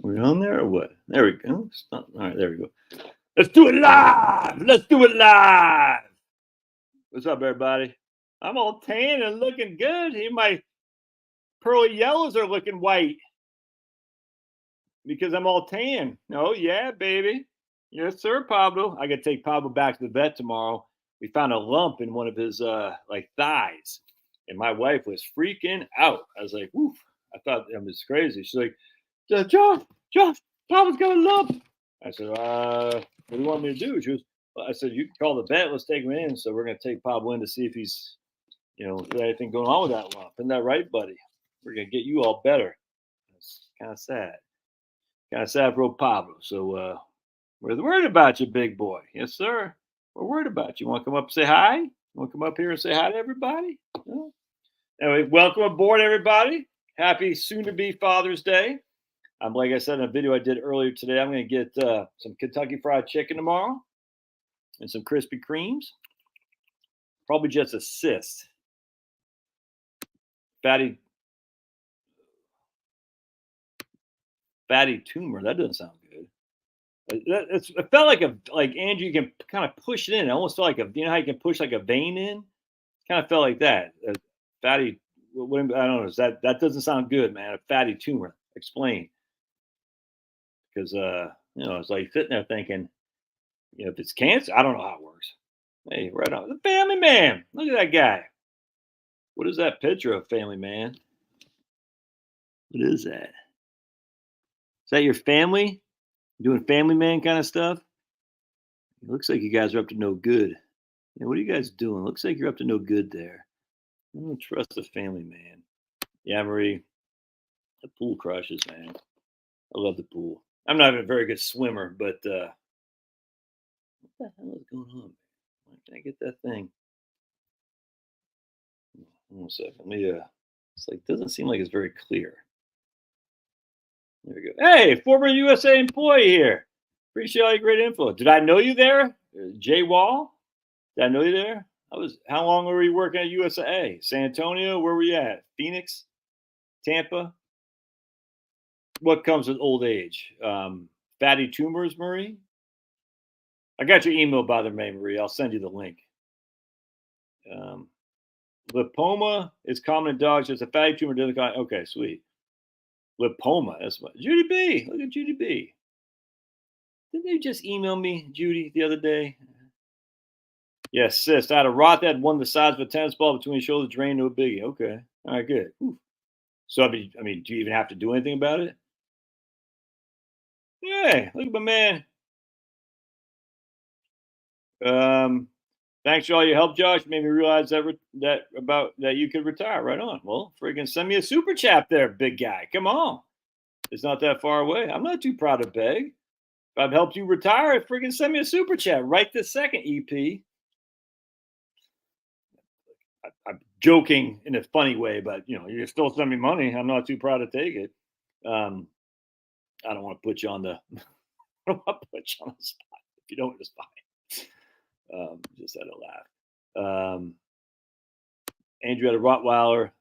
We're on there or what? There we go. Stop. All right, there we go. Let's do it live. Let's do it live. What's up, everybody? I'm all tan and looking good. Here, my pearly yellows are looking white because I'm all tan. Oh, yeah, baby. Yes, sir, Pablo. I got to take Pablo back to the vet tomorrow. We found a lump in one of his thighs, and my wife was freaking out. I was like, "Woof!" I thought that was crazy. She's like, Josh, Pablo's got a lump." I said, "What do you want me to do?" She was, I said, "You can call the vet. Let's take him in." So we're going to take Pablo in to see if he's, anything going on with that lump. Isn't that right, buddy? We're going to get you all better. It's kind of sad. Kind of sad for old Pablo. So we're worried about you, big boy. Yes, sir. We're worried about you. Want to come up and say hi? Want to come up here and say hi to everybody? Yeah. Anyway, welcome aboard, everybody. Happy soon-to-be Father's Day. Like I said in a video I did earlier today, I'm going to get some Kentucky Fried Chicken tomorrow and some Krispy Kremes. Probably just a cyst. Fatty tumor. That doesn't sound good. It felt like Andrew, you can kind of push it in. It almost felt like how you can push like a vein in? Kind of felt like that. Fatty, I don't know. That doesn't sound good, man. A fatty tumor. Explain. Because it's like sitting there thinking, if it's cancer, I don't know how it works. Hey, right on. The Family Man. Look at that guy. What is that picture of, Family Man? What is that? Is that your family? Doing Family Man kind of stuff? It looks like you guys are up to no good. Yeah, what are you guys doing? Looks like you're up to no good there. I don't trust the Family Man. Yeah, Marie. The pool crushes, man. I love the pool. I'm not a very good swimmer, but what the hell is going on? Why can't I get that thing? One second. Let me it's like doesn't seem like it's very clear. There we go. Hey, former USA employee here. Appreciate all your great info. Did I know you there? Jay Wall? Did I know you there? How long were you working at USA? San Antonio? Where were you at? Phoenix? Tampa? What comes with old age? Fatty tumors, Marie? I got your email, by the way, Marie. I'll send you the link. Lipoma is common in dogs. It's a fatty tumor. Okay, sweet. Lipoma. That's what. Judy B. Look at Judy B. Didn't you just email me, Judy, the other day? Yes, cyst. I had a rot that one the size of a tennis ball between the shoulders, drained, no biggie. Okay. All right, good. Whew. So, I mean, do you even have to do anything about it? Hey, look at my man. Thanks for all your help, Josh. Made me realize that you could retire. Right on. Well, friggin' send me a super chat there, big guy. Come on. It's not that far away. I'm not too proud to beg. If I've helped you retire, friggin' send me a super chat right this second, EP. I'm joking in a funny way, but you still send me money. I'm not too proud to take it. I don't want to put you on the I don't want to put you on the spot. If you don't, it's fine. Just had a laugh. Andrew had a Rottweiler.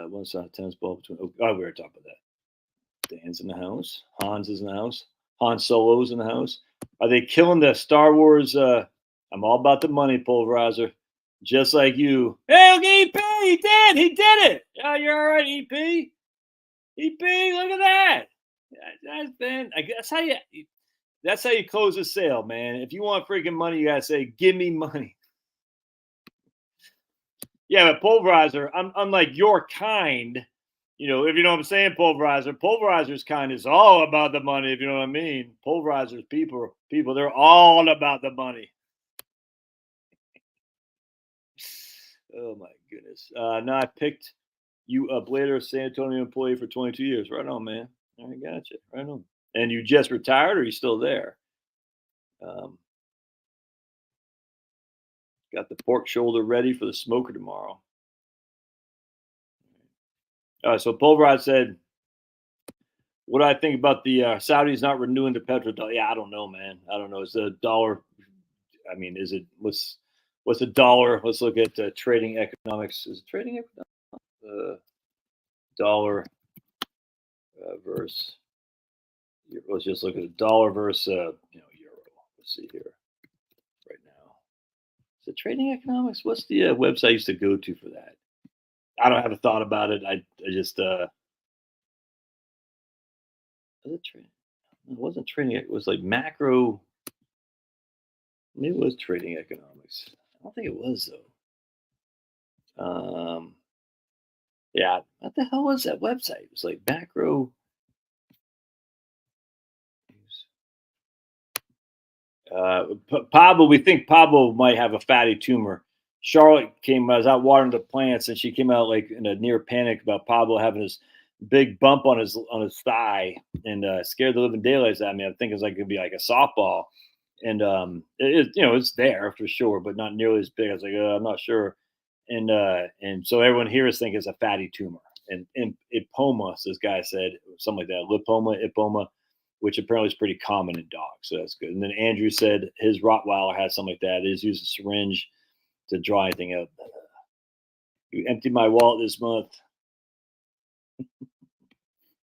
One side of tennis ball between. Oh, we were talking about that. Dan's in the house. Hans is in the house. Han Solo's in the house. Are they killing the Star Wars? I'm all about the money, Pulverizer. Just like you. Hey, look at EP. He did. He did it. Yeah, you're all right, EP. EP, look at that. That's how you close a sale, man. If you want freaking money, you gotta say, "Give me money." Yeah, but Pulverizer, unlike your kind, if you know what I'm saying, Pulverizer's kind is all about the money, if you know what I mean. Pulverizer's people, they're all about the money. Oh my goodness. No, I picked you up later, San Antonio employee for 22 years. Right on, man. I got you. Right on. And you just retired, or are you still there? Got the pork shoulder ready for the smoker tomorrow. So Pulverize said, "What do I think about the Saudis not renewing the petrodollar?" Yeah, I don't know, man. I don't know. Is the dollar? I mean, what's the dollar? Let's look at trading economics. Is it trading economics? Dollar versus. Let's just look at the dollar versus euro. Let's see here right now. Is it Trading Economics? What's the website I used to go to for that? I don't have a thought about it. I just was it trading? It wasn't trading. It was like macro. Maybe it was Trading Economics. I don't think it was though. Yeah. What the hell was that website? It was like macro. Pablo, we think Pablo might have a fatty tumor. Charlotte I was out watering the plants, and she came out like in a near panic about Pablo having this big bump on his thigh, and scared the living daylights out of me. I think it's like it'd be like a softball, and it's there for sure, but not nearly as big. I was like, I'm not sure, and so everyone here is thinking it's a fatty tumor, and ipoma, this guy said something like that, lipoma, ipoma, which apparently is pretty common in dogs. So that's good. And then Andrew said his Rottweiler has something like that. It is using a syringe to draw anything out. You emptied my wallet this month,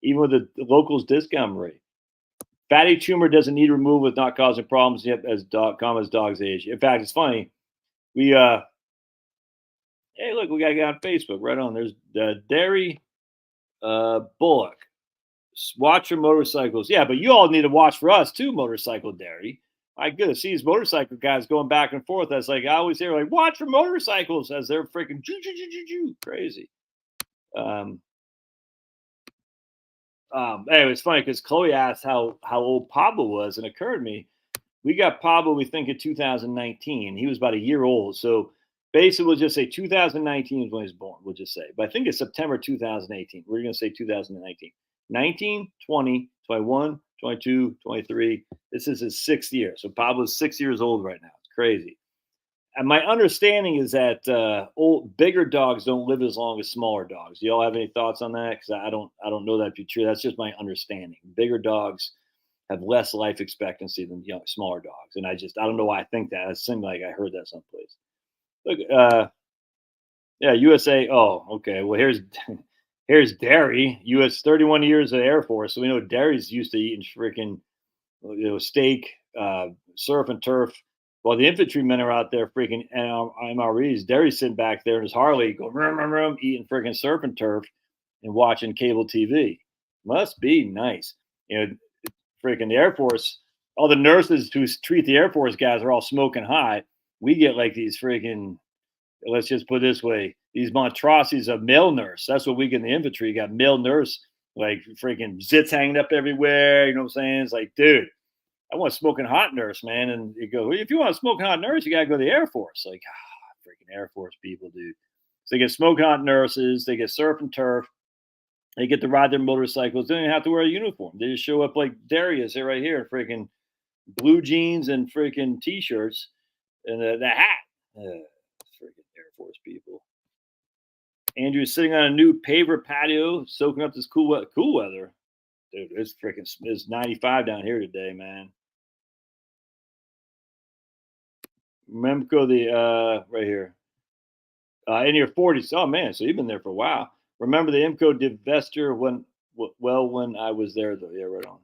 even with the locals discount rate. Fatty tumor doesn't need removal, it's not causing problems yet as dogs age. In fact, it's funny. We hey, look, we got a guy on Facebook right on. There's Dairy Bullock. Watch your motorcycles. Yeah, but you all need to watch for us too, Motorcycle Dairy. My goodness, see these motorcycle guys going back and forth. That's like I always hear, like, watch for motorcycles as they're freaking crazy. Anyway, it's funny because Chloe asked how old Pablo was, and it occurred to me, we got Pablo, we think, in 2019. He was about a year old. So basically, we'll just say 2019 is when he was born. We'll just say. But I think it's September 2018. We're going to say 2019. 19, 20, 21, 22, 23. This is his 6th year. So Pablo's 6 years old right now. It's crazy. And my understanding is that bigger dogs don't live as long as smaller dogs. Do y'all have any thoughts on that? Because I don't know that to be true. That's just my understanding. Bigger dogs have less life expectancy than smaller dogs. And I don't know why I think that. It seemed like I heard that someplace. Look, yeah, USA. Oh, okay. Well, here's Derry, U.S. 31 years of Air Force. So we know Derry's used to eating freaking steak, surf and turf. While the infantrymen are out there freaking MREs, Derry's sitting back there in his Harley going, eating freaking surf and turf and watching cable TV. Must be nice. Freaking the Air Force, all the nurses who treat the Air Force guys are all smoking hot. We get like these freaking, let's just put it this way, these monstrosities of male nurse. That's what we get in the infantry. You got male nurse, like freaking zits hanging up everywhere. You know what I'm saying? It's like, dude, I want a smoking hot nurse, man. And you go, if you want a smoking hot nurse, you got to go to the Air Force. Like, freaking Air Force people, dude. So they get smoking hot nurses. They get surf and turf. They get to ride their motorcycles. They don't even have to wear a uniform. They just show up like Darius here, right here, freaking blue jeans and freaking T-shirts and the hat. Freaking Air Force people. Andrew's sitting on a new paver patio, soaking up this cool weather. Dude, it's 95 down here today, man. Memco, right here. In your 40s. Oh, man, so you've been there for a while. Remember the IMCO divestiture when I was there, though. Yeah, right on.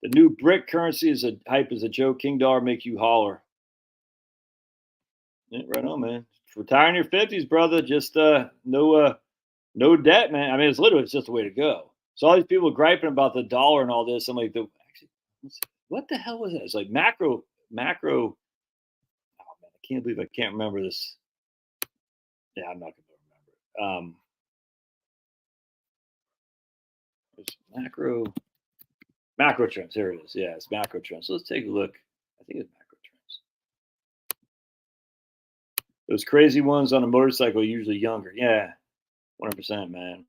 The new brick currency is a hype as a joke. King dollar make you holler. Yeah, right on, man. Retire in your 50s, brother. Just no debt, man. I mean, it's just the way to go. So all these people griping about the dollar and all this. I'm like, what the hell was that? It's like macro. Oh man, I can't believe I can't remember this. Yeah, I'm not gonna remember it. It's macro trends. Here it is. Yeah, it's macro trends. So let's take a look. I think it's macro trends. Those crazy ones on a motorcycle are usually younger. Yeah, 100%, man.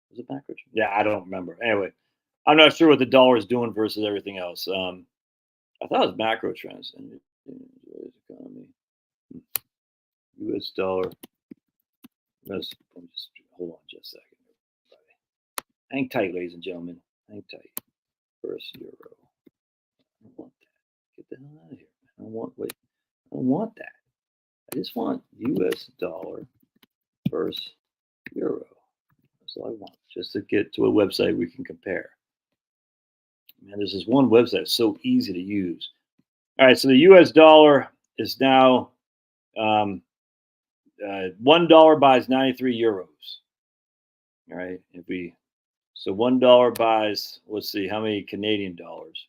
Was it macro trend? Yeah, I don't remember. Anyway, I'm not sure what the dollar is doing versus everything else. I thought it was macro trends and economy. U.S. dollar. Just hold on just a second. Everybody. Hang tight, ladies and gentlemen. Hang tight. First euro. I don't want that. Get the hell out of here. I don't want that. I just want U.S. dollar versus euro. That's all I want, just to get to a website we can compare. Man, there's this one website that's so easy to use. All right, so the U.S. dollar is now $1 buys 93 euros. All right, so $1 buys, let's see, how many Canadian dollars?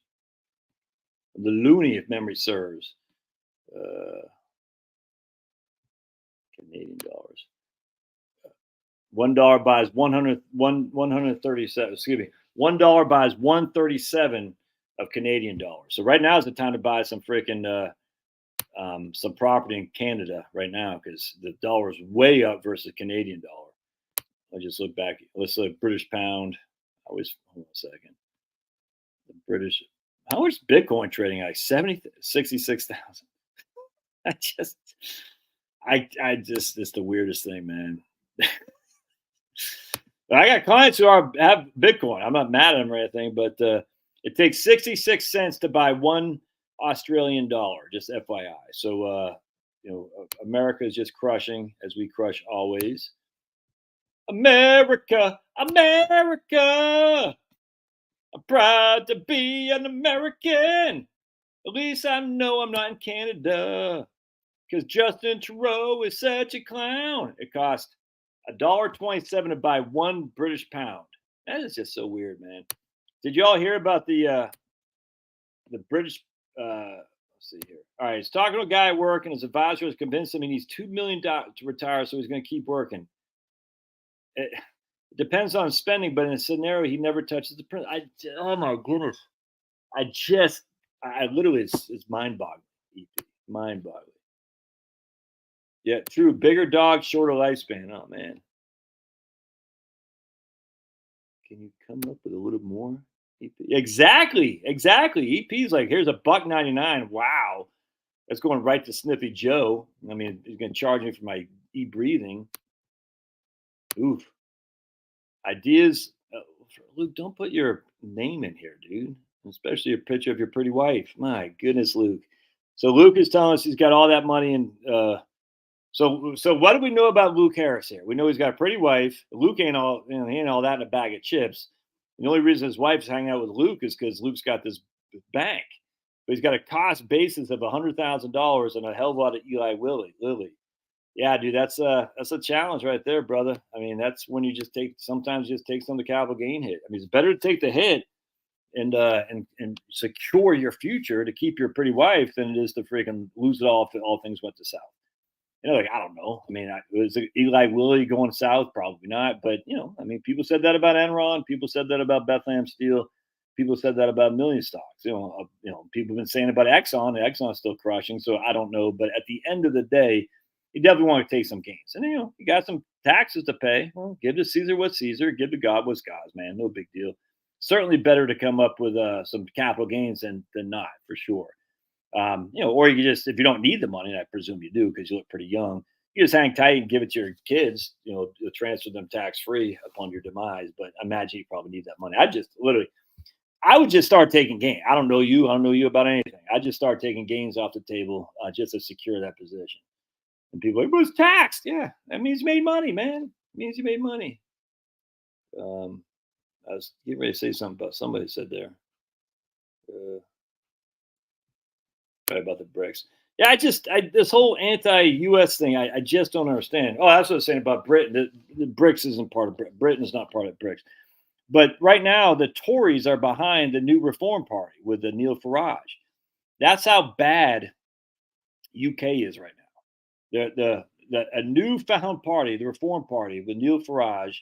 The loonie, if memory serves. Canadian dollars. $1 buys 137. Excuse me. $1 buys 137 of Canadian dollars. So right now is the time to buy some freaking some property in Canada right now, because the dollar is way up versus Canadian dollar. I just look back. Let's look British pound. Hold on a second. The British. How is Bitcoin trading? Like 66,000. I just, it's the weirdest thing, man. I got clients who have Bitcoin. I'm not mad at them or anything, but it takes 66 cents to buy $1 Australian dollar, just FYI. So, America is just crushing, as we crush always. America, America. I'm proud to be an American. At least I know I'm not in Canada, because Justin Trudeau is such a clown. It cost $1.27 to buy 1 British pound. That is just so weird, man. Did you all hear about the British? Let's see here. All right, he's talking to a guy at work, and his advisor has convinced him he needs $2 million to retire, so he's going to keep working. It depends on spending, but in a scenario, he never touches the print. Oh my goodness. I literally, it's mind-boggling. Mind-boggling. Yeah, true. Bigger dog, shorter lifespan. Oh man. Can you come up with a little more? EP? Exactly. EP's like, here's $1.99. Wow. That's going right to Sniffy Joe. I mean, he's gonna charge me for my e-breathing. Oof. Ideas. Luke, don't put your name in here, dude. Especially a picture of your pretty wife. My goodness, Luke. So Luke is telling us he's got all that money in. So what do we know about Luke Harris here? We know he's got a pretty wife. Luke ain't all, he ain't all that in a bag of chips. The only reason his wife's hanging out with Luke is because Luke's got this bank. But he's got a cost basis of $100,000 and a hell of a lot of Eli Lilly. Yeah, dude, that's a challenge right there, brother. I mean, that's when you sometimes take some of the capital gain hit. I mean, it's better to take the hit and secure your future to keep your pretty wife than it is to freaking lose it all if all things went to south. Like, I don't know. I mean, was Eli Lilly going south? Probably not. But, I mean, people said that about Enron. People said that about Bethlehem Steel. People said that about million stocks. People have been saying about Exxon. And Exxon's still crushing. So I don't know. But at the end of the day, you definitely want to take some gains. And, you got some taxes to pay. Well, give to Caesar what's Caesar. Give to God what's God's, man. No big deal. Certainly better to come up with some capital gains than not, for sure. Or you just, if you don't need the money, and I presume you do because you look pretty young, you just hang tight and give it to your kids, transfer them tax-free upon your demise. But I imagine you probably need that money. I would just start taking gains. I don't know you about anything. I just start taking gains off the table just to secure that position. And people are like, but it's taxed. Yeah, that means you made money, man. It means you made money. I was getting ready to say something about somebody said there. Right about the BRICS. Yeah, this whole anti-U.S. thing, I just don't understand. Oh, that's what I was saying about Britain. The BRICS isn't part of Britain. Britain is not part of BRICS. But right now, the Tories are behind the new Reform Party with the Neil Farage. That's how bad UK is right now. A newfound party, the Reform Party with Neil Farage,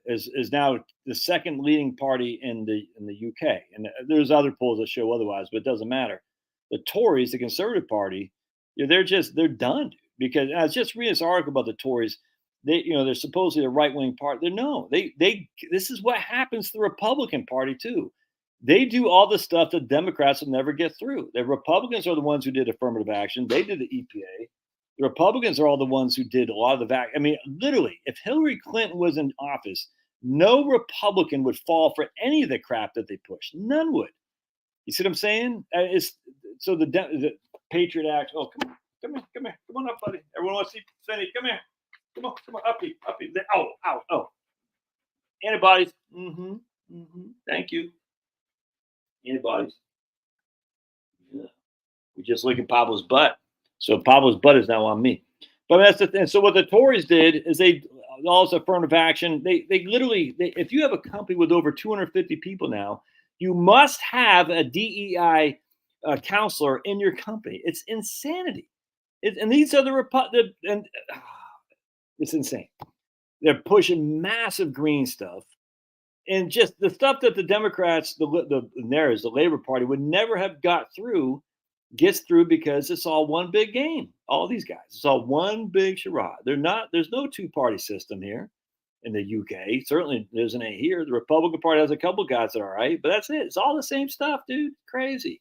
is now the second leading party in the UK. And there's other polls that show otherwise, but it doesn't matter. The Tories, the Conservative Party, they're done, because I was just reading this article about the Tories. They're supposedly a right-wing party. This is what happens to the Republican Party too. They do all the stuff that Democrats will never get through. The Republicans are the ones who did affirmative action. They did the EPA. The Republicans are all the ones who did a lot of the vaccine. I mean, literally, if Hillary Clinton was in office, no Republican would fall for any of the crap that they pushed. None would. You see what I'm saying? So the Patriot Act. Oh, come on up, buddy. Everyone wants to see Cindy. Come here. Come on, uppy. Oh. Antibodies. Thank you. Antibodies. Yeah. We just look at Pablo's butt. So Pablo's butt is now on me. But that's the thing. So what the Tories did is they also affirmative action. They literally, if you have a company with over 250 people now, you must have a DEI counselor in your company. It's insanity. And these are it's insane. They're pushing massive green stuff. And just the stuff that the Democrats, the Labor Party would never have got through, gets through because it's all one big game. All these guys, it's all one big charade. There's no two-party system here in the UK. Certainly there isn't any here. The Republican Party has a couple guys that are all right, but that's it. It's all the same stuff, dude. Crazy.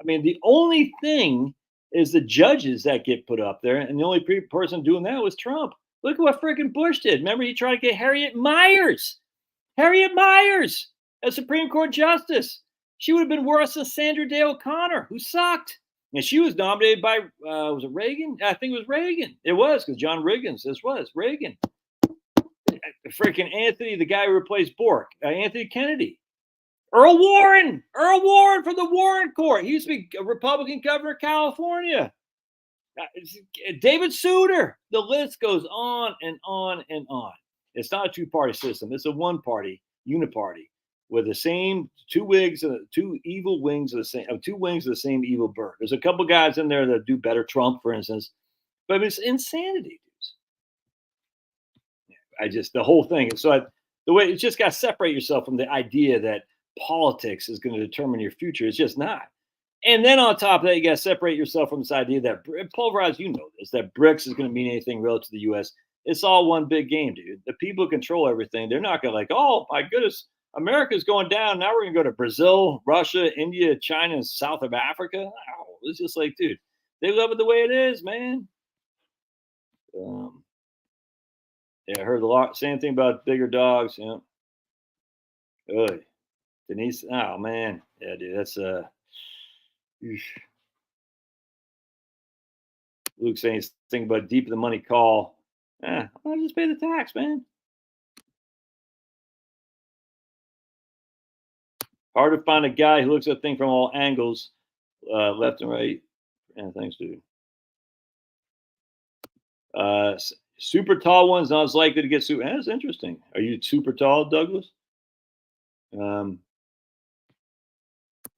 I mean, the only thing is the judges that get put up there, and the only person doing that was Trump. Look at what freaking Bush did. Remember, he tried to get Harriet Miers as Supreme Court Justice. She would have been worse than Sandra Day O'Connor, who sucked. And she was nominated by, was it Reagan? I think it was Reagan. It was, because John Riggins, this was Reagan. Freaking Anthony, the guy who replaced Bork, Anthony Kennedy. Earl Warren from the Warren Court. He used to be a Republican governor of California. David Souter. The list goes on and on and on. It's not a two-party system. It's a one-party, uniparty, with the same two wings of the same evil bird. There's a couple guys in there that do better. Trump, for instance, but it's insanity, dudes. The whole thing. So the way it's just got to separate yourself from the idea that politics is going to determine your future. It's just not. And then on top of that, you got to separate yourself from this idea that pulverize. You know this, that BRICS is going to mean anything relative to the U.S. It's all one big game, dude. The people who control everything, they're not going to oh my goodness, America's going down. Now we're going to go to Brazil, Russia, India, China, and South of Africa. Oh, it's just dude, they love it the way it is, man. I heard same thing about bigger dogs. Yeah. Good. Denise. Oh man. Yeah, dude. That's Luke saying thing about deep in the money call. I'll just pay the tax, man. Hard to find a guy who looks at things from all angles, left and right. Yeah, thanks, dude. Super tall ones not as likely to get super. That's interesting. Are you super tall, Douglas?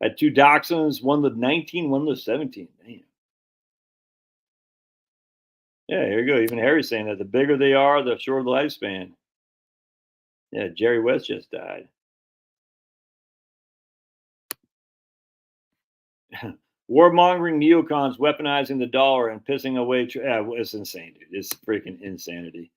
Had two dachshunds, one lived 19, one lived 17. Damn. Yeah, here you go. Even Harry's saying that the bigger they are, the shorter the lifespan. Yeah, Jerry West just died. Warmongering neocons weaponizing the dollar and pissing away. It's insane, dude. It's freaking insanity.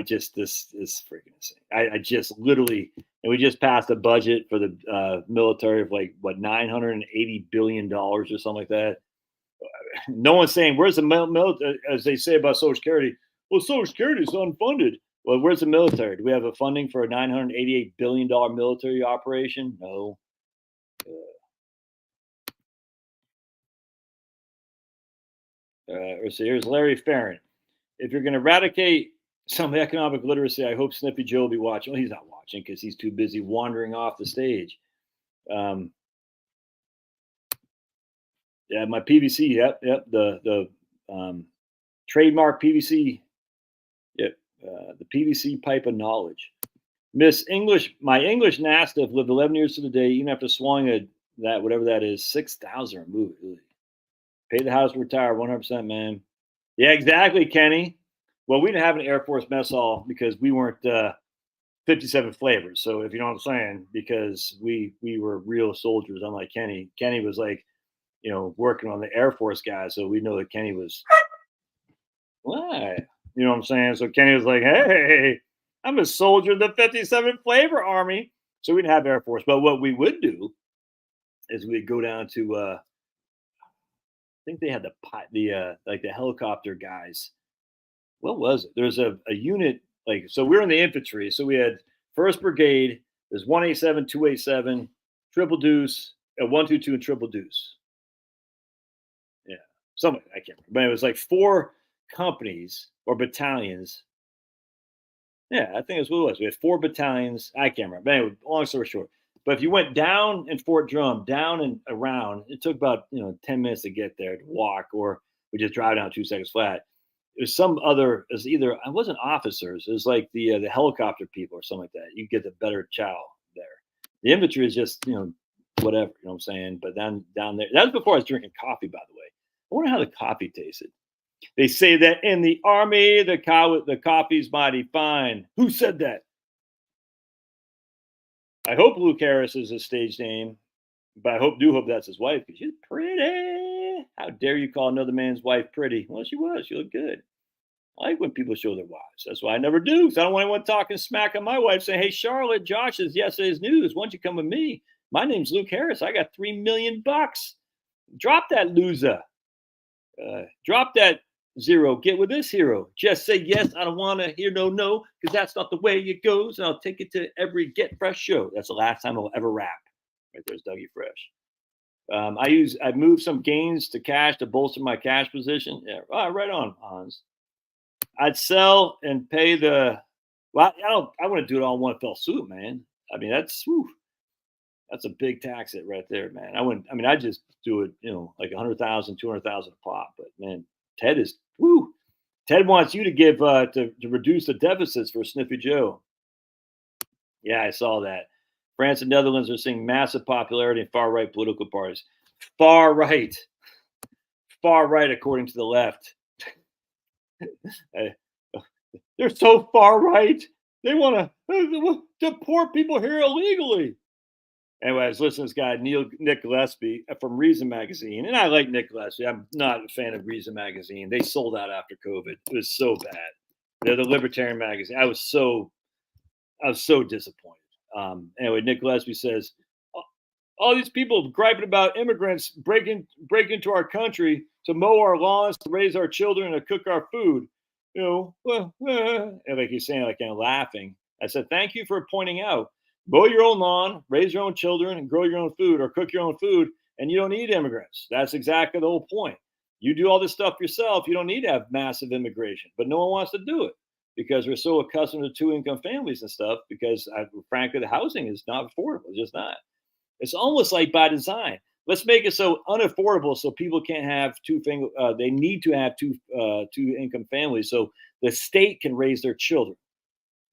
This is freaking insane. I just literally, and we just passed a budget for the military of $980 billion or something like that. No one's saying, where's the military, as they say about Social Security? Well, Social Security is unfunded. Well, where's the military? Do we have a funding for a $988 billion military operation? No. So here's Larry Farron. If you're going to eradicate some economic literacy, I hope Snippy Joe will be watching. Well, he's not watching because he's too busy wandering off the stage. Yeah, my PVC. Yep. The trademark PVC. Yep. The PVC pipe of knowledge. Miss English. My English Mastiff lived 11 years to the day, even after swallowing whatever that is, 6,000 remove it. Really. Pay the house, retire 100%, man. Yeah, exactly, Kenny. Well, we didn't have an Air Force mess hall because we weren't 57 flavors. So if you know what I'm saying, because we were real soldiers, unlike Kenny. Kenny was working on the Air Force guys. So we know that Kenny was, what? You know what I'm saying? So Kenny was like, hey, I'm a soldier of the 57 flavor army. So we didn't have Air Force. But what we would do is we'd go down to, I think they had the helicopter guys. What was it? There's a unit, so we were in the infantry. So we had 1st Brigade, there's 187, 287, Triple Deuce, 122, and Triple Deuce. Yeah, something I can't remember. But it was 4 companies or battalions. Yeah, I think that's what it was. We had 4 battalions. I can't remember. But anyway, long story short. But if you went down in Fort Drum, down and around, it took about 10 minutes to get there to walk, or we just drive down 2 seconds flat. There's some other. It either it wasn't officers. It was like the helicopter people or something like that. You get the better chow there. The infantry is just whatever. You know what I'm saying? But then down there, that was before I was drinking coffee. By the way, I wonder how the coffee tasted. They say that in the army, the coffee's mighty fine. Who said that? I hope Luke Harris is his stage name, but I do hope that's his wife because she's pretty. How dare you call another man's wife pretty? Well, she was. She looked good. I like when people show their wives. That's why I never do. Because I don't want anyone talking smack on my wife saying, "Hey, Charlotte, Josh is yesterday's news. Why don't you come with me? My name's Luke Harris. I got $3 million. Drop that loser. Drop that zero. Get with this hero. Just say yes. I don't want to hear no, because that's not the way it goes. And I'll take it to every Get Fresh show. That's the last time I'll ever rap. Right there's Dougie Fresh. I moved some gains to cash to bolster my cash position. Yeah, right on, Hans. I'd sell and pay the. Well, I want to do it all in one fell swoop, man. I mean, that's a big tax hit right there, man. I wouldn't. I mean, I just do it, like 100,000, 200,000 a pop. But man, Ted is woo. Ted wants you to give to reduce the deficits for Sniffy Joe. Yeah, I saw that. France and Netherlands are seeing massive popularity in far right political parties. Far right, according to the left. They're so far right. They want to deport people here illegally. Anyway, I was listening to this guy, Nick Gillespie from Reason Magazine. And I like Nick Gillespie. I'm not a fan of Reason Magazine. They sold out after COVID. It was so bad. They're the libertarian magazine. I was so disappointed. Anyway, Nick Gillespie says, all these people griping about immigrants breaking into our country to mow our lawns, to raise our children, and to cook our food. And like he's saying, like, and laughing. I said, thank you for pointing out. Mow your own lawn, raise your own children, and grow your own food, or cook your own food, and you don't need immigrants. That's exactly the whole point. You do all this stuff yourself. You don't need to have massive immigration, but no one wants to do it because we're so accustomed to two-income families and stuff. Because frankly, the housing is not affordable. It's just not. It's almost like by design. Let's make it so unaffordable so people can't have they need to have two-income families so the state can raise their children.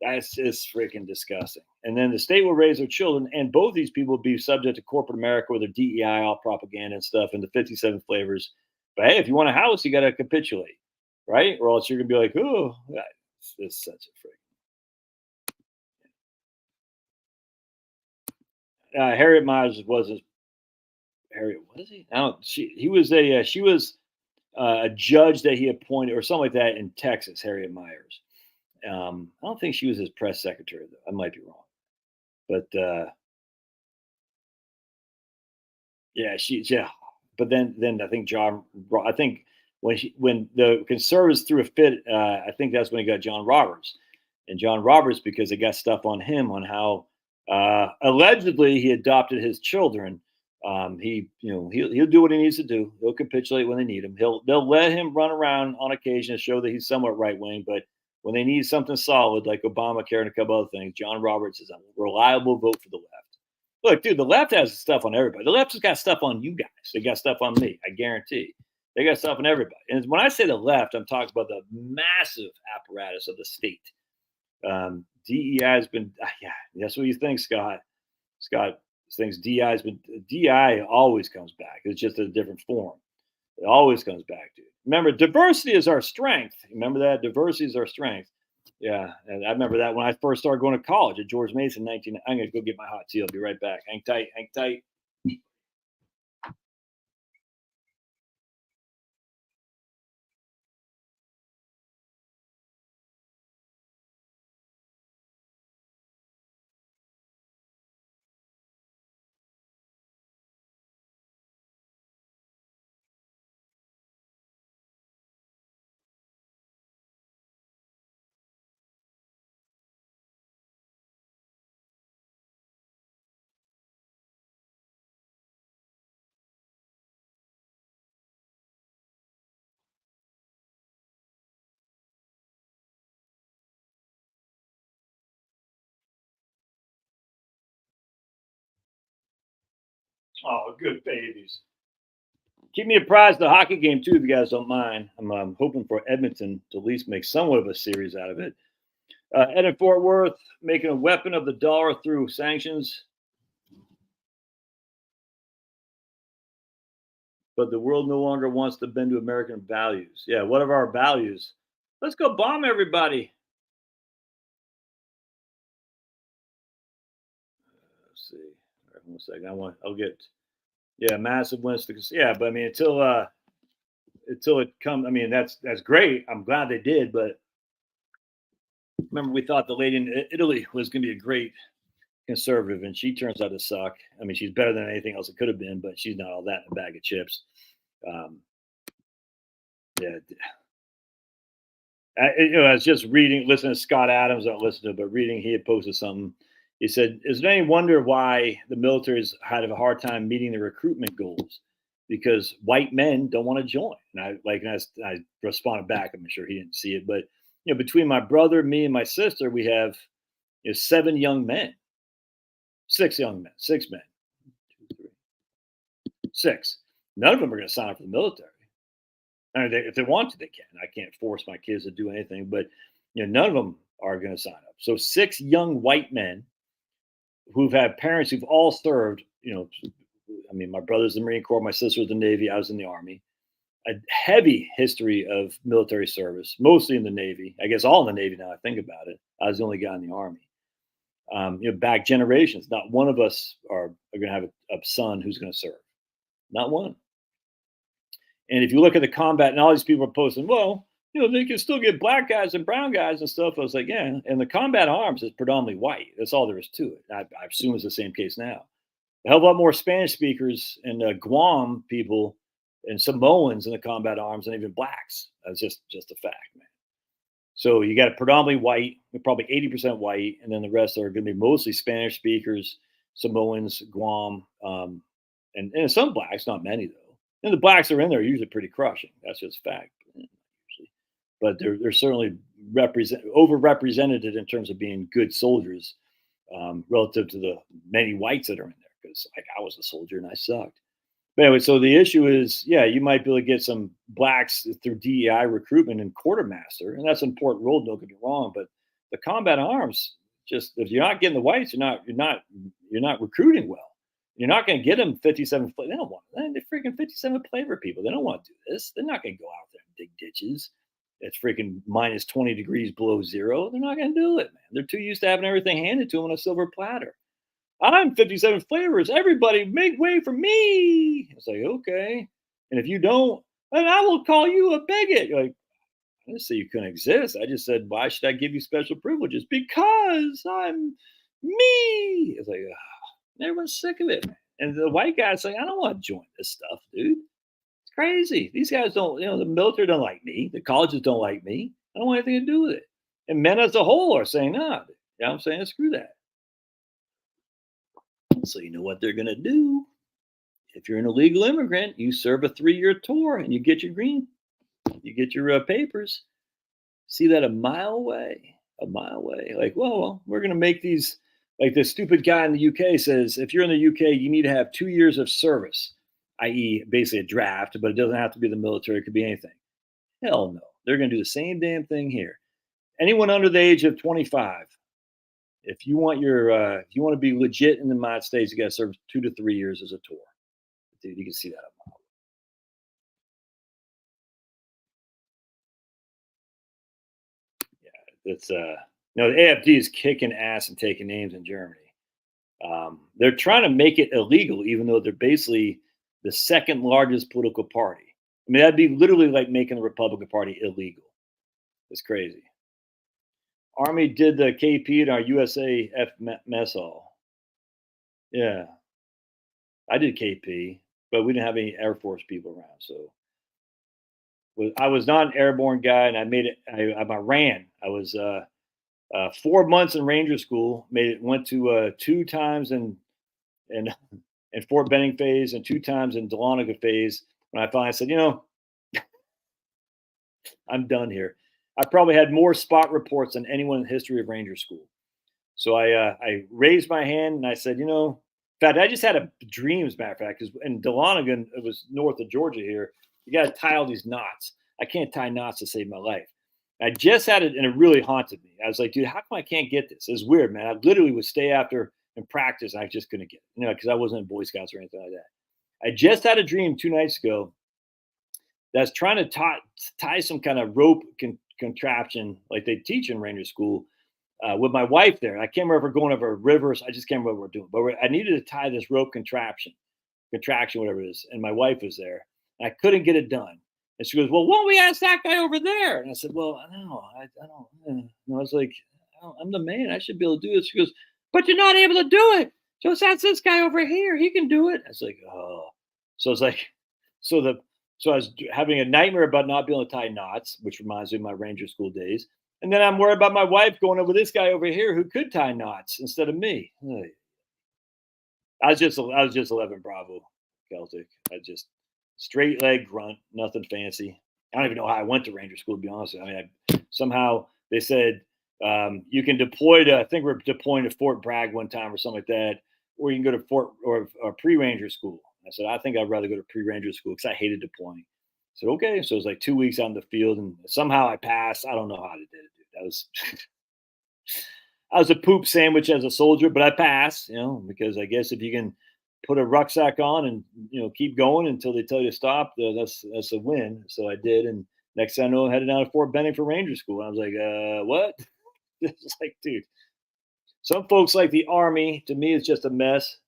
That's just freaking disgusting. And then the state will raise their children, and both these people will be subject to corporate America with their DEI, all propaganda and stuff, and the 57 flavors. But hey, if you want a house, you got to capitulate, right? Or else you're going to be like, oh, it's such a freak. Harriet Myers wasn't. Harriet was he? I don't. He was a. She was a judge that he appointed, or something like that, in Texas. Harriet Myers. I don't think she was his press secretary, though. I might be wrong, but yeah. But then I think I think when the conservatives threw a fit, I think that's when he got John Roberts, and John Roberts, because they got stuff on him on how allegedly he adopted his children. He'll do what he needs to do. He'll capitulate when they need him. They'll let him run around on occasion to show that he's somewhat right wing, but when they need something solid like Obamacare and a couple other things, John Roberts is a reliable vote for the left. Look, dude, the left has stuff on everybody. The left has got stuff on you guys. They got stuff on me. I guarantee. They got stuff on everybody. And when I say the left, I'm talking about the massive apparatus of the state. DEI has been, yeah, that's what you think, Scott. Scott thinks DEI always comes back. It's just a different form. It always comes back to it. Remember, diversity is our strength. Remember that? Diversity is our strength. Yeah, and I remember that when I first started going to college at George Mason. I'm going to go get my hot tea. I'll be right back. Hang tight. Hang tight. Oh, good babies. Keep me apprised of the hockey game too, if you guys don't mind. I'm hoping for Edmonton to at least make somewhat of a series out of it. Ed in Fort Worth making a weapon of the dollar through sanctions, but the world no longer wants to bend to American values. Yeah, what are our values? Let's go bomb everybody. Let's see. All right, 1 second. I'll get massive wins to but I mean until it comes. I mean that's great. I'm glad they did, but remember we thought the lady in Italy was going to be a great conservative, and she turns out to suck. I mean, she's better than anything else it could have been, but she's not all that in a bag of chips. Yeah, I was just reading, listening to Scott Adams. I don't listen to it, but reading, he had posted something. He said, "Is there any wonder why the military's had a hard time meeting the recruitment goals? Because white men don't want to join." And I responded back. I'm sure he didn't see it, but between my brother, me, and my sister, we have 7 young men, 6 young men, 6 men, 2, 3, 6. None of them are going to sign up for the military. I mean, if they want to, they can. I can't force my kids to do anything, but none of them are going to sign up. So 6 young white men who've had parents who've all served. I mean, my brother's in the Marine Corps, my sister was in the Navy, I was in the Army. A heavy history of military service, mostly in the Navy. I guess all in the Navy now I think about it. I was the only guy in the Army. Back generations, not one of us are going to have a son who's going to serve. Not one. And if you look at the combat, and all these people are posting, well, they can still get black guys and brown guys and stuff. I was like, yeah. And the combat arms is predominantly white. That's all there is to it. I assume it's the same case now. A hell of a lot more Spanish speakers and Guam people and Samoans in the combat arms and even blacks. That's just a fact, man. So you got a predominantly white, probably 80% white, and then the rest are going to be mostly Spanish speakers, Samoans, Guam, and some blacks, not many though. And the blacks that are in there are usually pretty crushing. That's just fact. But they're certainly overrepresented in terms of being good soldiers relative to the many whites that are in there. Because I was a soldier and I sucked. But anyway, so the issue is, you might be able to get some blacks through DEI recruitment and quartermaster, and that's an important role. Don't get me wrong, but the combat arms, just if you're not getting the whites, you're not recruiting well. You're not going to get them 57. They don't want that. They're freaking 57 flavor people. They don't want to do this. They're not going to go out there and dig ditches. It's freaking minus 20 degrees below zero. They're not going to do it, man. They're too used to having everything handed to them on a silver platter. I'm 57 flavors. Everybody make way for me. It's like, okay. And if you don't, then I will call you a bigot. You're like, I didn't say you couldn't exist. I just said, why should I give you special privileges? Because I'm me. It's like, everyone's sick of it, man. And the white guy's like, I don't want to join this stuff, dude. It's crazy. These guys don't, the military don't like me. The colleges don't like me. I don't want anything to do with it. And men as a whole are saying, nah, I'm saying, screw that. So you know what they're going to do? If you're an illegal immigrant, you serve a 3-year tour and you get your papers. See that a mile away. Like, well, we're going to make these, like this stupid guy in the UK says, if you're in the UK, you need to have 2 years of service, i.e. basically a draft, but it doesn't have to be the military. It could be anything. Hell no. They're going to do the same damn thing here. Anyone under the age of 25, if you want to be legit in the United States, you got to serve 2 to 3 years as a tour. Dude, you can see that up. Yeah, it's the AFD is kicking ass and taking names in Germany. They're trying to make it illegal, even though they're basically the second largest political party. I mean, that'd be literally like making the Republican Party illegal. It's crazy. Army did the KP in our USAF mess hall. Yeah. I did KP, but we didn't have any Air Force people around. So I was not an airborne guy, and I made it. I ran. I was 4 months in Ranger School. Went to 2 times in Fort Benning phase and 2 times in Dahlonega phase. When I finally said, I'm done here. I probably had more spot reports than anyone in the history of Ranger School. So I raised my hand and I said, fact, I just had a dream, as a matter of fact, because in Dahlonega, it was north of Georgia here. You got to tie all these knots. I can't tie knots to save my life. I just had it, and it really haunted me. I was like, dude, how come I can't get this? It's weird, man. I literally would stay after and practice, and I just couldn't get it, because I wasn't in Boy Scouts or anything like that. I just had a dream 2 nights ago that's trying to tie some kind of rope contraption like they teach in Ranger School with my wife there. I can't remember if we're going over rivers. I just can't remember what we're doing. But I needed to tie this rope contraction, whatever it is. And my wife was there. And I couldn't get it done. And she goes, well, why don't we ask that guy over there? And I said, well, I don't. And I was like, I'm the man. I should be able to do this. She goes, but you're not able to do it. Just ask this guy over here. He can do it. I was like, oh. So it's like, so I was having a nightmare about not being able to tie knots, which reminds me of my Ranger School days. And then I'm worried about my wife going over this guy over here who could tie knots instead of me. I was just 11 Bravo Celtic. I just straight leg grunt, nothing fancy. I don't even know how I went to Ranger School, to be honest. I mean, somehow they said you can deploy to, I think we're deploying to Fort Bragg one time or something like that, or you can go to Fort or pre-Ranger school. I said, I think I'd rather go to pre-Ranger school because I hated deploying. I said, okay. So it was like 2 weeks out in the field, and somehow I passed. I don't know how I did it, dude. That was I was a poop sandwich as a soldier, but I passed, because I guess if you can put a rucksack on and keep going until they tell you to stop, that's a win. So I did, and next thing I know, I headed down to Fort Benning for Ranger School. And I was like, what? It's like, dude. Some folks like the Army. To me, it's just a mess.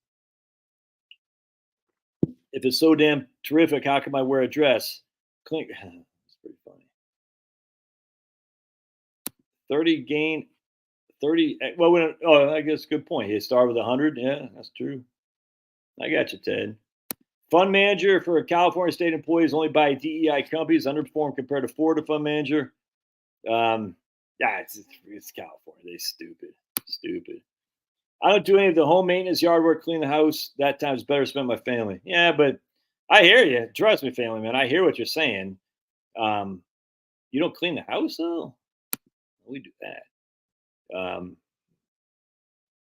If it's so damn terrific, how come I wear a dress? Clink. It's pretty funny. 30 gain, 30. Well, I guess good point. He started with 100. Yeah, that's true. I got you, Ted. Fund manager for California state employees only by DEI companies, underperformed compared to Florida fund manager. Yeah, it's California. They stupid. I don't do any of the home maintenance, yard work, clean the house. That time's better spent with my family. Yeah, but I hear you. Trust me, family man. I hear what you're saying. You don't clean the house though. We do that.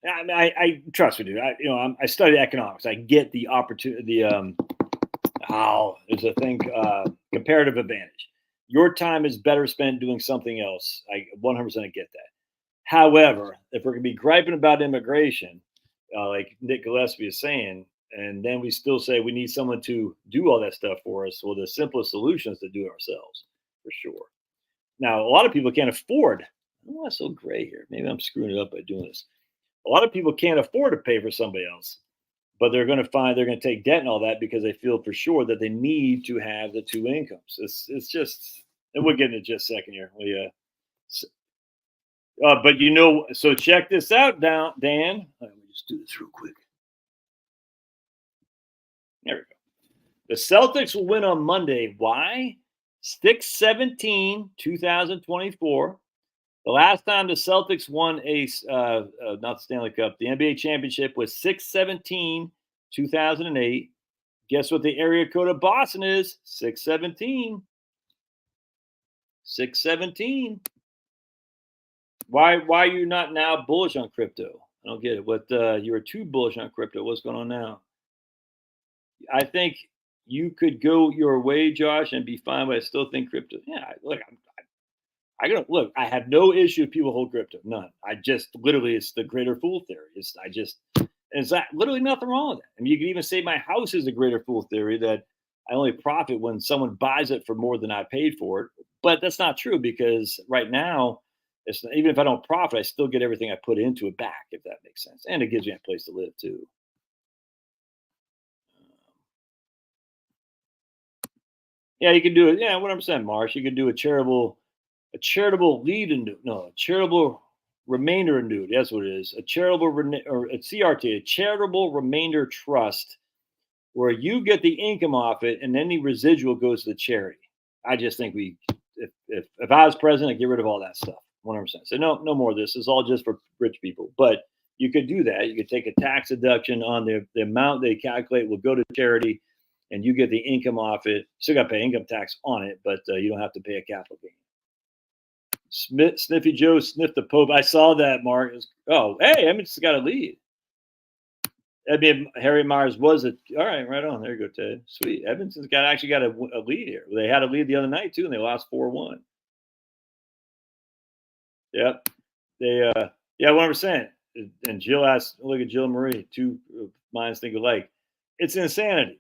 I trust me, dude. I studied economics. I get the opportunity. There's a thing, comparative advantage. Your time is better spent doing something else. I 100% get that. However, if we're going to be griping about immigration, like Nick Gillespie is saying, and then we still say we need someone to do all that stuff for us, well, the simplest solution is to do it ourselves, for sure. Now, a lot of people can't afford. Oh, that's so gray here. Maybe I'm screwing it up by doing this. A lot of people can't afford to pay for somebody else, but they're going to take debt and all that because they feel for sure that they need to have the two incomes. It's just, and we'll get into just a second here. But so check this out, Dan. Let me just do this real quick. There we go. The Celtics will win on Monday. Why? 6/17, 2024. The last time the Celtics won not the Stanley Cup, the NBA championship was 6/17, 2008. Guess what the area code of Boston is? 617. 617. Why are you not now bullish on crypto? I don't get it. What you were too bullish on crypto. What's going on now? I think you could go your way, Josh, and be fine, but I still think crypto. Yeah, look, I have no issue if people hold crypto. None. I just literally, it's the greater fool theory. It's literally nothing wrong with that. I mean, you can even say my house is a greater fool theory, that I only profit when someone buys it for more than I paid for it. But that's not true, because right now, even if I don't profit, I still get everything I put into it back, if that makes sense. And it gives me a place to live too. Yeah, you can do it. Yeah, 100%, Marsh. You can do a charitable charitable remainder annuity. That's what it is. A charitable or a CRT, a charitable remainder trust, where you get the income off it and any residual goes to the charity. I just think if I was president, I'd get rid of all that stuff. 100%. So no more of this. It's all just for rich people. But you could do that. You could take a tax deduction on the amount they calculate will go to charity, and you get the income off it. Still got to pay income tax on it, but you don't have to pay a capital gain. Sniffy Joe sniffed the Pope. I saw that, Mark. Hey, I just got a lead. I mean, Harry Myers was a all right. Right on. There you go, Ted. Sweet. Edmonton's actually got a lead here. They had a lead the other night too, and they lost 4-1. Yep. They yeah, 100%. And Jill asked, look at Jill and Marie, two minds think alike. It's insanity.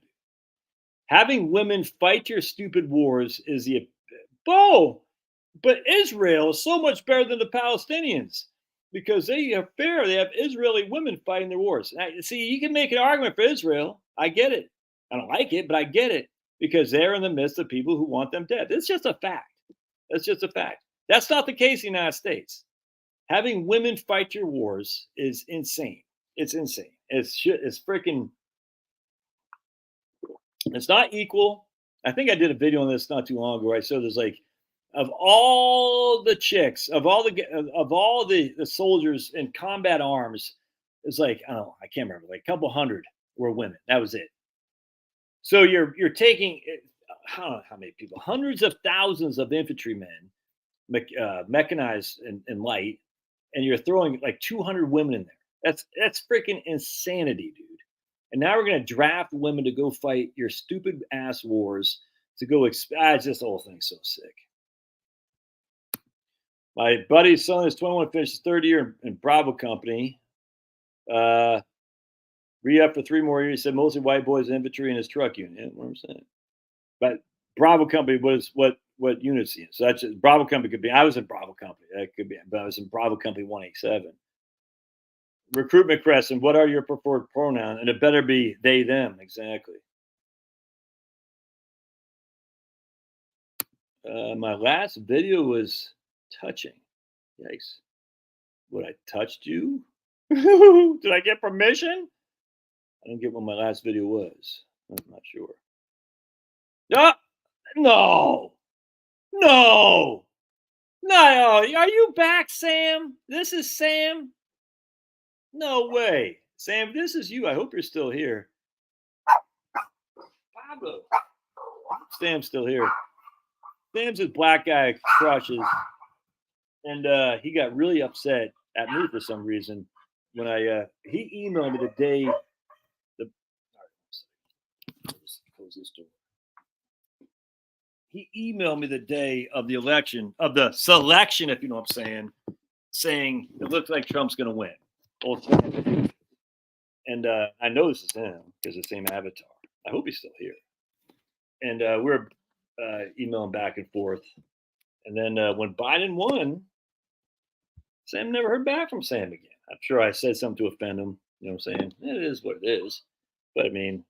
Having women fight your stupid wars is the but Israel is so much better than the Palestinians because they are fair. They have Israeli women fighting their wars. Now, see, you can make an argument for Israel. I get it. I don't like it, but I get it because they're in the midst of people who want them dead. It's just a fact. That's just a fact. That's not the case in the United States. Having women fight your wars is insane. It's insane. It's freaking. It's not equal. I think I did a video on this not too long ago. Where I showed there's like, of all the chicks, of all the soldiers in combat arms, it's like I don't know, I can't remember, like a couple hundred were women. That was it. So you're taking I don't know how many people, hundreds of thousands of infantrymen, mechanized and light, and you're throwing like 200 women in there. That's freaking insanity, dude. And now we're gonna draft women to go fight your stupid ass wars to go. Just the whole thing's so sick. My buddy's son is 21, finished his third year in Bravo Company. Re-up for 3 more years. He said mostly white boys infantry in his truck unit. What I'm saying. But Bravo Company was what units he in. So that's just, Bravo Company could be. I was in Bravo Company. That could be. But I was in Bravo Company 187. Recruitment question. What are your preferred pronoun? And it better be they, them. Exactly. My last video was touching. Yikes. Would I touched you? Did I get permission? I don't get what my last video was. I'm not sure. No. No. No. Are you back, Sam? This is Sam? No way. Sam, this is you. I hope you're still here. Pablo. Sam's still here. Sam's his black guy crushes. And he got really upset at me for some reason when he emailed me the day close this door. He emailed me the day of the election, of the selection, if you know what I'm saying it looks like Trump's going to win. And I know this is him because the same avatar. I hope he's still here. And we're emailing back and forth. And then when Biden won, Sam never heard back from Sam again. I'm sure I said something to offend him. You know what I'm saying? It is what it is. But I mean,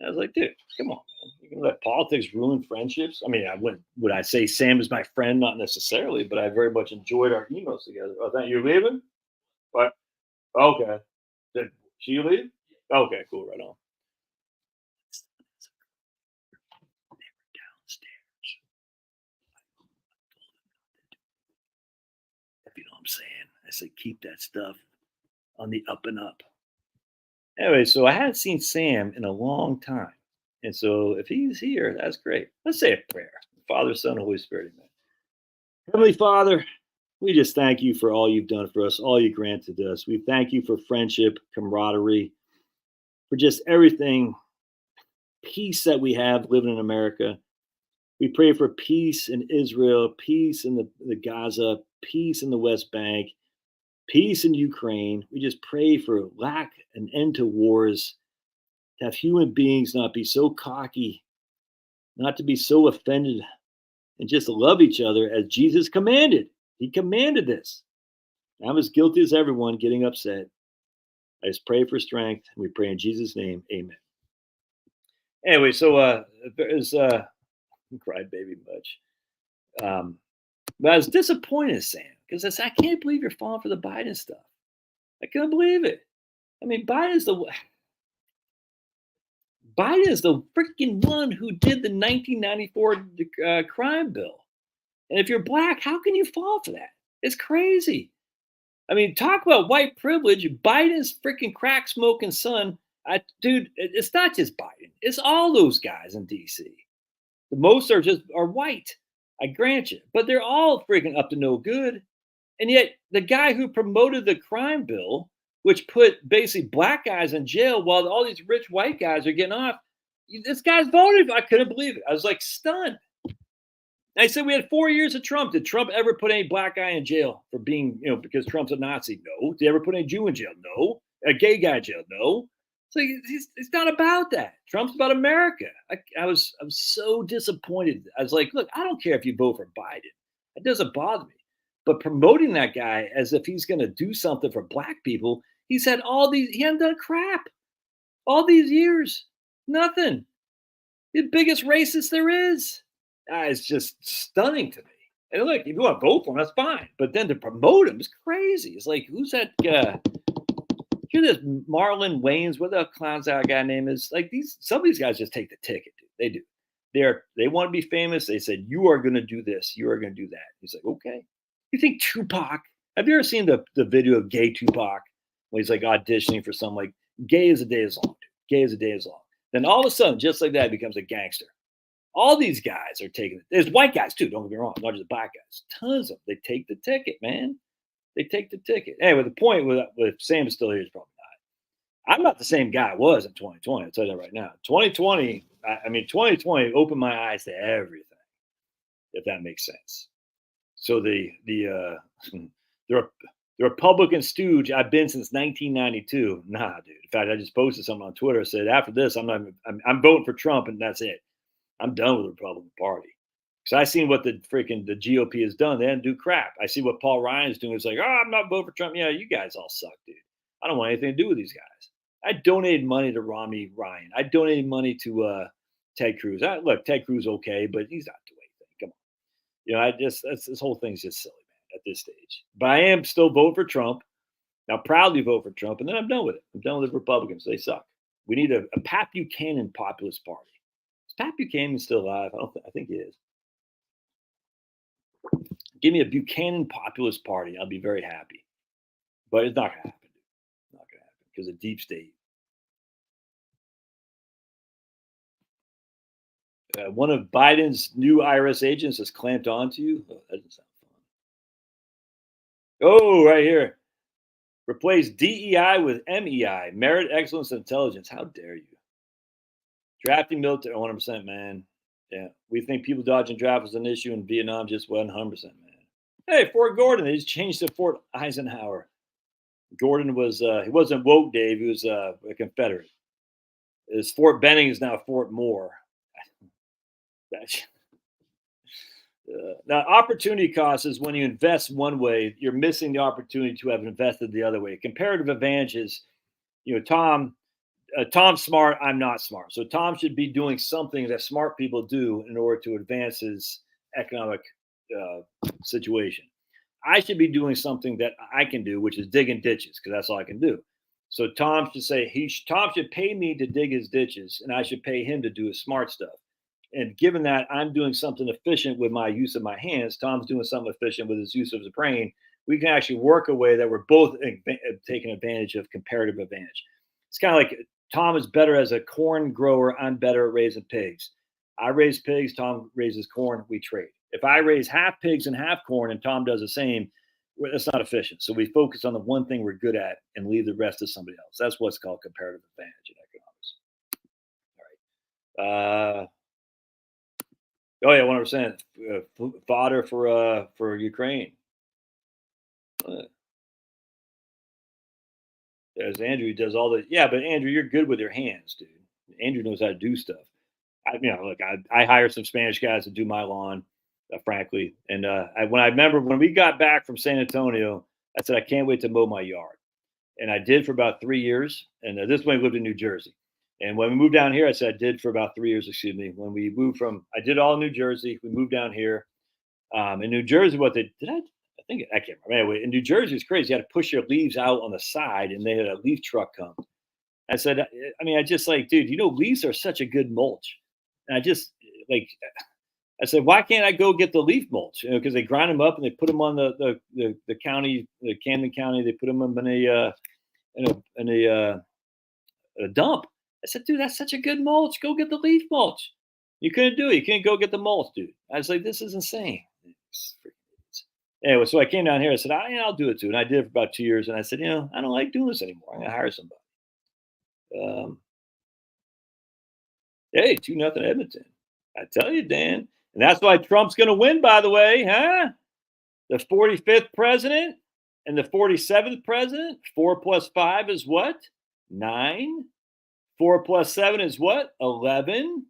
I was like, dude, come on, man. You can let politics ruin friendships. I mean, would I say Sam is my friend? Not necessarily, but I very much enjoyed our emails together. Oh, thank you. Leaving? What? Okay. Did she leave? Okay, cool. Right on. They were downstairs. If you know what I'm saying. I said, keep that stuff on the up and up. Anyway, so I hadn't seen Sam in a long time. And so if he's here, that's great. Let's say a prayer. Father, Son, Holy Spirit, amen. Heavenly Father, we just thank you for all you've done for us, all you granted us. We thank you for friendship, camaraderie, for just everything, peace that we have living in America. We pray for peace in Israel, peace in the Gaza, peace in the West Bank, peace in Ukraine. We just pray for lack and end to wars, to have human beings not be so cocky, not to be so offended, and just love each other as Jesus commanded. He commanded this. I'm as guilty as everyone getting upset. I just pray for strength. We pray in Jesus' name. Amen. Anyway, so there's cried baby much. But I was disappointed, Sam, because I said, I can't believe you're falling for the Biden stuff. I can't believe it. I mean, Biden is the freaking one who did the 1994 crime bill. And if you're black, how can you fall for that? It's crazy. I mean, talk about white privilege. Biden's freaking crack smoking son. Dude, it's not just Biden. It's all those guys in D.C. The most are white. I grant you. But they're all freaking up to no good. And yet the guy who promoted the crime bill which put basically black guys in jail while all these rich white guys are getting off. This guy's voted. I couldn't believe it. I was like stunned. I said we had 4 years of Trump. Did Trump ever put any black guy in jail for being, because Trump's a Nazi? No. Did he ever put any Jew in jail? No. A gay guy in jail? No. So it's not about that. Trump's about America. I was so disappointed. I was like, look, I don't care if you vote for Biden. It doesn't bother me. But promoting that guy as if he's going to do something for black people, he hasn't done crap all these years. Nothing. The biggest racist there is. It's just stunning to me. And look, if you want to vote for him, that's fine. But then to promote him is crazy. It's like, who's that guy? Hear this Marlon Wayans, what the clown's that guy name is? Like some of these guys just take the ticket, dude. They do. They want to be famous. They said, you are going to do this. You are going to do that. He's like, okay. You think Tupac? Have you ever seen the video of gay Tupac when he's like auditioning for something like gay as a day is long, dude. Gay as a day is long. Then all of a sudden, just like that, he becomes a gangster. All these guys are taking it. There's white guys too, don't get me wrong, not just black guys. Tons of them. They take the ticket, man. They take the ticket. Anyway, the point with Sam is still here is probably not. I'm not the same guy I was in 2020. I'll tell you that right now. 2020 opened my eyes to everything, if that makes sense. So the Republican stooge I've been since 1992. Nah, dude. In fact, I just posted something on Twitter. Said after this, I'm voting for Trump, and that's it. I'm done with the Republican Party. Because I seen what the GOP has done. They didn't do crap. I see what Paul Ryan's doing. It's like, I'm not voting for Trump. Yeah, you guys all suck, dude. I don't want anything to do with these guys. I donated money to Romney Ryan. I donated money to Ted Cruz. Look, Ted Cruz okay, but he's not doing anything. Come on. This whole thing's just silly, man, at this stage. But I am still voting for Trump. I'll proudly vote for Trump, and then I'm done with it. I'm done with the Republicans. They suck. We need a Pat Buchanan populist party. Is Pat Buchanan still alive? I think he is. Give me a Buchanan populist party. I'll be very happy. But it's not going to happen. It's not going to happen because of deep state. One of Biden's new IRS agents has clamped onto you. Oh, that doesn't sound fun. Oh, right here. Replace DEI with MEI. Merit, excellence, and intelligence. How dare you? Drafting military, 100%, man. Yeah, we think people dodging draft was an issue in Vietnam. Just 100%, man. Hey, Fort Gordon, they just changed to Fort Eisenhower. Gordon was, he wasn't woke, Dave. He was a Confederate. His Fort Benning is now Fort Moore. Now, opportunity cost is when you invest one way, you're missing the opportunity to have invested the other way. Comparative advantage is, Tom's smart, I'm not smart. So Tom should be doing something that smart people do in order to advance his economic situation. I should be doing something that I can do, which is digging ditches, because that's all I can do. So Tom should say Tom should pay me to dig his ditches, and I should pay him to do his smart stuff. And given that I'm doing something efficient with my use of my hands, Tom's doing something efficient with his use of his brain, we can actually work a way that we're both taking advantage of comparative advantage. It's kind of like Tom is better as a corn grower. I'm better at raising pigs. I raise pigs. Tom raises corn. We trade. If I raise half pigs and half corn and Tom does the same, that's not efficient. So we focus on the one thing we're good at and leave the rest to somebody else. That's what's called comparative advantage in economics. All right. Oh yeah, 100%. Fodder for Ukraine. There's Andrew. He does all the but Andrew, you're good with your hands, dude. Andrew knows how to do stuff. I hired some Spanish guys to do my lawn, frankly. And when I remember when we got back from San Antonio, I said I can't wait to mow my yard, and I did for about 3 years. And this is when we lived in New Jersey. And when we moved down here, I said I did for about 3 years. Excuse me. When we moved I did all New Jersey. We moved down here. In New Jersey, I think I can't remember. Anyway, in New Jersey, it's crazy. You had to push your leaves out on the side, and they had a leaf truck come. I said, dude, leaves are such a good mulch. And I said, why can't I go get the leaf mulch? Because they grind them up and they put them on the county, the Camden County. They put them in a dump. I said, dude, that's such a good mulch. Go get the leaf mulch. You couldn't do it. You can't go get the mulch, dude. I was like, this is insane. Anyway, so I came down here. I said, I'll do it too. And I did it for about 2 years. And I said, I don't like doing this anymore. I'm going to hire somebody. Hey, 2-0 Edmonton. I tell you, Dan. And that's why Trump's going to win, by the way, huh? The 45th president and the 47th president. 4 plus 5 is what? 9. 4 plus 7 is what? 11.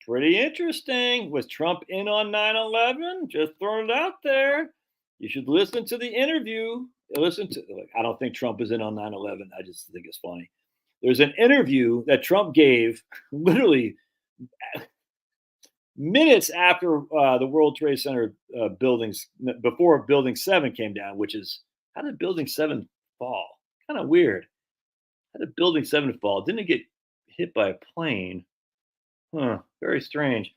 Pretty interesting. Was Trump in on 9/11? Just throwing it out there. You should listen to the interview. I don't think Trump is in on 9/11. I just think it's funny. There's an interview that Trump gave literally minutes after the World Trade Center buildings, before Building 7 came down, which is, how did Building 7 fall? Kind of weird. How did Building 7 fall? Didn't it get hit by a plane? Huh, very strange.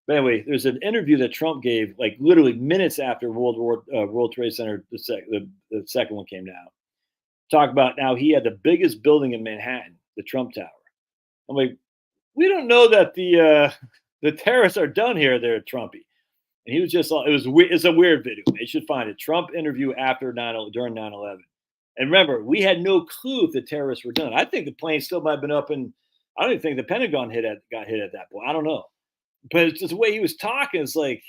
But anyway, there's an interview that Trump gave, like literally minutes after World Trade Center, the second one came down. Talk about now he had the biggest building in Manhattan, the Trump Tower. I'm like, we don't know that the terrorists are done here, there, Trumpy. And he was just, it's a weird video. You should find it. Trump interview during 9/11. And remember, we had no clue if the terrorists were done. I think the plane still might have been up, and I don't even think the Pentagon got hit at that point. I don't know. But it's just the way he was talking. It's like,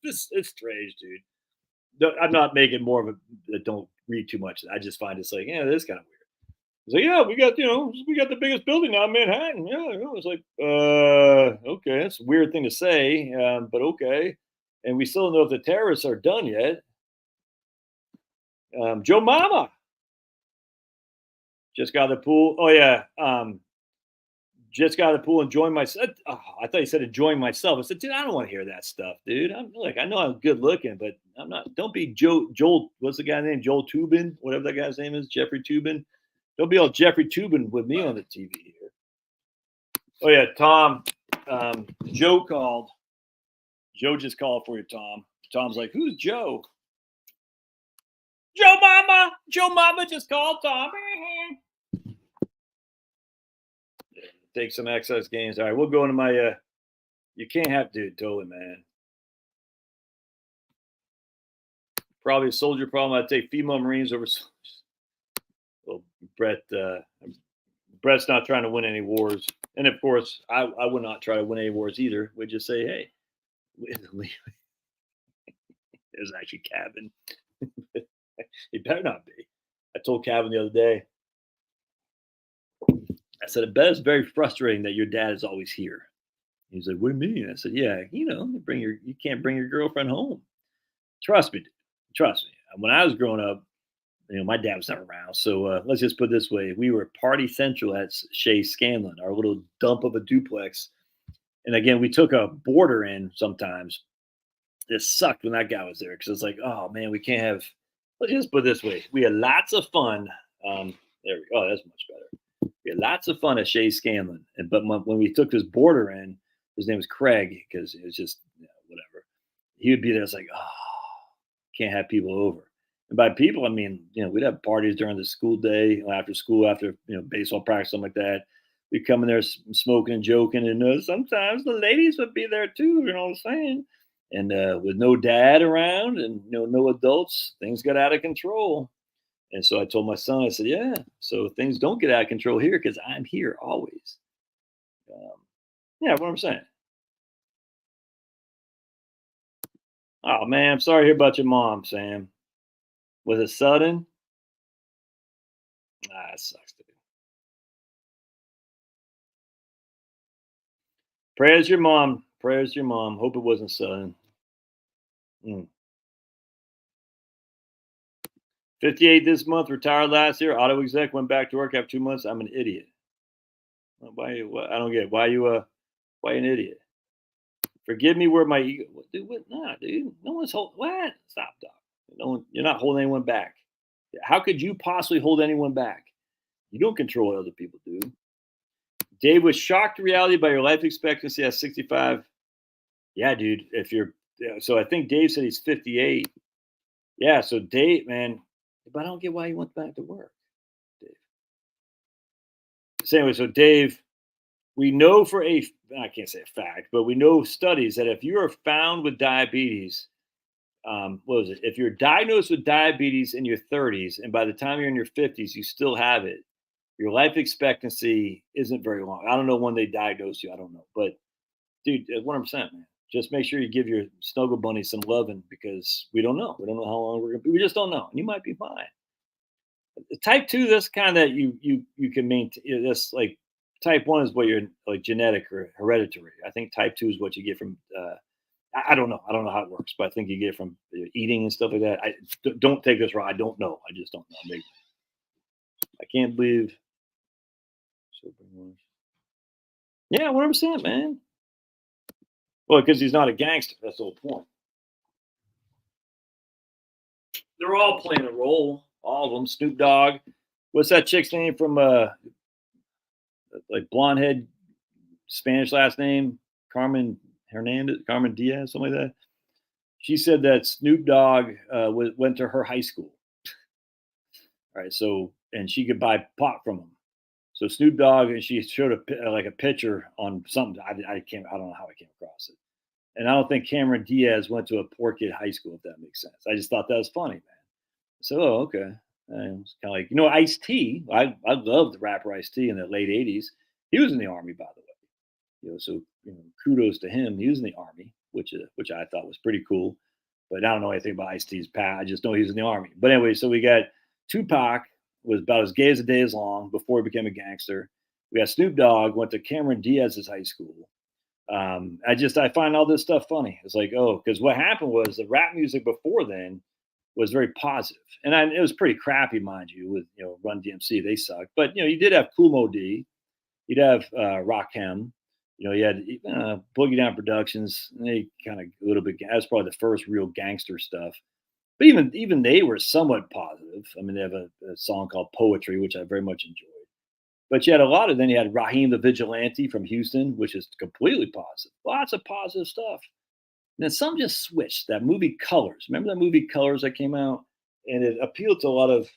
it's strange, dude. I'm not making more of a, don't read too much. I just find it's like, yeah, this is kind of weird. It's like, yeah, we got the biggest building now in Manhattan. Yeah, it's like, okay, that's a weird thing to say, but okay. And we still don't know if the terrorists are done yet. Joe Mama just got the pool. Oh yeah, just got the pool, enjoying myself. Oh, I thought you said enjoying myself. I said, dude, I don't want to hear that stuff, dude. I'm like, I know I'm good looking, but I'm not. Don't be Joel. What's the guy's name? Joel Tubin, whatever that guy's name is, Jeffrey Tubin. Don't be all Jeffrey Tubin with me on the TV here. Oh yeah, Tom. Joe called. Joe just called for you, Tom. Tom's like, who's Joe? Joe Mama. Joe Mama just called Tom. Take some exercise games. All right, we'll go into my. You can't have, dude. Totally, man. Probably a soldier problem. I'd take female Marines over soldiers. Well, Brett's not trying to win any wars, and of course, I would not try to win any wars either. We'd just say, hey, there's actually Kevin. It better not be. I told Kevin the other day. I said, I bet it's very frustrating that your dad is always here. He's like, what do you mean? I said, yeah, you can't bring your girlfriend home. Trust me. When I was growing up, my dad was never around. So let's just put it this way. We were party central at Shea Scanlon, our little dump of a duplex. And again, we took a boarder in sometimes. It sucked when that guy was there because it's like, oh, man, we can't have. Let's just put it this way. We had lots of fun. There we go. Oh, that's much better. We had lots of fun at Shea Scanlon. But when we took this boarder in, his name was Craig because it was just whatever. He would be there. It's like, oh, can't have people over. And by people, I mean, we'd have parties during the school day, after school, after, baseball practice, something like that. We'd come in there smoking and joking. And sometimes the ladies would be there too, you know what I'm saying? And with no dad around and no adults, things got out of control. And so I told my son, I said, yeah, so things don't get out of control here because I'm here always. Yeah, what I'm saying. Oh, man, I'm sorry to hear about your mom, Sam. Was it sudden? It sucks, dude. Prayers your mom. Hope it wasn't sudden. 58 this month, retired last year. Auto exec, went back to work after 2 months. I'm an idiot. Why? I don't get it. Why an idiot? Forgive me where my ego. Dude, what? Nah, dude. No one's holding. What? Stop, dog. You're not holding anyone back. How could you possibly hold anyone back? You don't control what other people do. Dave was shocked to reality by your life expectancy at 65. Yeah, dude. So I think Dave said he's 58. Yeah, so Dave, man, but I don't get why he went back to work, Dave. So anyway, so Dave, we know I can't say a fact, but we know studies that if you are found with diabetes, What was it? If you're diagnosed with diabetes in your 30s and by the time you're in your 50s, you still have it, your life expectancy isn't very long. I don't know when they diagnose you. I don't know. But, dude, 100%, man. Just make sure you give your snuggle bunny some loving because we don't know. We don't know how long we're going to be. We just don't know. And you might be fine. Type 2, that's kind of you can maintain. That's like type 1 is what you're like genetic or hereditary. I think type 2 is what you get from I don't know. I don't know how it works, but I think you get it from eating and stuff like that. Don't take this wrong. I don't know. I just don't know. Maybe. I can't believe. Yeah, 100%, man. Well, because he's not a gangster. That's the whole point. They're all playing a role. All of them. Snoop Dogg. What's that chick's name from like blonde head, Spanish last name? Carmen Hernandez, Carmen Diaz, something like that. She said that Snoop Dogg went to her high school. All right, so and she could buy pot from him. So Snoop Dogg and she showed like a picture on something. I don't know how I came across it. And I don't think Cameron Diaz went to a poor kid high school, if that makes sense. I just thought that was funny, man. So, oh, okay. It's kind of like, Ice-T. I loved the rapper Ice-T in the late 80s. He was in the Army, by the way. So kudos to him. He was in the Army, which I thought was pretty cool. But I don't know anything about Ice-T's past. I just know he was in the Army. But anyway, so we got Tupac was about as gay as the day is long before he became a gangster. We got Snoop Dogg went to Cameron Diaz's high school. I find all this stuff funny. It's like, because what happened was the rap music before then was very positive, and it was pretty crappy, mind you, with Run DMC. They sucked, but you did have Kool Moe Dee, you'd have Rakim, you had Boogie Down Productions. They kind of a little bit. That's probably the first real gangster stuff. But even they were somewhat positive. I mean, they have a song called Poetry, which I very much enjoyed. But you had a lot of, then you had Raheem the Vigilante from Houston, which is completely positive. Lots of positive stuff. And then some just switched. That movie Colors. Remember that movie Colors that came out? And it appealed to a lot of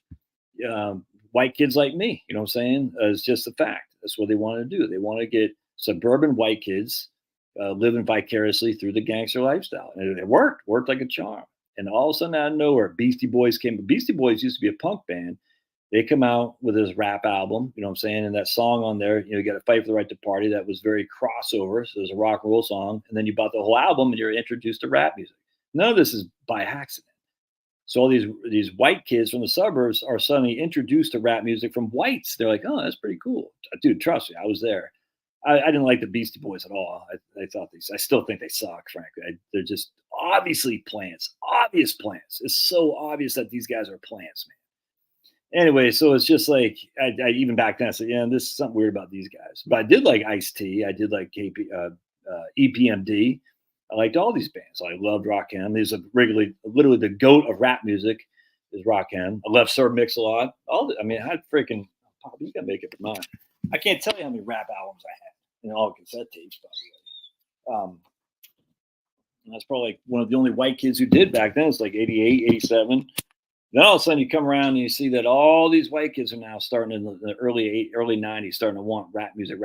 white kids like me. You know what I'm saying? It's just a fact. That's what they want to do. They want to get suburban white kids living vicariously through the gangster lifestyle. And it worked like a charm. And all of a sudden, out of nowhere, Beastie Boys came. Beastie Boys used to be a punk band. They come out with this rap album, you know what I'm saying? And that song on there, you got to fight for the right to party. That was very crossover. So it was a rock and roll song. And then you bought the whole album and you're introduced to rap music. None of this is by accident. So all these white kids from the suburbs are suddenly introduced to rap music from whites. They're like, oh, that's pretty cool. Dude, trust me, I was there. I didn't like the Beastie Boys at all. I still think they suck, frankly. They're just obviously plants, obvious plants. It's so obvious that these guys are plants, man. Anyway, so it's just like, I even back then I said, yeah, this is something weird about these guys. But I did like Ice-T. I did like EPMD. I liked all these bands. I loved Rakim. He's literally the goat of rap music is Rakim. I love Sir Mix a lot. I had freaking, Pop, you got to make it for mine. I can't tell you how many rap albums I had. All cassette tapes, by the way. That's probably like one of the only white kids who did back then. It's like 88, 87. Then all of a sudden you come around and you see that all these white kids are now starting in the early 90s, starting to want rap music.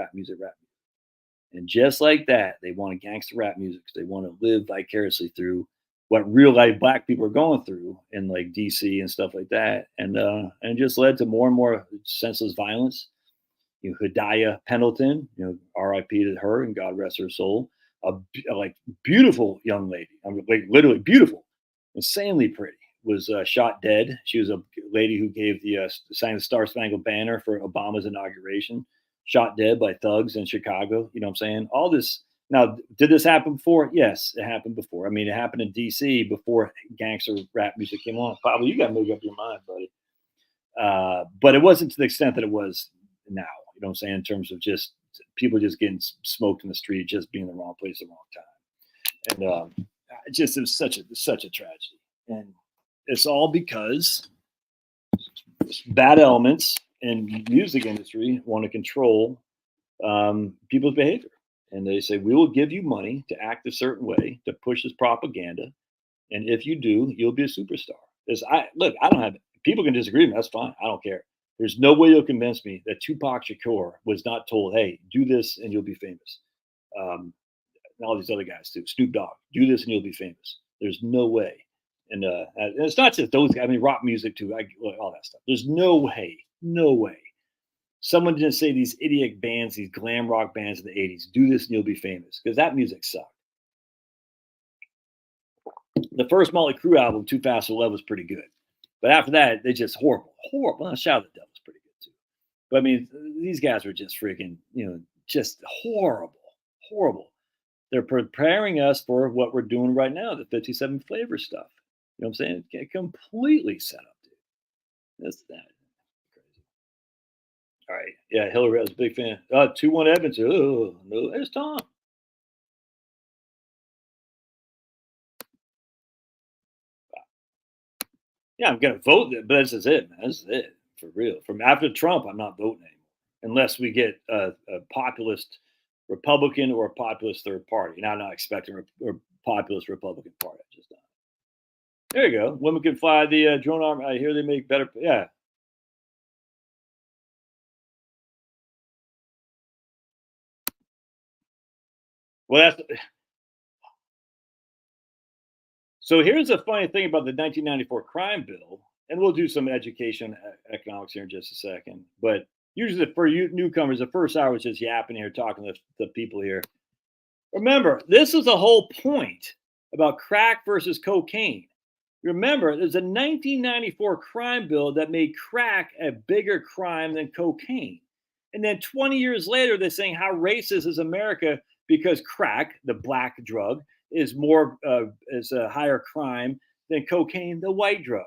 And just like that, they want a gangster rap music. They want to live vicariously through what real life black people are going through in like DC and stuff like that. And it just led to more and more senseless violence. Hidayah Pendleton, R.I.P. to her and God rest her soul. A beautiful young lady. I mean, like literally beautiful, insanely pretty. Was shot dead. She was a lady who gave sang the Star Spangled Banner for Obama's inauguration. Shot dead by thugs in Chicago. You know what I'm saying? All this. Now, did this happen before? Yes, it happened before. I mean, it happened in D.C. before gangster rap music came on. Probably you got to make up your mind, buddy. But it wasn't to the extent that it was now. You know what I'm saying? In terms of just people just getting smoked in the street, just being in the wrong place at the wrong time. And it was such a tragedy. And it's all because bad elements in music industry want to control people's behavior. And they say, we will give you money to act a certain way, to push this propaganda. And if you do, you'll be a superstar. People can disagree with me. That's fine. I don't care. There's no way you'll convince me that Tupac Shakur was not told, hey, do this and you'll be famous. And all these other guys too. Snoop Dogg, do this and you'll be famous. There's no way. And it's not just those guys. I mean, rock music too. All that stuff. There's no way. Someone didn't say these idiot bands, these glam rock bands in the 80s, do this and you'll be famous. Because that music sucked. The first Motley Crue album, Too Fast for Love, was pretty good. But after that, they just horrible. Well, Shout at the Devil was pretty good too. But I mean, these guys were just freaking, just horrible. They're preparing us for what we're doing right now, the 57 flavor stuff. You know what I'm saying? Get completely set up, dude. That's that. Crazy. All right. Yeah, Hillary, I was a big fan. 2-1 Evans. Oh, no, there's Tom. Yeah, I'm going to vote, but this is it, man. This is it, for real. From after Trump, I'm not voting anymore. Unless we get a populist Republican or a populist third party. Now, I'm not expecting a populist Republican party. Just not. There you go. Women can fly the drone arm. I hear they make better. Yeah. Well, that's. So here's the funny thing about the 1994 crime bill, and we'll do some education economics here in just a second. But usually for you newcomers, the first hour is just yapping here, talking to the people here. Remember, this is the whole point about crack versus cocaine. Remember, there's a 1994 crime bill that made crack a bigger crime than cocaine. And then 20 years later, they're saying how racist is America because crack, the black drug, is a higher crime than cocaine, the white drug.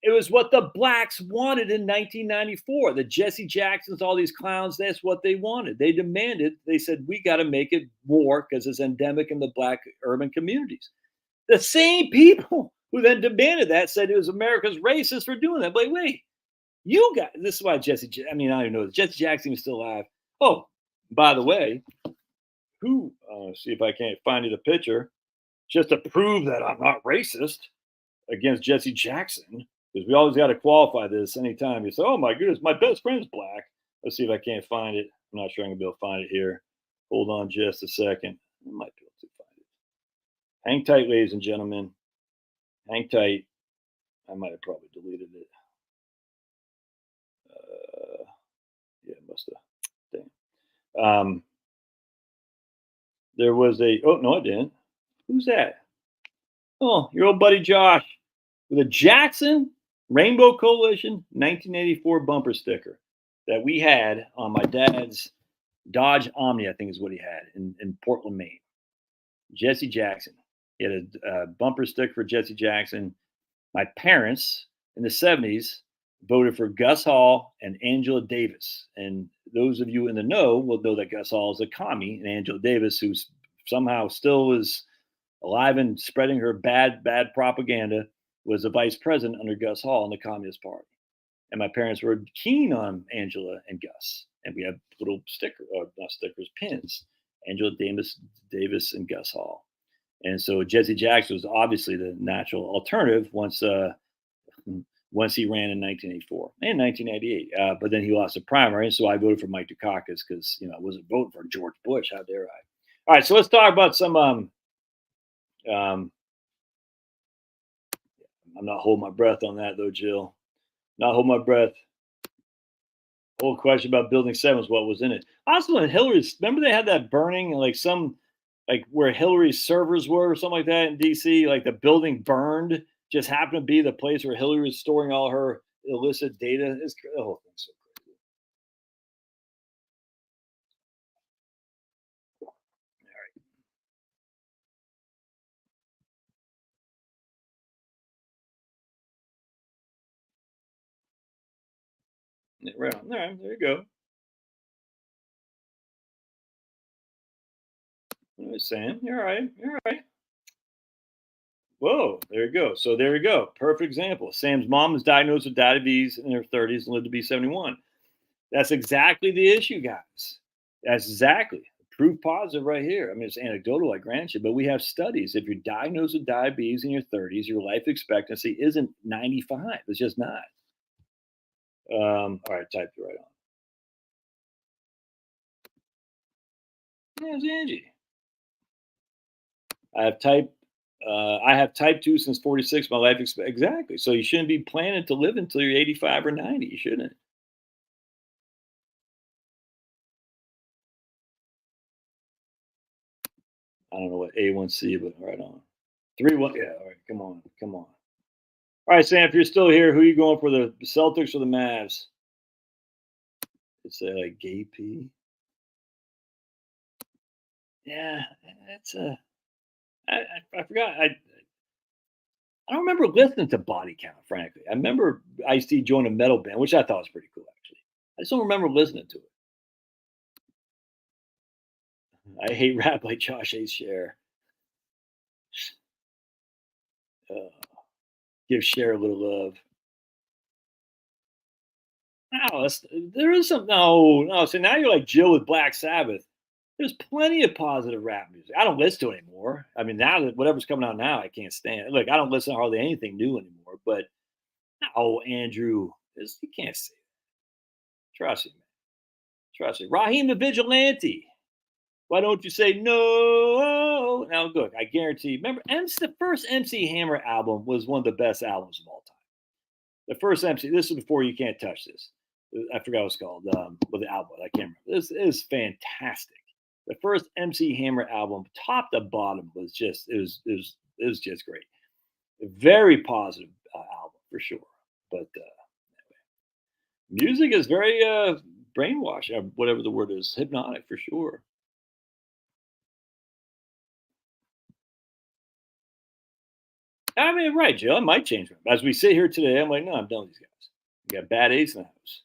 It was what the blacks wanted in 1994. The Jesse Jacksons, all these clowns, that's what they wanted. They demanded, they said, we got to make it more because it's endemic in the black urban communities. The same people who then demanded that said it was America's racist for doing that. But wait, you got this is why Jesse, I don't even know, Jesse Jackson is still alive. Oh, by the way, see if I can't find you the picture, just to prove that I'm not racist against Jesse Jackson. Because we always got to qualify this anytime you say, oh my goodness, my best friend's black. Let's see if I can't find it. I'm not sure I'm going to be able to find it here. Hold on just a second. I might be able to find it. Hang tight, ladies and gentlemen. Hang tight. I might have probably deleted it. Yeah, must have. Damn. There was oh, no, it didn't. Who's that? Oh, your old buddy Josh with a Jackson Rainbow Coalition 1984 bumper sticker that we had on my dad's Dodge Omni, I think is what he had in Portland, Maine. Jesse Jackson. He had a bumper sticker for Jesse Jackson. My parents in the 70s voted for Gus Hall and Angela Davis. And those of you in the know will know that Gus Hall is a commie, and Angela Davis, who somehow still is alive and spreading her bad propaganda, was the vice president under Gus Hall in the Communist Party. And my parents were keen on Angela and Gus. And we have little pins. Angela Davis and Gus Hall. And so Jesse Jackson was obviously the natural alternative once he ran in 1984 and 1988. But then he lost the primary. And so I voted for Mike Dukakis because, I wasn't voting for George Bush. How dare I? All right, so let's talk about some I'm not holding my breath on that, though, Jill. Not holding my breath. The whole question about Building 7 was what was in it. Also, in Hillary's, remember they had that burning, like where Hillary's servers were or something like that in D.C.? Like the building burned, just happened to be the place where Hillary was storing all her illicit data. The whole thing's so crazy. Right on. All right, there you go. What was saying? You're all right. You're all right. Whoa, there you go. So there you go. Perfect example. Sam's mom was diagnosed with diabetes in her 30s and lived to be 71. That's exactly the issue, guys. That's exactly proof positive right here. I mean, it's anecdotal, like granted, but we have studies. If you're diagnosed with diabetes in your 30s, your life expectancy isn't 95. It's just not. All right, type it right on. There's Angie. I have typed I have type 2 since 46. My life exactly. So you shouldn't be planning to live until you're 85 or 90. You shouldn't. I don't know what A1C, but right on. 3-1. Yeah. All right. Come on. Come on. All right, Sam. If you're still here, who are you going for, the Celtics or the Mavs? It's like gay P. Yeah, that's I forgot. I don't remember listening to Body Count. Frankly, I remember Ice-T joined a metal band, which I thought was pretty cool. Actually, I just don't remember listening to it. I hate rap like Josh hates Cher. Uh, give Cher a little love. No, there is some. No, no. So now you're like Jill with Black Sabbath. There's plenty of positive rap music. I don't listen to it anymore. I mean, now that whatever's coming out now, I can't stand it. Look, I don't listen to hardly anything new anymore. But oh, Andrew, you can't say it. Trust me, man. Trust me. Raheem the Vigilante. Why don't you say no? Now, look, I guarantee. Remember, the first MC Hammer album was one of the best albums of all time. The first MC. This is before You Can't Touch This. I forgot what it's called. With the album, I can't remember. This is fantastic. The first MC Hammer album, top to bottom, was just it was just great. A very positive album for sure. But music is very brainwashing, whatever the word is, hypnotic for sure. I mean, right, Joe. I might change them. As we sit here today, I'm like, no, I'm done with these guys. You got Bad Ace in the house.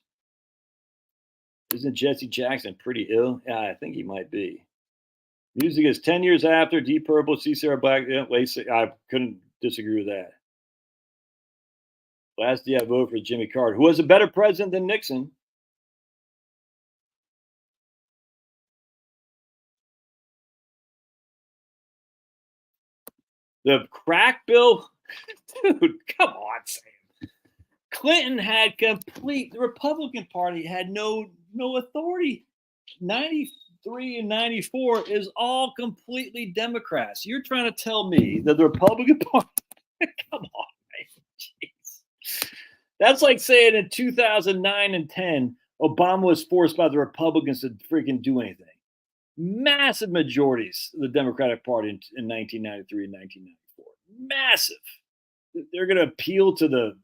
Isn't Jesse Jackson pretty ill? Yeah, I think he might be. Music is 10 years after Deep Purple, C. Sarah Black. Yeah, I couldn't disagree with that. Last day I voted for Jimmy Carter, who was a better president than Nixon. The crack bill, dude, come on, Sam. Clinton had the Republican Party had no authority. 93 and 94 is all completely Democrats. You're trying to tell me that the Republican Party, come on, man. Jeez. That's like saying in 2009 and 10, Obama was forced by the Republicans to freaking do anything. Massive majorities of the Democratic Party in 1993 and 1994. Massive. They're going to appeal to the.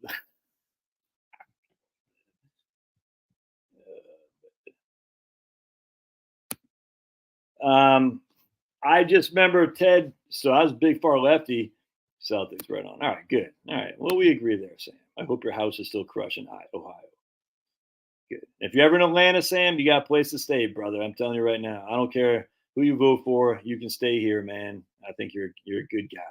I just remember Ted. So I was a big far lefty. Celtics right on. All right, good. All right. Well, we agree there, Sam. I hope your house is still crushing Ohio. Good. If you're ever in Atlanta, Sam, you got a place to stay, brother. I'm telling you right now. I don't care who you vote for. You can stay here, man. I think you're a good guy,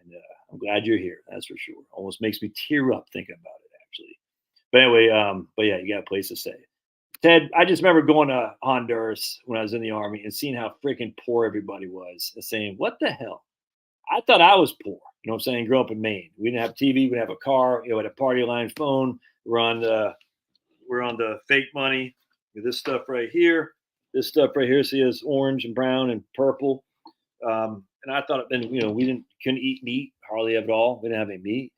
and I'm glad you're here. That's for sure. Almost makes me tear up thinking about it, actually. But anyway, but yeah, you got a place to stay. Ted, I just remember going to Honduras when I was in the Army and seeing how freaking poor everybody was and saying, what the hell? I thought I was poor. You know what I'm saying? Grew up in Maine. We didn't have TV. We didn't have a car. You know, had a party line phone. We're on the fake money. This stuff right here. This stuff right here. See, it's orange and brown and purple. And I thought, and couldn't eat meat hardly at all. We didn't have any meat.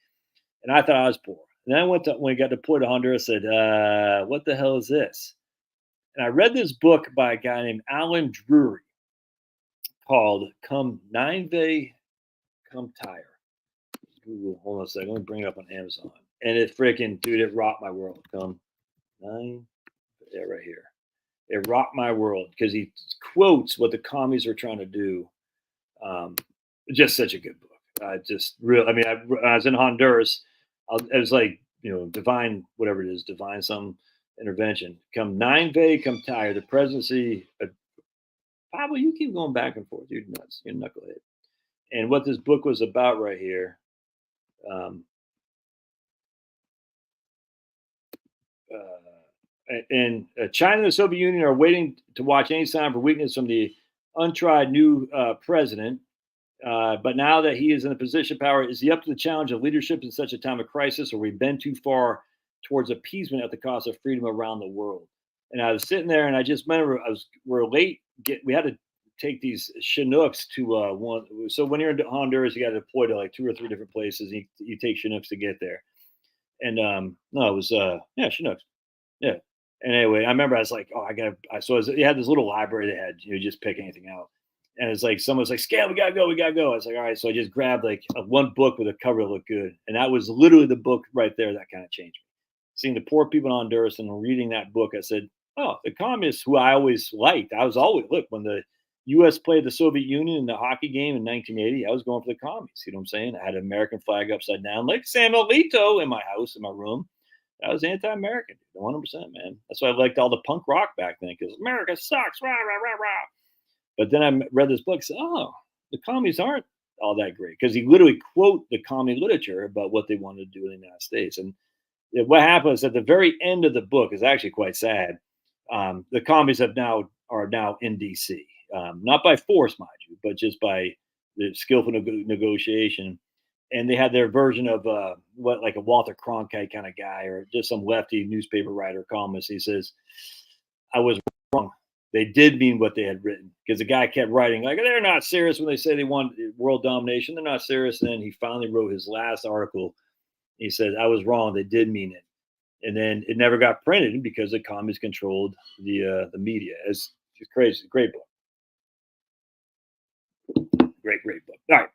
And I thought I was poor. And then when I got deployed to Honduras, I said, what the hell is this? And I read this book by a guy named Alan Drury called Come Nineveh, Come Tire. Google, hold on a second. Let me bring it up on Amazon. And it freaking, dude, it rocked my world. Come nine, yeah, right here. It rocked my world because he quotes what the commies are trying to do. Just such a good book. Just real. I mean, I was in Honduras. It was like, divine, whatever it is, divine some intervention. Come Nineveh, come tire. The presidency. Pablo, you keep going back and forth. You're nuts. You're a knucklehead. And what this book was about right here. China and the Soviet Union are waiting to watch any sign for weakness from the untried new president. But now that he is in a position of power, is he up to the challenge of leadership in such a time of crisis, or we've been too far towards appeasement at the cost of freedom around the world? And I was sitting there, and I just remember we're late. We had to take these Chinooks to one. So when you're in Honduras, you got to deploy to like 2 or 3 different places. You take Chinooks to get there. And no, it was yeah, Chinooks. Yeah. And anyway, I remember I was like, oh, I got to. So you had this little library they had, just pick anything out. And it's like someone's like, Scale, we gotta go, we gotta go. I was like, all right. So I just grabbed like one book with a cover that looked good, and that was literally the book right there that kind of changed me. Seeing the poor people in Honduras and reading that book, I said, oh, the communists who I always liked. I was always look when the U.S. played the Soviet Union in the hockey game in 1980. I was going for the commies. You know what I'm saying? I had an American flag upside down, like Samuel Alito, in my house, in my room. I was anti-American, 100%, man. That's why I liked all the punk rock back then, because America sucks, rah, rah, rah, rah. But then I read this book, said, oh, the commies aren't all that great, because he literally quote the commie literature about what they wanted to do in the United States. And what happens at the very end of the book is actually quite sad. The commies are now in D.C., not by force, mind you, but just by the skillful negotiation. And they had their version of what, like a Walter Cronkite kind of guy, or just some lefty newspaper writer columnist. He says, I was wrong. They did mean what they had written, because the guy kept writing like, they're not serious when they say they want world domination. They're not serious. And then he finally wrote his last article. He said, I was wrong. They did mean it. And then it never got printed because the communists controlled the media. It's just crazy. Great book. Great book. All right.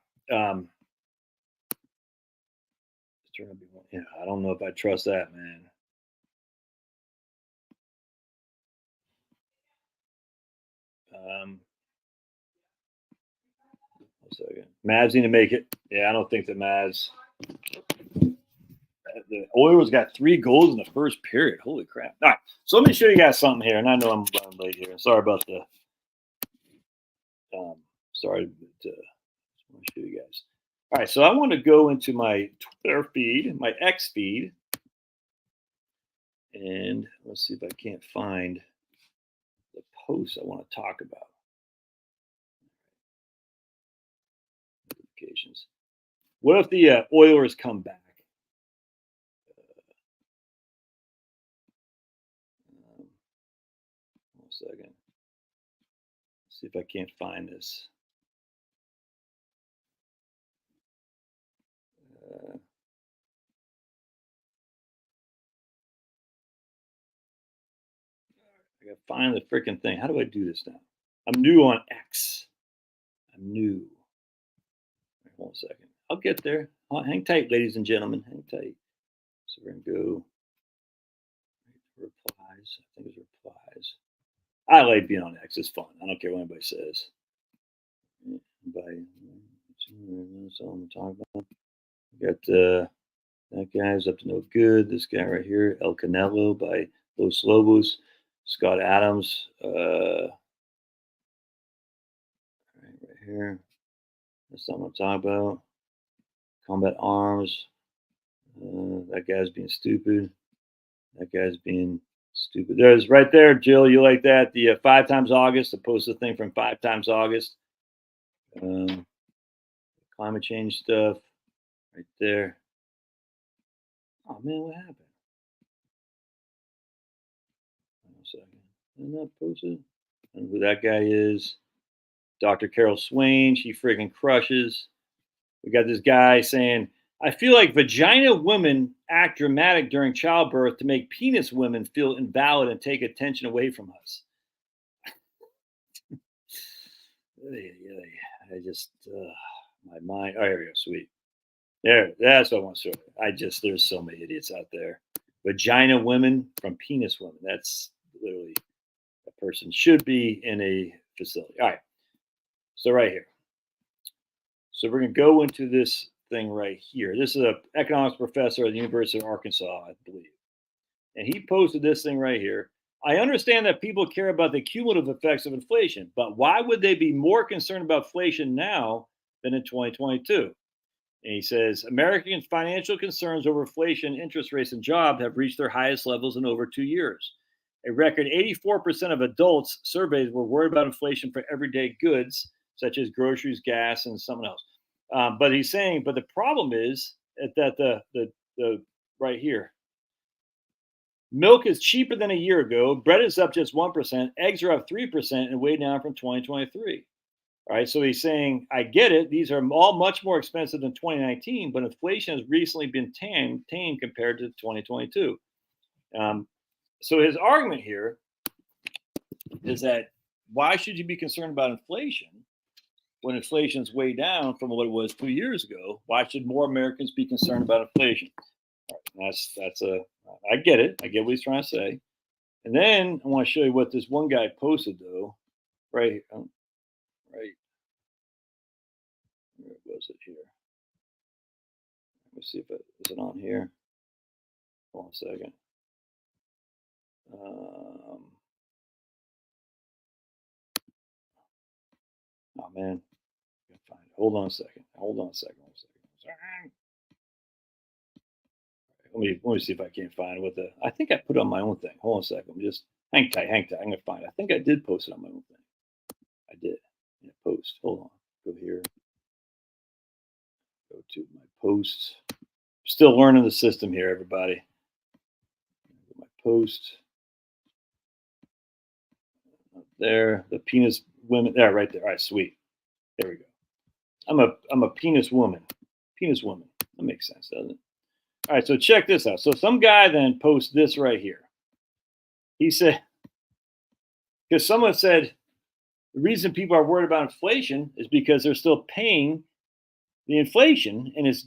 Yeah, I don't know if I trust that, man. One second. Mavs need to make it. Yeah, I don't think the Mavs. The Oilers got 3 goals in the first period. Holy crap. All right. So let me show you guys something here. And I know I'm running late here. Sorry about the. Sorry to show you guys. All right. So I want to go into my Twitter feed, my X feed. And let's see if I can't find the post I want to talk about. Notifications. What if the Oilers come back? 1 second. Let's see if I can't find this. I gotta find the freaking thing. How do I do this now? I'm new on X. I'm new. Wait, 1 second. I'll get there. Hang tight, ladies and gentlemen. Hang tight. So we're gonna go replies. I think it's replies. I like being on X. It's fun. I don't care what anybody says. That's all I'm talking about. Got that guy's up to no good. This guy right here, El Canelo by Los Lobos. Scott Adams, right here. That's something I'm talking about. Combat Arms. That guy's being stupid. That guy's being stupid. There's right there, Jill. You like that? The 5 times August. I posted the thing from 5 times August. Climate change stuff. Right there. Oh man, what happened? 1 second. Isn't that posted? I don't know who that guy is. Dr. Carol Swain. She freaking crushes. We got this guy saying, I feel like vagina women act dramatic during childbirth to make penis women feel invalid and take attention away from us. I just, my mind. Oh, here we go. Sweet. That's what I want to show. There's so many idiots out there. Vagina women from penis women. That's literally a person should be in a facility. All right. So right here. So we're going to go into this thing right here. This is an economics professor at the University of Arkansas, I believe. And he posted this thing right here. I understand that people care about the cumulative effects of inflation, but why would they be more concerned about inflation now than in 2022? And he says, American financial concerns over inflation, interest rates, and jobs have reached their highest levels in over 2 years. A record 84% of adults surveyed were worried about inflation for everyday goods, such as groceries, gas, and something else. But he's saying, but the problem is that the right here, milk is cheaper than a year ago. Bread is up just 1%. Eggs are up 3% and way down from 2023. All right, so he's saying, I get it. These are all much more expensive than 2019, but inflation has recently been tamed compared to 2022. Um, so his argument here is that why should you be concerned about inflation when inflation's way down from what it was 2 years ago? Why should more Americans be concerned about inflation? I get it. I get what he's trying to say. And then I want to show you what this one guy posted though. Right, right. Where was it here? Let me see if is it on here. Hold on a second. Oh man, I gotta find it. Hold on a second. Hold on a second. Let me see if I can't find what the. I think I put it on my own thing. Hold on a second. Let me just hang tight. Hang tight. I'm gonna find it. I think I did post it on my own thing. I did. Yeah, post. Hold on. Go here. Go to my posts. Still learning the system here, everybody. My post. Up there. The penis women. There, right there. All right, sweet. There we go. I'm a penis woman. Penis woman. That makes sense, doesn't it? All right, so check this out. So some guy then posts this right here. He said, because someone said the reason people are worried about inflation is because they're still paying the inflation and it's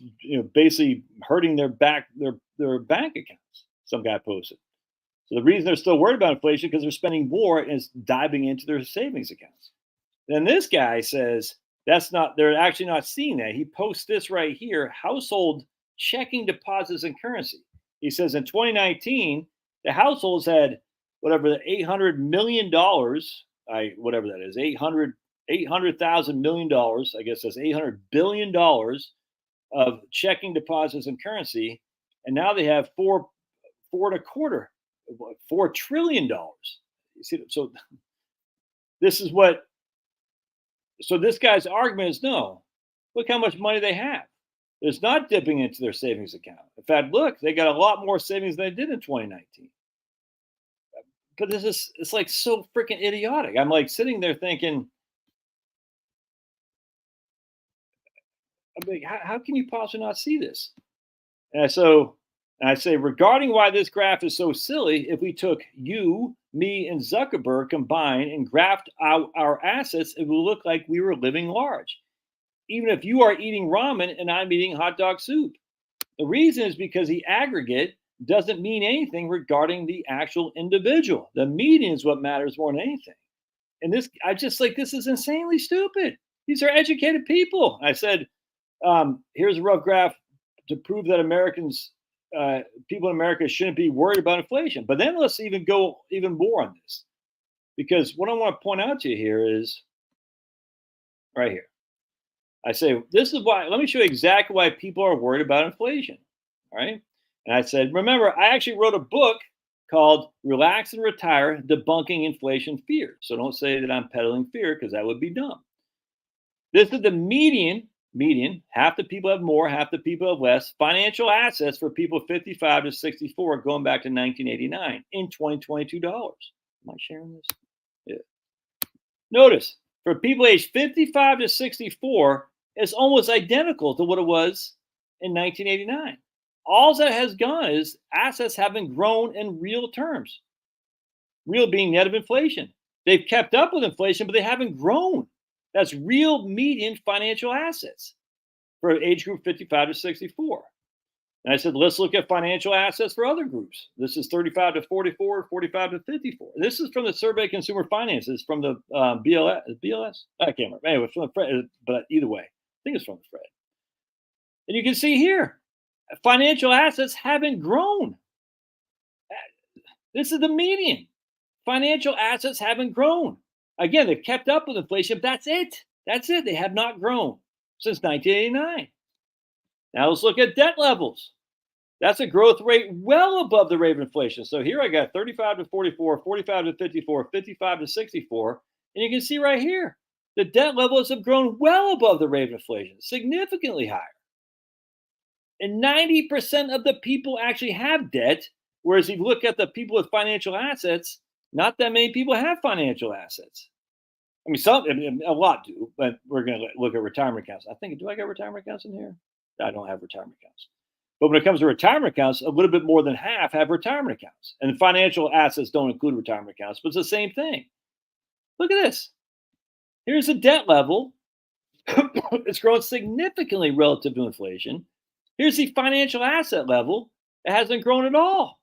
basically hurting their bank accounts. Some guy posted. So the reason they're still worried about inflation because they're spending more and it's diving into their savings accounts. Then this guy says that's not. They're actually not seeing that. He posts this right here: household checking deposits and currency. He says in 2019, the households had whatever the $800 million, whatever that is, $800,000 million. I guess that's $800 billion of checking deposits and currency, and now they have four and a quarter, $4 trillion. You see, so this is what. So this guy's argument is no. Look how much money they have. It's not dipping into their savings account. In fact, look, they got a lot more savings than they did in 2019. But it's like so freaking idiotic. I'm like sitting there thinking, how can you possibly not see this? And I say, regarding why this graph is so silly, if we took you, me, and Zuckerberg combined and graphed out our assets, it would look like we were living large. Even if you are eating ramen and I'm eating hot dog soup. The reason is because the aggregate doesn't mean anything regarding the actual individual. The median is what matters more than anything. And I just like, this is insanely stupid. These are educated people. I said, here's a rough graph to prove that people in America shouldn't be worried about inflation. But then let's go even more on this. Because what I want to point out to you here is right here. I say, this is why, let me show you exactly why people are worried about inflation. All right. And I said, remember, I actually wrote a book called Relax and Retire, Debunking Inflation Fear. So don't say that I'm peddling fear because that would be dumb. This is the median, half the people have more, half the people have less, financial assets for people 55 to 64 going back to 1989 in 2022 dollars. Am I sharing this? Yeah. Notice, for people aged 55 to 64, it's almost identical to what it was in 1989. All that has gone is assets haven't grown in real terms. Real being net of inflation. They've kept up with inflation, but they haven't grown. That's real median financial assets for age group 55 to 64. And I said, let's look at financial assets for other groups. This is 35 to 44, 45 to 54. This is from the Survey of Consumer Finance. It's from the BLS. I can't remember. Anyway, from the Fred, but either way, I think it's from the Fred. And you can see here, financial assets haven't grown. This is the median. Financial assets haven't grown. Again, they've kept up with inflation, but that's it. That's it. They have not grown since 1989. Now let's look at debt levels. That's a growth rate well above the rate of inflation. So here I got 35 to 44, 45 to 54, 55 to 64. And you can see right here, the debt levels have grown well above the rate of inflation, significantly higher. And 90% of the people actually have debt. Whereas if you look at the people with financial assets, not that many people have financial assets. I mean, a lot do, but we're going to look at retirement accounts. Do I got retirement accounts in here? I don't have retirement accounts. But when it comes to retirement accounts, a little bit more than half have retirement accounts. And financial assets don't include retirement accounts, but it's the same thing. Look at this. Here's the debt level. It's grown significantly relative to inflation. Here's the financial asset level. It hasn't grown at all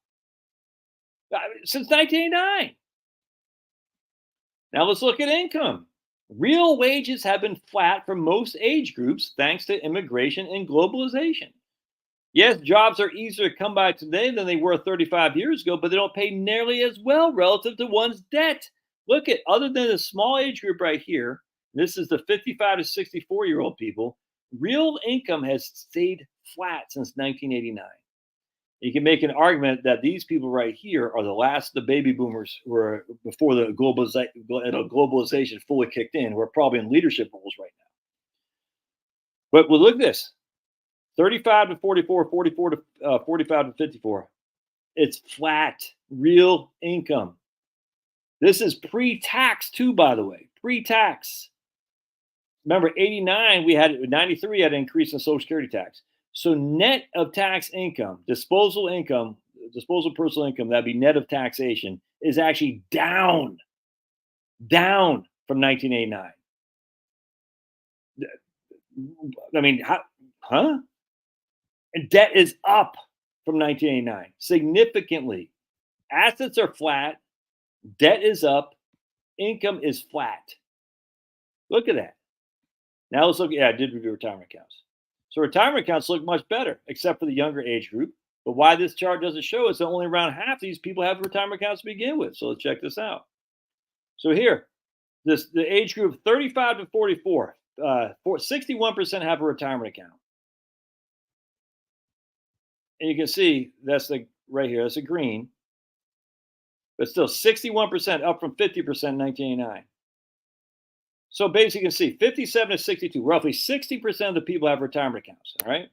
since 1989. Now let's look at income. Real wages have been flat for most age groups thanks to immigration and globalization. Yes, jobs are easier to come by today than they were 35 years ago, but they don't pay nearly as well relative to one's debt. Look at, other than the small age group right here, this is the 55 to 64-year-old people, real income has stayed flat since 1989. You can make an argument that these people right here are the last of the baby boomers who are before the globalization fully kicked in, who are probably in leadership roles right now. But well, look at this. 35 to 44, 44 to 45 to 54. It's flat, real income. This is pre-tax too, by the way, pre-tax. Remember, 89, 93 had an increase in Social Security tax. So net of tax income, disposable personal income, that'd be net of taxation, is actually down from 1989. I mean, huh? And debt is up from 1989 significantly. Assets are flat, debt is up, income is flat. Look at that. Now let's look. Yeah, I did review retirement accounts. So retirement accounts look much better, except for the younger age group. But why this chart doesn't show is that only around half of these people have retirement accounts to begin with. So let's check this out. So here, the age group 35 to 44, 61% have a retirement account. And you can see that's right here, that's a green. But still 61% up from 50% in 1989. So basically, you can see 57 to 62, roughly 60% of the people have retirement accounts. All right.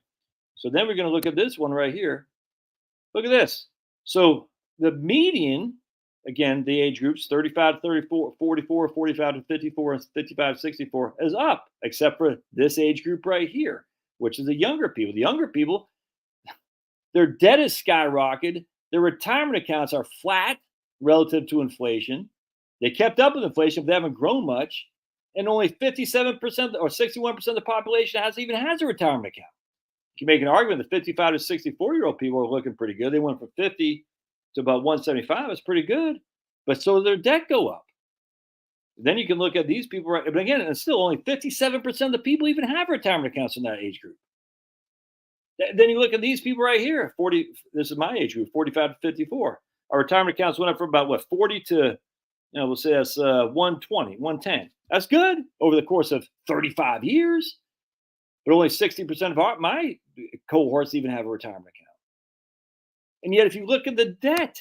So then we're going to look at this one right here. Look at this. So the median, again, the age groups 35 to 34, 44, 45 to 54, and 55 to 64 is up, except for this age group right here, which is the younger people. The younger people, their debt is skyrocketed. Their retirement accounts are flat relative to inflation. They kept up with inflation, but they haven't grown much. And only 57% or 61% of the population has a retirement account. You can make an argument that 55 to 64-year-old people are looking pretty good. They went from 50 to about 175. That's pretty good. But so their debt go up. Then you can look at these people, right? But again, it's still only 57% of the people even have retirement accounts in that age group. Then you look at these people right here, 40. This is my age group, 45 to 54. Our retirement accounts went up from about 40 to, we'll say that's 120, 110. That's good over the course of 35 years. But only 60% of my cohorts even have a retirement account. And yet, if you look at the debt,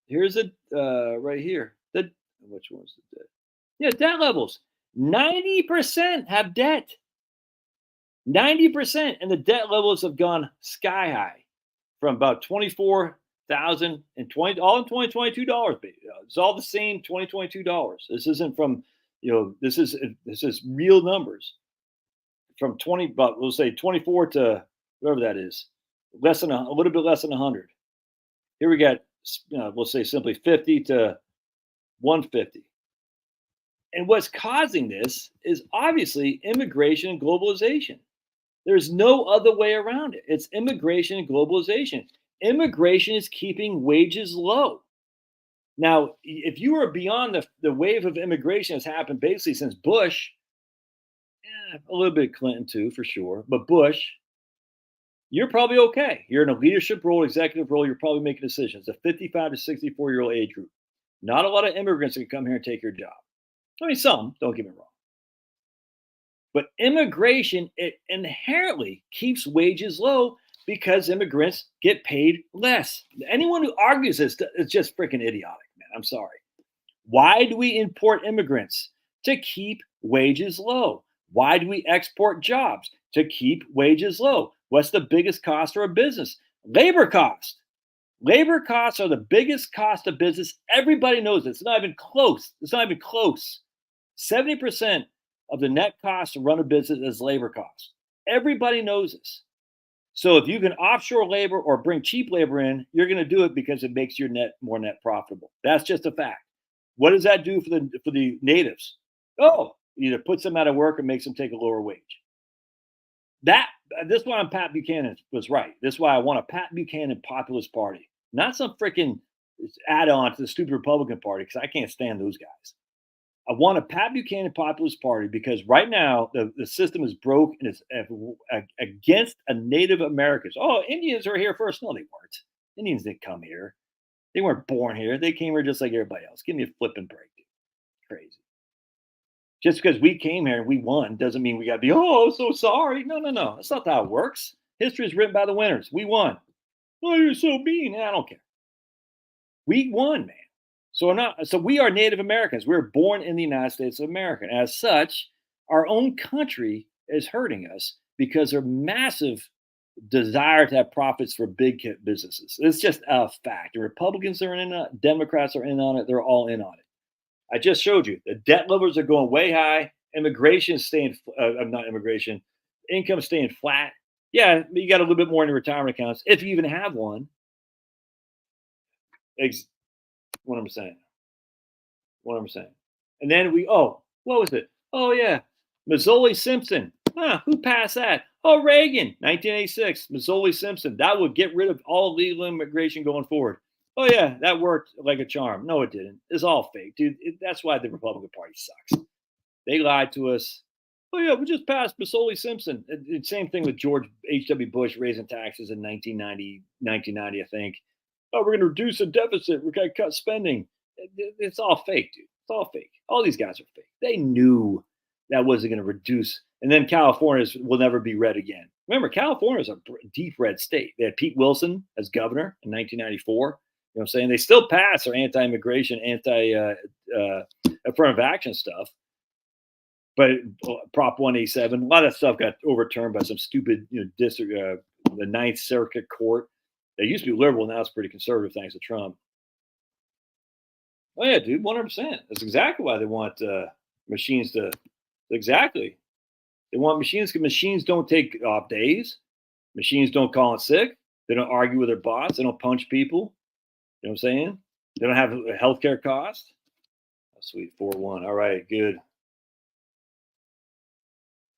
here's it right here. Which one's the debt? Yeah, debt levels. 90% have debt. 90%. And the debt levels have gone sky high from about $24,000 all in $2022. It's all the same $2022. This isn't from, this is real numbers. From 20, but we'll say 24 to whatever that is, a little bit less than 100. Here we got, we'll say simply 50 to 150. And what's causing this is obviously immigration and globalization. There's no other way around it. It's immigration and globalization. Immigration is keeping wages low. Now, if you are beyond the wave of immigration that's happened basically since Bush, a little bit of Clinton too, for sure, but Bush, you're probably okay. You're in a leadership role, executive role, you're probably making decisions. A 55 to 64-year-old age group. Not a lot of immigrants that can come here and take your job. I mean, some, don't get me wrong. But immigration, it inherently keeps wages low because immigrants get paid less. Anyone who argues this is just freaking idiotic, man. I'm sorry. Why do we import immigrants? To keep wages low. Why do we export jobs? To keep wages low. What's the biggest cost for a business? Labor cost. Labor costs are the biggest cost of business. Everybody knows it. It's not even close. It's not even close. 70% of the net cost to run a business is labor costs. Everybody knows this. So if you can offshore labor or bring cheap labor in, you're going to do it because it makes your net more net profitable. That's just a fact. What does that do for the natives? Oh, either puts them out of work or makes them take a lower wage. This is why Pat Buchanan was right. This is why I want a Pat Buchanan populist party, not some freaking add-on to the stupid Republican Party, because I can't stand those guys. I want a Pat Buchanan populist party because right now the system is broke and it's against a Native Americans. Oh, Indians are here first. No, they weren't. Indians didn't come here. They weren't born here. They came here just like everybody else. Give me a flipping break, dude. Crazy. Just because we came here and we won doesn't mean we got to be, oh, so sorry. No. That's not how it works. History is written by the winners. We won. Oh, you're so mean. I don't care. We won, man. So we are Native Americans. We were born in the United States of America. As such, our own country is hurting us because their massive desire to have profits for big businesses. It's just a fact. The Republicans are in on it. Democrats are in on it. They're all in on it. I just showed you the debt levels are going way high. Immigration is staying, not immigration, income staying flat. Yeah, you got a little bit more in your retirement accounts if you even have one. What I'm saying. And then what was it? Oh, yeah. Mazzoli Simpson. Who passed that? Oh, Reagan, 1986. Mazzoli Simpson. That would get rid of all illegal immigration going forward. Oh, yeah, that worked like a charm. No, it didn't. It's all fake, dude. That's why the Republican Party sucks. They lied to us. Oh, yeah, we just passed Mazzoli Simpson. Same thing with George H.W. Bush raising taxes in 1990, I think. Oh, we're going to reduce the deficit. We're going to cut spending. It's all fake, dude. It's all fake. All these guys are fake. They knew that wasn't going to reduce. And then California will never be red again. Remember, California is a deep red state. They had Pete Wilson as governor in 1994. You know what I'm saying? They still passed their anti-immigration, affirmative action stuff. But Prop 187, a lot of stuff got overturned by some stupid, district, the Ninth Circuit Court. They used to be liberal, now it's pretty conservative thanks to Trump. Oh yeah, dude, 100%. That's exactly why they want machines to. Exactly, they want machines because machines don't take off days. Machines don't call in sick. They don't argue with their boss. They don't punch people. You know what I'm saying? They don't have a healthcare cost. Oh, sweet 4-1. All right, good.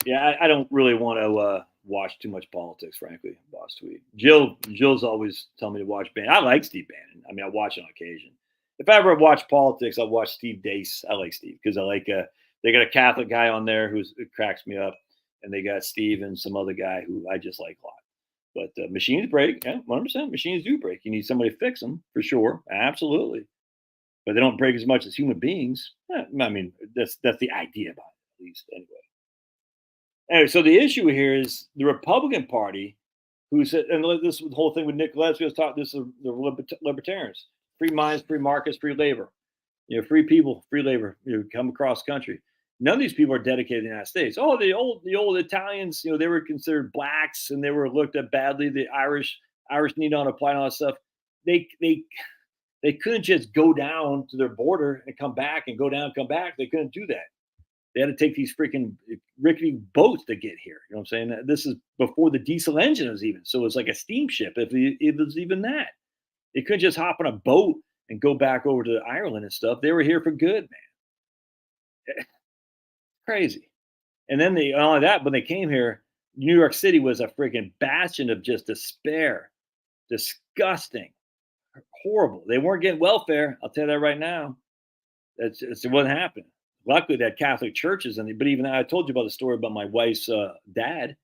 Yeah, I don't really want to watch too much politics, frankly. Boss tweet. Jill's always telling me to watch Bannon. I like Steve Bannon. I mean, I watch on occasion. If I ever watch politics, I'll watch Steve Deace. I like Steve because I like they got a Catholic guy on there who cracks me up, and they got Steve and some other guy who I just like a lot. But machines break, yeah, 100%. Machines do break. You need somebody to fix them for sure, absolutely. But they don't break as much as human beings. I mean, that's the idea about it, at least anyway. Anyway, so the issue here is the Republican Party, who said, and this the whole thing with Nick Gillespie was talking. This is the libertarians: free minds, free markets, free labor. Free people, free labor. Come across country. None of these people are dedicated to the United States. Oh, the old Italians. They were considered blacks and they were looked at badly. The Irish need not apply and all that stuff. They couldn't just go down to their border and come back and go down and come back. They couldn't do that. They had to take these freaking rickety boats to get here. You know what I'm saying? This is before the diesel engine was even. So it was like a steamship, if it was even that. They couldn't just hop on a boat and go back over to Ireland and stuff. They were here for good, man. Crazy. And then all of that, when they came here, New York City was a freaking bastion of just despair. Disgusting. Horrible. They weren't getting welfare. I'll tell you that right now. It wasn't happening. Luckily, they had Catholic churches, but even I told you about the story about my wife's dad,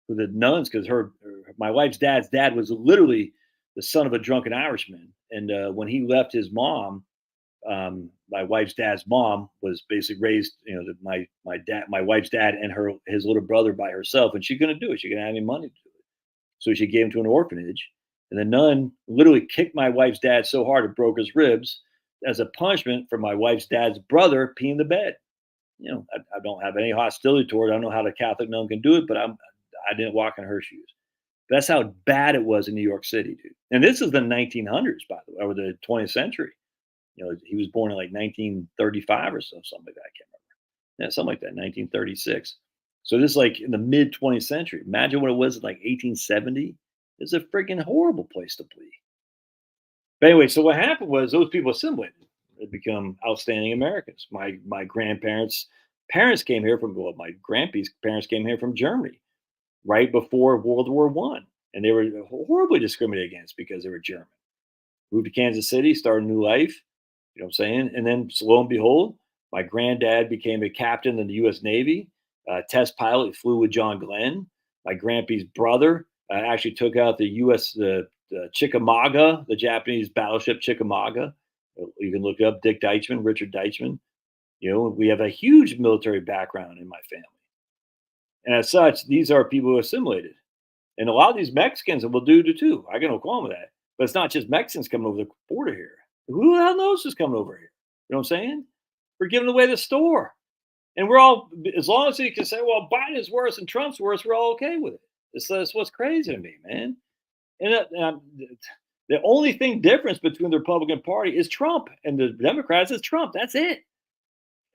with the nuns, because my wife's dad's dad was literally the son of a drunken Irishman, and when he left his mom, my wife's dad's mom was basically raised, my wife's dad and his little brother by herself, and she couldn't do it. She couldn't have any money to do it, so she gave him to an orphanage, and the nun literally kicked my wife's dad so hard it broke his ribs, as a punishment for my wife's dad's brother peeing the bed. I don't have any hostility toward it. I don't know how the Catholic nun can do it, but I didn't walk in her shoes. That's how bad it was in New York City, dude. And this is the 1900s, by the way, or the 20th century. He was born in like 1935 or so, something like that. I can't remember. Yeah, something like that, 1936. So this is like in the mid 20th century. Imagine what it was in like 1870. It's a freaking horrible place to be. But anyway, so what happened was those people assimilated. They become outstanding Americans. My grandparents' parents came here from, well, my grandpa's parents came here from Germany right before World War I, and they were horribly discriminated against because they were German. Moved to Kansas City, started a new life. You know what I'm saying? And then, lo and behold, my granddad became a captain in the U.S. Navy, test pilot. He flew with John Glenn. My grandpa's brother actually took out the U.S. The Chickamauga, the Japanese battleship Chickamauga. You can look it up. Dick Deichman, Richard Deichman. We have a huge military background in my family. And as such, these are people who assimilated. And a lot of these Mexicans will do too. I got no qualm with that. But it's not just Mexicans coming over the border here. Who the hell knows who's coming over here? You know what I'm saying? We're giving away the store. And we're all, as long as you can say, well, Biden's worse and Trump's worse, we're all okay with it. That's what's crazy to me, man. And the only thing difference between the Republican Party is Trump, and the Democrats is Trump. That's it.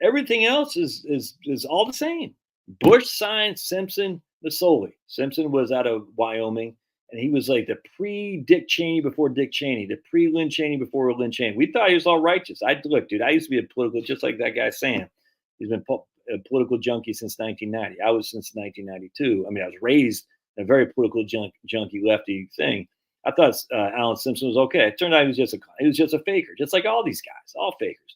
Everything else is all the same. Bush signed Simpson Masoli. Simpson was out of Wyoming, and he was like the pre-Dick Cheney before Dick Cheney, the pre-Lynn Cheney before Lynn Cheney. We thought he was all righteous. Look, dude, I used to be a political, just like that guy Sam. He's been a political junkie since 1990. I was since 1992. I mean, I was raised in a very political junkie lefty thing. I thought Alan Simpson was okay. It turned out he was just a faker, just like all these guys, all fakers.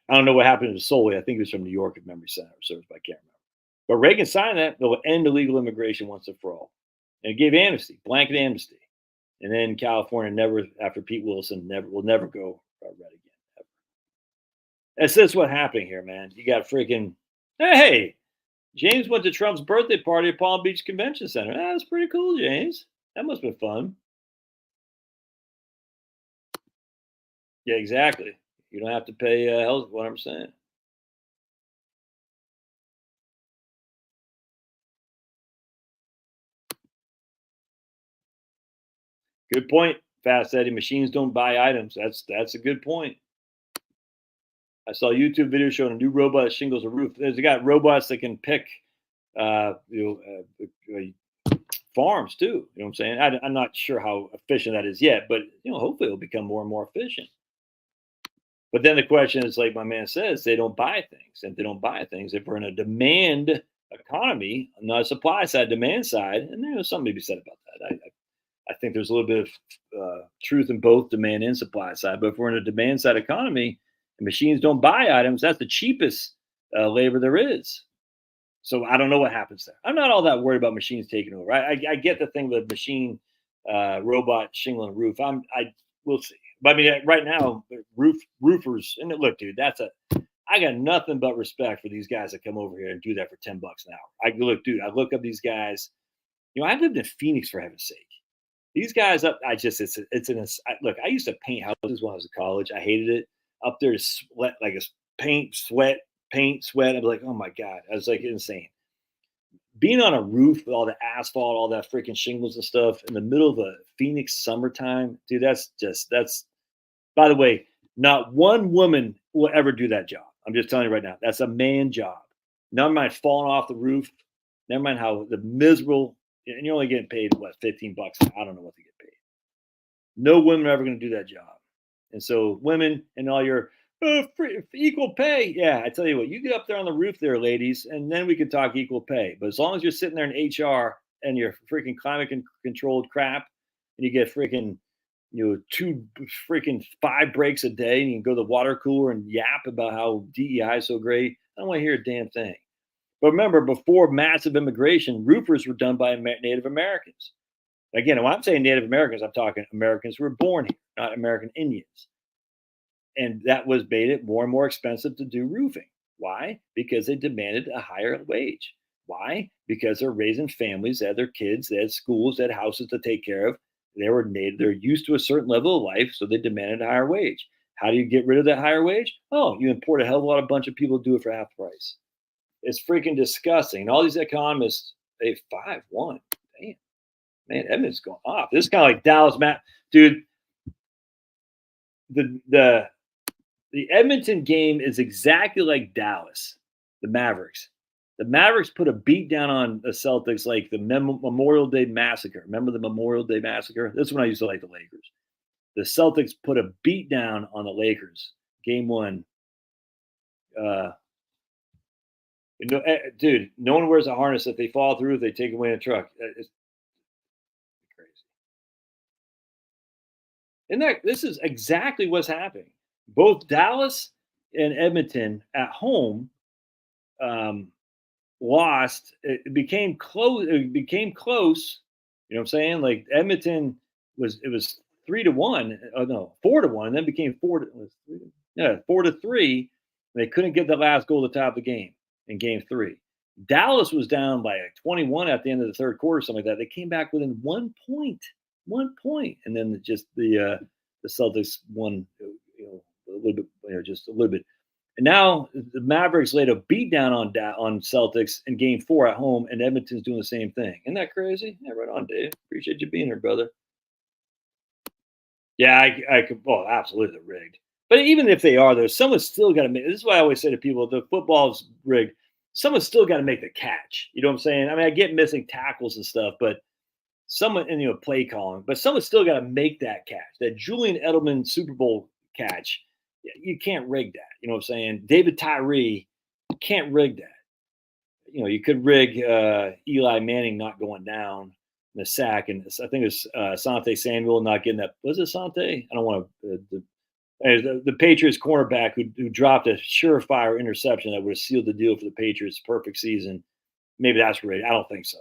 I don't know what happened to Masoli. I think he was from New York, if memory serves, but I can't remember. But Reagan signed that. They'll end illegal immigration once and for all. And it gave amnesty, blanket amnesty. And then California never, after Pete Wilson, will never go red again. Ever. That's just what's happening here, man. You got freaking, hey, James went to Trump's birthday party at Palm Beach Convention Center. That's pretty cool, James. That must have been fun. Yeah, exactly. You don't have to pay health, what I'm saying. Good point, Fast Eddie. Machines don't buy items. That's a good point. I saw a YouTube video showing a new robot that shingles a roof. There's got robots that can pick, farms too. You know what I'm saying? I'm not sure how efficient that is yet, but hopefully it'll become more and more efficient. But then the question is, like my man says, they don't buy things. And if they don't buy things, if we're in a demand economy, not a supply side, demand side, and there's something to be said about that. I think there's a little bit of truth in both demand and supply side. But if we're in a demand side economy and machines don't buy items, that's the cheapest labor there is. So I don't know what happens there. I'm not all that worried about machines taking over. I get the thing with machine robot shingling a roof. We'll see. But I mean, right now, roofers, and look, dude, I got nothing but respect for these guys that come over here and do that for $10 an hour. I look up these guys. I lived in Phoenix, for heaven's sake. These guys up, I used to paint houses when I was in college. I hated it. Up there to sweat, like paint, sweat. I'd be like, oh my God. I was like insane. Being on a roof with all the asphalt, all that freaking shingles and stuff in the middle of a Phoenix summertime, dude, that's, by the way, not one woman will ever do that job. I'm just telling you right now, that's a man job. Never mind falling off the roof. Never mind how the miserable, and you're only getting paid, what, $15? I don't know what they get paid. No women are ever going to do that job. And so women and all your equal pay. Yeah, I tell you what, you get up there on the roof there, ladies, and then we can talk equal pay. But as long as you're sitting there in HR and you're freaking climate controlled crap, and you get freaking, 5 breaks a day, and you can go to the water cooler and yap about how DEI is so great. I don't want to hear a damn thing. But remember, before massive immigration, roofers were done by Native Americans. Again, when I'm saying Native Americans, I'm talking Americans who were born here, not American Indians. And that was made it more and more expensive to do roofing. Why? Because they demanded a higher wage. Why? Because they're raising families, they had their kids, they had schools, they had houses to take care of. They're used to a certain level of life, so they demanded a higher wage. How do you get rid of that higher wage? Oh, you import a hell of a lot of bunch of people to do it for half price. It's freaking disgusting. And all these economists, they 5-1. Damn. Man, Edmonton's going off. This is kind of like Dallas, dude. The Edmonton game is exactly like Dallas, the Mavericks. The Mavericks put a beat down on the Celtics like the Memorial Day Massacre. Remember the Memorial Day Massacre? This is when I used to like the Lakers. The Celtics put a beat down on the Lakers. Game one. Dude, no one wears a harness. If they fall through, they take away in a truck. It's crazy. And this is exactly what's happening. Both Dallas and Edmonton at home lost. It became close. It became close. You know what I'm saying? Like Edmonton was 3-1. Oh no, 4-1. And then became 4-3. They couldn't get the last goal to top the game in game 3. Dallas was down by like 21 at the end of the third quarter, something like that. They came back within 1 point, and then the Celtics won, a little bit, just a little bit. And now the Mavericks laid a beat down on Celtics in game 4 at home, and Edmonton's doing the same thing. Isn't that crazy? Yeah, right on, Dave. Appreciate you being here, brother. Yeah, I could. Well, absolutely rigged. But even if they are, though, someone's still got to make. This is why I always say to people: the football's rigged. Someone's still got to make the catch. You know what I'm saying? I mean, I get missing tackles and stuff, but someone and play calling, but someone's still got to make that catch. That Julian Edelman Super Bowl catch, you can't rig that. You know what I'm saying? David Tyree can't rig that. You could rig Eli Manning not going down in the sack, and I think it was Asante Samuel not getting that. Was it Asante? I don't want to. The Patriots cornerback who dropped a surefire interception that would have sealed the deal for the Patriots' perfect season. Maybe that's rigged. I don't think so.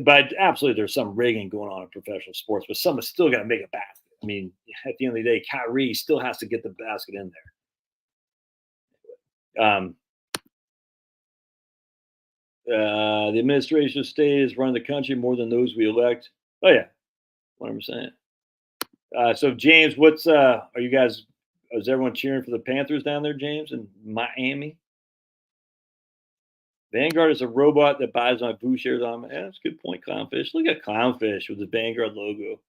But absolutely, there's some rigging going on in professional sports, but someone's still got to make a basket. I mean, at the end of the day, Kyrie still has to get the basket in there. The administration stays running the country more than those we elect. Oh yeah, 100%. So James, what's are you guys? Is everyone cheering for the Panthers down there, James, in Miami? Vanguard is a robot that buys my Boo shares on. Yeah, that's a good point, Clownfish. Look at Clownfish with the Vanguard logo.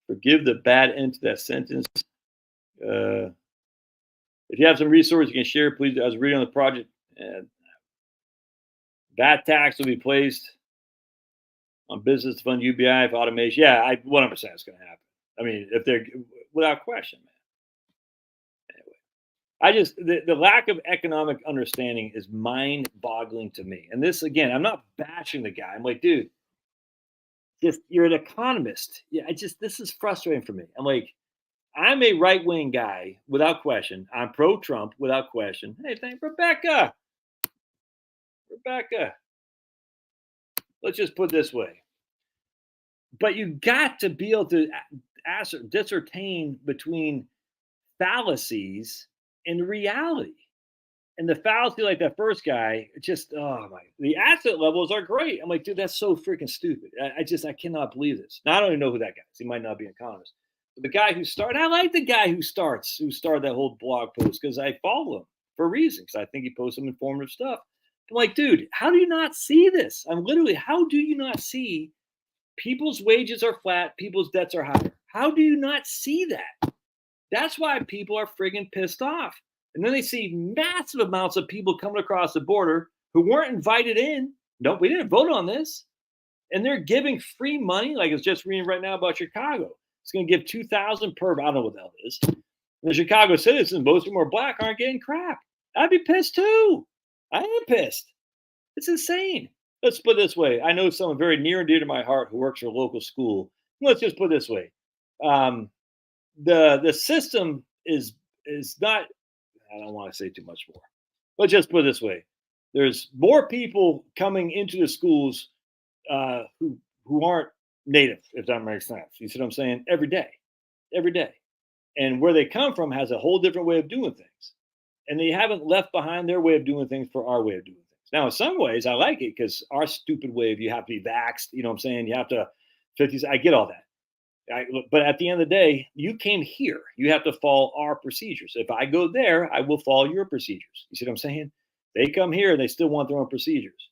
Forgive the bad end to that sentence. If you have some resources you can share, please. I was reading on the project. VAT tax will be placed on business to fund UBI for automation. Yeah, 100% is going to happen. I mean, if they're without question, man. Anyway, I just the lack of economic understanding is mind-boggling to me. And this again, I'm not bashing the guy. I'm like, dude, just you're an economist. Yeah, this is frustrating for me. I'm like, I'm a right-wing guy without question. I'm pro-Trump without question. Hey, thank Rebecca. Let's just put it this way. But you got to be able to discern between fallacies and reality. And the fallacy, like that first guy, the asset levels are great. I'm like, dude, that's so freaking stupid. I cannot believe this. Now, I don't even know who that guy is. He might not be an economist. But the guy who started, I like the guy who started that whole blog post because I follow him for reasons. I think he posts some informative stuff. I'm like, dude, how do you not see this? How do you not see people's wages are flat, people's debts are higher? How do you not see that? That's why people are friggin' pissed off. And then they see massive amounts of people coming across the border who weren't invited in. No, we didn't vote on this. And they're giving free money, like it's just reading right now about Chicago. It's going to give $2,000 per, I don't know what the hell it is. And the Chicago citizens, most of them are black, aren't getting crap. I'd be pissed too. I am pissed. It's insane. Let's put it this way. I know someone very near and dear to my heart who works for a local school. Let's just put it this way. The system is not, I don't want to say too much more. Let's just put it this way. There's more people coming into the schools who aren't native, if that makes sense. You see what I'm saying? Every day. And where they come from has a whole different way of doing things. And they haven't left behind their way of doing things for our way of doing things. Now, in some ways, I like it because our stupid way of you have to be vaxxed, you know what I'm saying? You have to 50s. I get all that. But at the end of the day, you came here. You have to follow our procedures. If I go there, I will follow your procedures. You see what I'm saying? They come here and they still want their own procedures.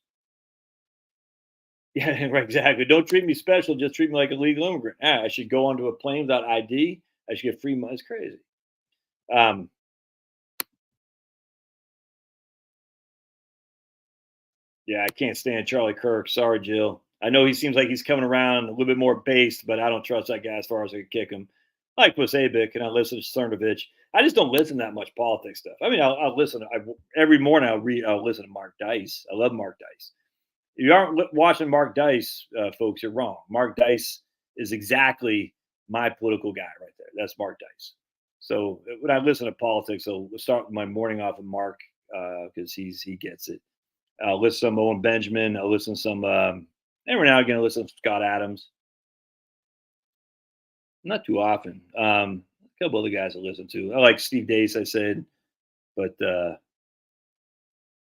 Yeah, right, exactly. Don't treat me special. Just treat me like a legal immigrant. I should go onto a plane without ID. I should get free money. It's crazy. Um, yeah, I can't stand Charlie Kirk. Sorry, Jill. I know he seems like he's coming around a little bit more based, but I don't trust that guy as far as I can kick him. I like Wasabic and I listen to Cernovich. I just don't listen to that much politics stuff. I mean, I'll listen. Every morning I'll listen to Mark Dice. I love Mark Dice. If you aren't watching Mark Dice, folks, you're wrong. Mark Dice is exactly my political guy right there. That's Mark Dice. So when I listen to politics, I'll start my morning off with Mark because he gets it. I'll listen to some Owen Benjamin. I'll listen to some every now and again. I listen to Scott Adams. Not too often. A couple other guys I listen to. I like Steve Dace. I said, but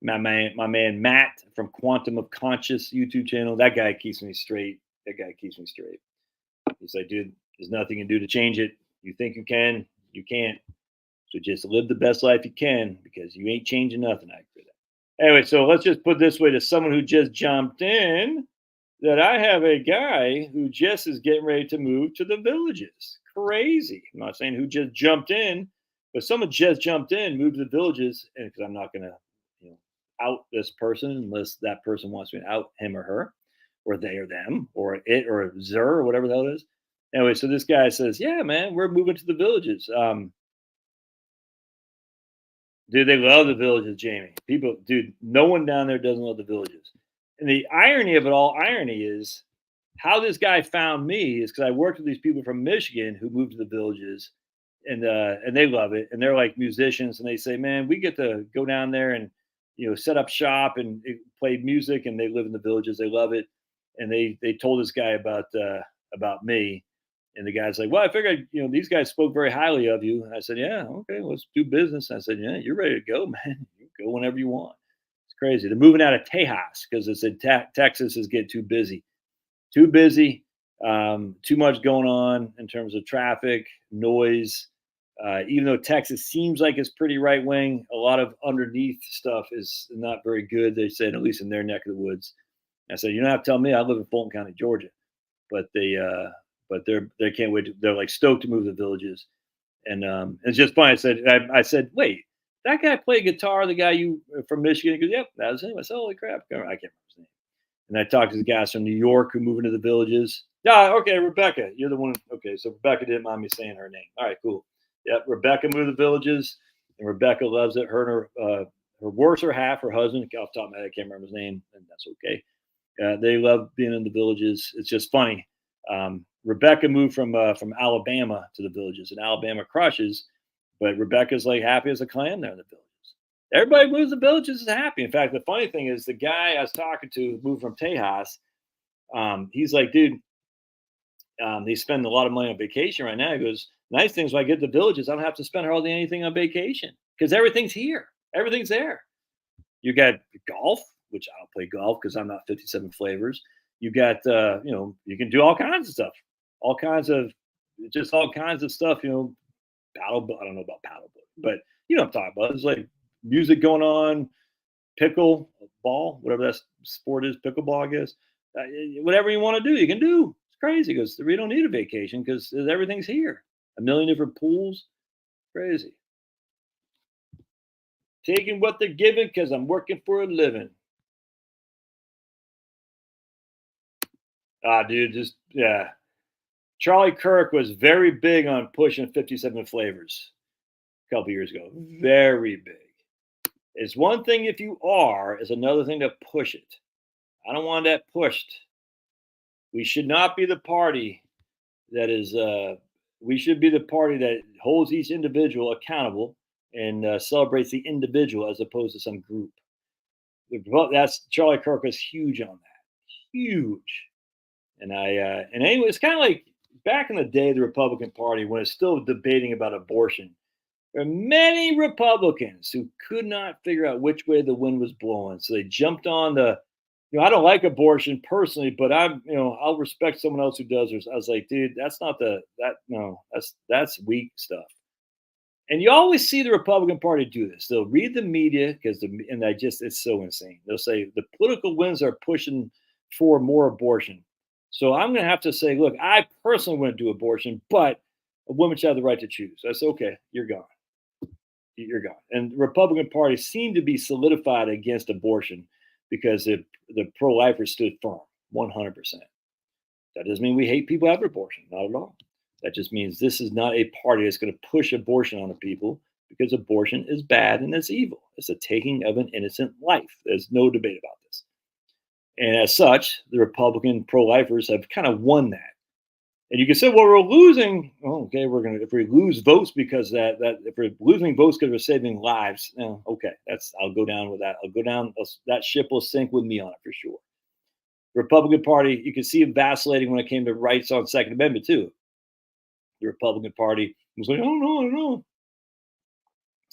my man Matt from Quantum of Conscious YouTube channel. That guy keeps me straight. That guy keeps me straight. He's like, dude, there's nothing you can do to change it. You think you can, you can't. So just live the best life you can because you ain't changing nothing. I agree with that. Anyway, so let's just put this way to someone who just jumped in that I have a guy who just is getting ready to move to the villages. Crazy. I'm not saying who just jumped in, but someone just jumped in, moved to the villages, and because I'm not going to, out this person unless that person wants me to out him or her, or they or them, or it or zer or whatever the hell it is. Anyway, so this guy says, "Yeah, man, we're moving to the villages." Dude, they love the villages, Jamie. People, dude, no one down there doesn't love the villages. And the irony of it all, irony is how this guy found me is because I worked with these people from Michigan who moved to the villages, and they love it, and they're like musicians, and they say, "Man, we get to go down there and set up shop and play music, and they live in the villages. They love it." And they told this guy about me, and the guy's like, "Well, I figured these guys spoke very highly of you." And I said, "Yeah, okay, let's do business." And I said, "Yeah, you're ready to go, man. You go whenever you want." It's crazy. They're moving out of Tejas because they said Texas is getting too busy. Too busy, too much going on in terms of traffic, noise. Even though Texas seems like it's pretty right wing, a lot of underneath stuff is not very good. They said, at least in their neck of the woods. I said, you don't have to tell me. I live in Fulton County, Georgia, but they can't wait. They're like stoked to move to the villages, and it's just funny. I said, wait, that guy played guitar. The guy you from Michigan? He goes, yep, that was him. I said, holy crap, I can't remember his name. And I talked to the guys from New York who move into the villages. Yeah, okay, Rebecca, you're the one. Okay, so Rebecca didn't mind me saying her name. All right, cool. Yep, Rebecca moved to the villages, and Rebecca loves it. Her and her worse her half, her husband, off the top of my head, I can't remember his name, and that's okay. They love being in the villages. It's just funny. Rebecca moved from Alabama to the villages, and Alabama crushes, but Rebecca's like happy as a clam there in the villages. Everybody moves to the villages is happy. In fact, the funny thing is the guy I was talking to moved from Tejas. He's like, dude, they spend a lot of money on vacation right now. He goes, nice things when I get to the villages, I don't have to spend hardly anything on vacation because everything's here. Everything's there. You got golf, which I don't play golf because I'm not 57 flavors. You got, you can do all kinds of stuff, all kinds of stuff, paddle. I don't know about paddle, but you know what I'm talking about. It's like music going on, pickle ball, whatever that sport is, pickleball, I guess. Whatever you want to do, you can do. It's crazy because we don't need a vacation because everything's here. A million different pools. Crazy. Taking what they're giving because I'm working for a living. Dude, just yeah. Charlie Kirk was very big on pushing 57 flavors a couple years ago. Very big. It's one thing if you are, it's another thing to push it. I don't want that pushed. We should not be the party that is, we should be the party that holds each individual accountable and celebrates the individual as opposed to some group. That's Charlie Kirk was huge on that. Huge. And and anyway, it's kind of like back in the day, the Republican Party, when it's still debating about abortion, there are many Republicans who could not figure out which way the wind was blowing. So they jumped on the I don't like abortion personally, but I'll respect someone else who does. I was like, dude, that's not no, that's weak stuff. And you always see the Republican Party do this. They'll read the media and it's so insane. They'll say the political winds are pushing for more abortion. So I'm going to have to say, look, I personally wouldn't do abortion, but a woman should have the right to choose. I said, okay, you're gone. You're gone. And the Republican Party seemed to be solidified against abortion because the pro-lifers stood firm, 100%. That doesn't mean we hate people who have abortion, not at all. That just means this is not a party that's going to push abortion on the people because abortion is bad and it's evil. It's the taking of an innocent life. There's no debate about this. And as such, the Republican pro-lifers have kind of won that. And you can say, well, we're losing. Oh, okay, if we lose votes because that if we're losing votes because we're saving lives, okay, I'll go down with that. I'll go down. That ship will sink with me on it for sure. The Republican Party, you can see it vacillating when it came to rights on Second Amendment too. The Republican Party was like, oh no, no.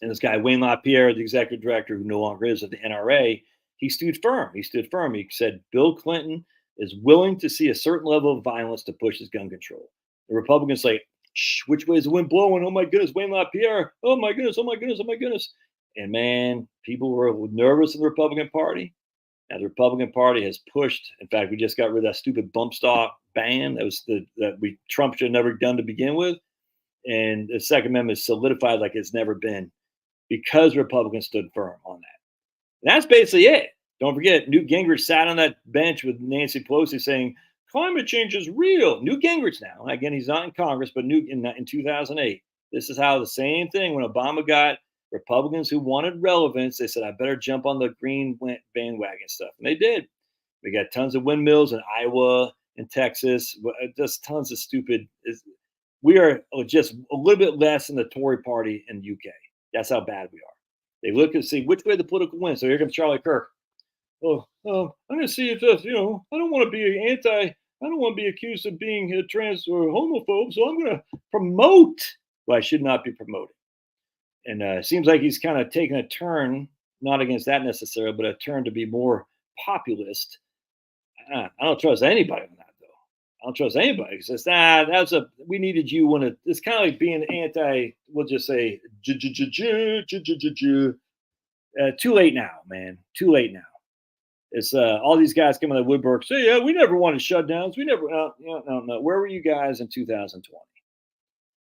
And this guy, Wayne LaPierre, the executive director, who no longer is at the NRA, he stood firm. He said, Bill Clinton is willing to see a certain level of violence to push his gun control. The Republicans say, shh, which way is the wind blowing? Oh my goodness, Wayne LaPierre. Oh my goodness, oh my goodness, oh my goodness. And man, people were nervous in the Republican Party. Now the Republican Party has pushed. In fact, we just got rid of that stupid bump stock ban that Trump should have never done to begin with. And the Second Amendment is solidified like it's never been because Republicans stood firm on that. And that's basically it. Don't forget, Newt Gingrich sat on that bench with Nancy Pelosi saying, climate change is real. Newt Gingrich now, again, he's not in Congress, but Newt in 2008. This is how the same thing when Obama got Republicans who wanted relevance, they said, I better jump on the green bandwagon stuff. And they did. We got tons of windmills in Iowa and Texas, just tons of stupid. We are just a little bit less than the Tory party in the UK. That's how bad we are. They look and see which way the political wins. So here comes Charlie Kirk. I'm going to see if this, I don't want to be I don't want to be accused of being a trans or homophobe. So I'm going to promote what I should not be promoting. And it seems like he's kind of taken a turn, not against that necessarily, but a turn to be more populist. I don't trust anybody on that, though. I don't trust anybody. He says, we needed you when it's kind of like being we'll just say, too late now, man. Too late now. It's all these guys coming out of the woodwork say, yeah, we never wanted shutdowns. We never, no. Where were you guys in 2020?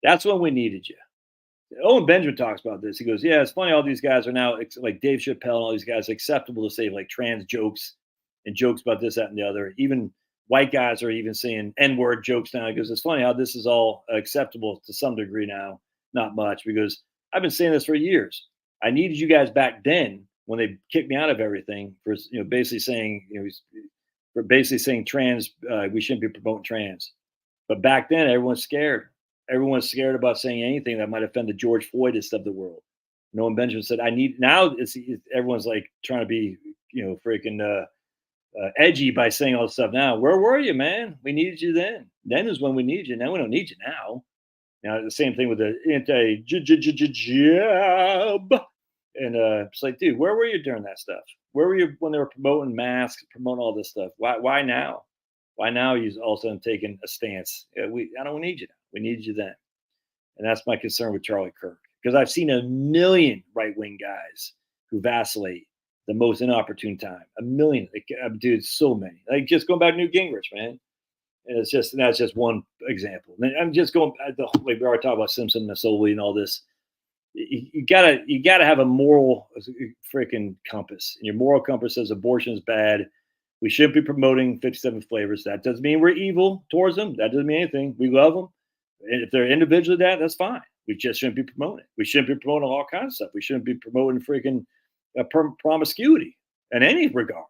That's when we needed you. Owen Benjamin talks about this. He goes, yeah, it's funny. All these guys are now like Dave Chappelle and all these guys acceptable to say like trans jokes and jokes about this, that, and the other. Even white guys are even saying N-word jokes now. He goes, it's funny how this is all acceptable to some degree now. Not much, because I've been saying this for years. I needed you guys back then when they kicked me out of everything for basically saying trans, we shouldn't be promoting trans. But back then, everyone's scared. Everyone's scared about saying anything that might offend the George Floydist of the world. Noam Benjamin said, everyone's like trying to be, freaking edgy by saying all this stuff now. Where were you, man? We needed you then. Then is when we need you. Now we don't need you now. Now, the same thing with the anti-jab. And it's like, dude, where were you during that stuff? Where were you when they were promoting masks, promoting all this stuff? Why now? Why now you all of a sudden taking a stance? I don't need you now. We needed you then. And that's my concern with Charlie Kirk. Because I've seen a million right-wing guys who vacillate the most inopportune time. A million. Dude, so many. Like just going back to Newt Gingrich, man. And that's just one example. And I'm just going, like we already talked about Simpson, Masoli, and all this. You gotta have a moral freaking compass. And your moral compass says abortion is bad. We shouldn't be promoting 57 flavors. That doesn't mean we're evil towards them. That doesn't mean anything. We love them. And if they're individually that's fine. We just shouldn't be promoting it. We shouldn't be promoting all kinds of stuff. We shouldn't be promoting freaking promiscuity in any regard.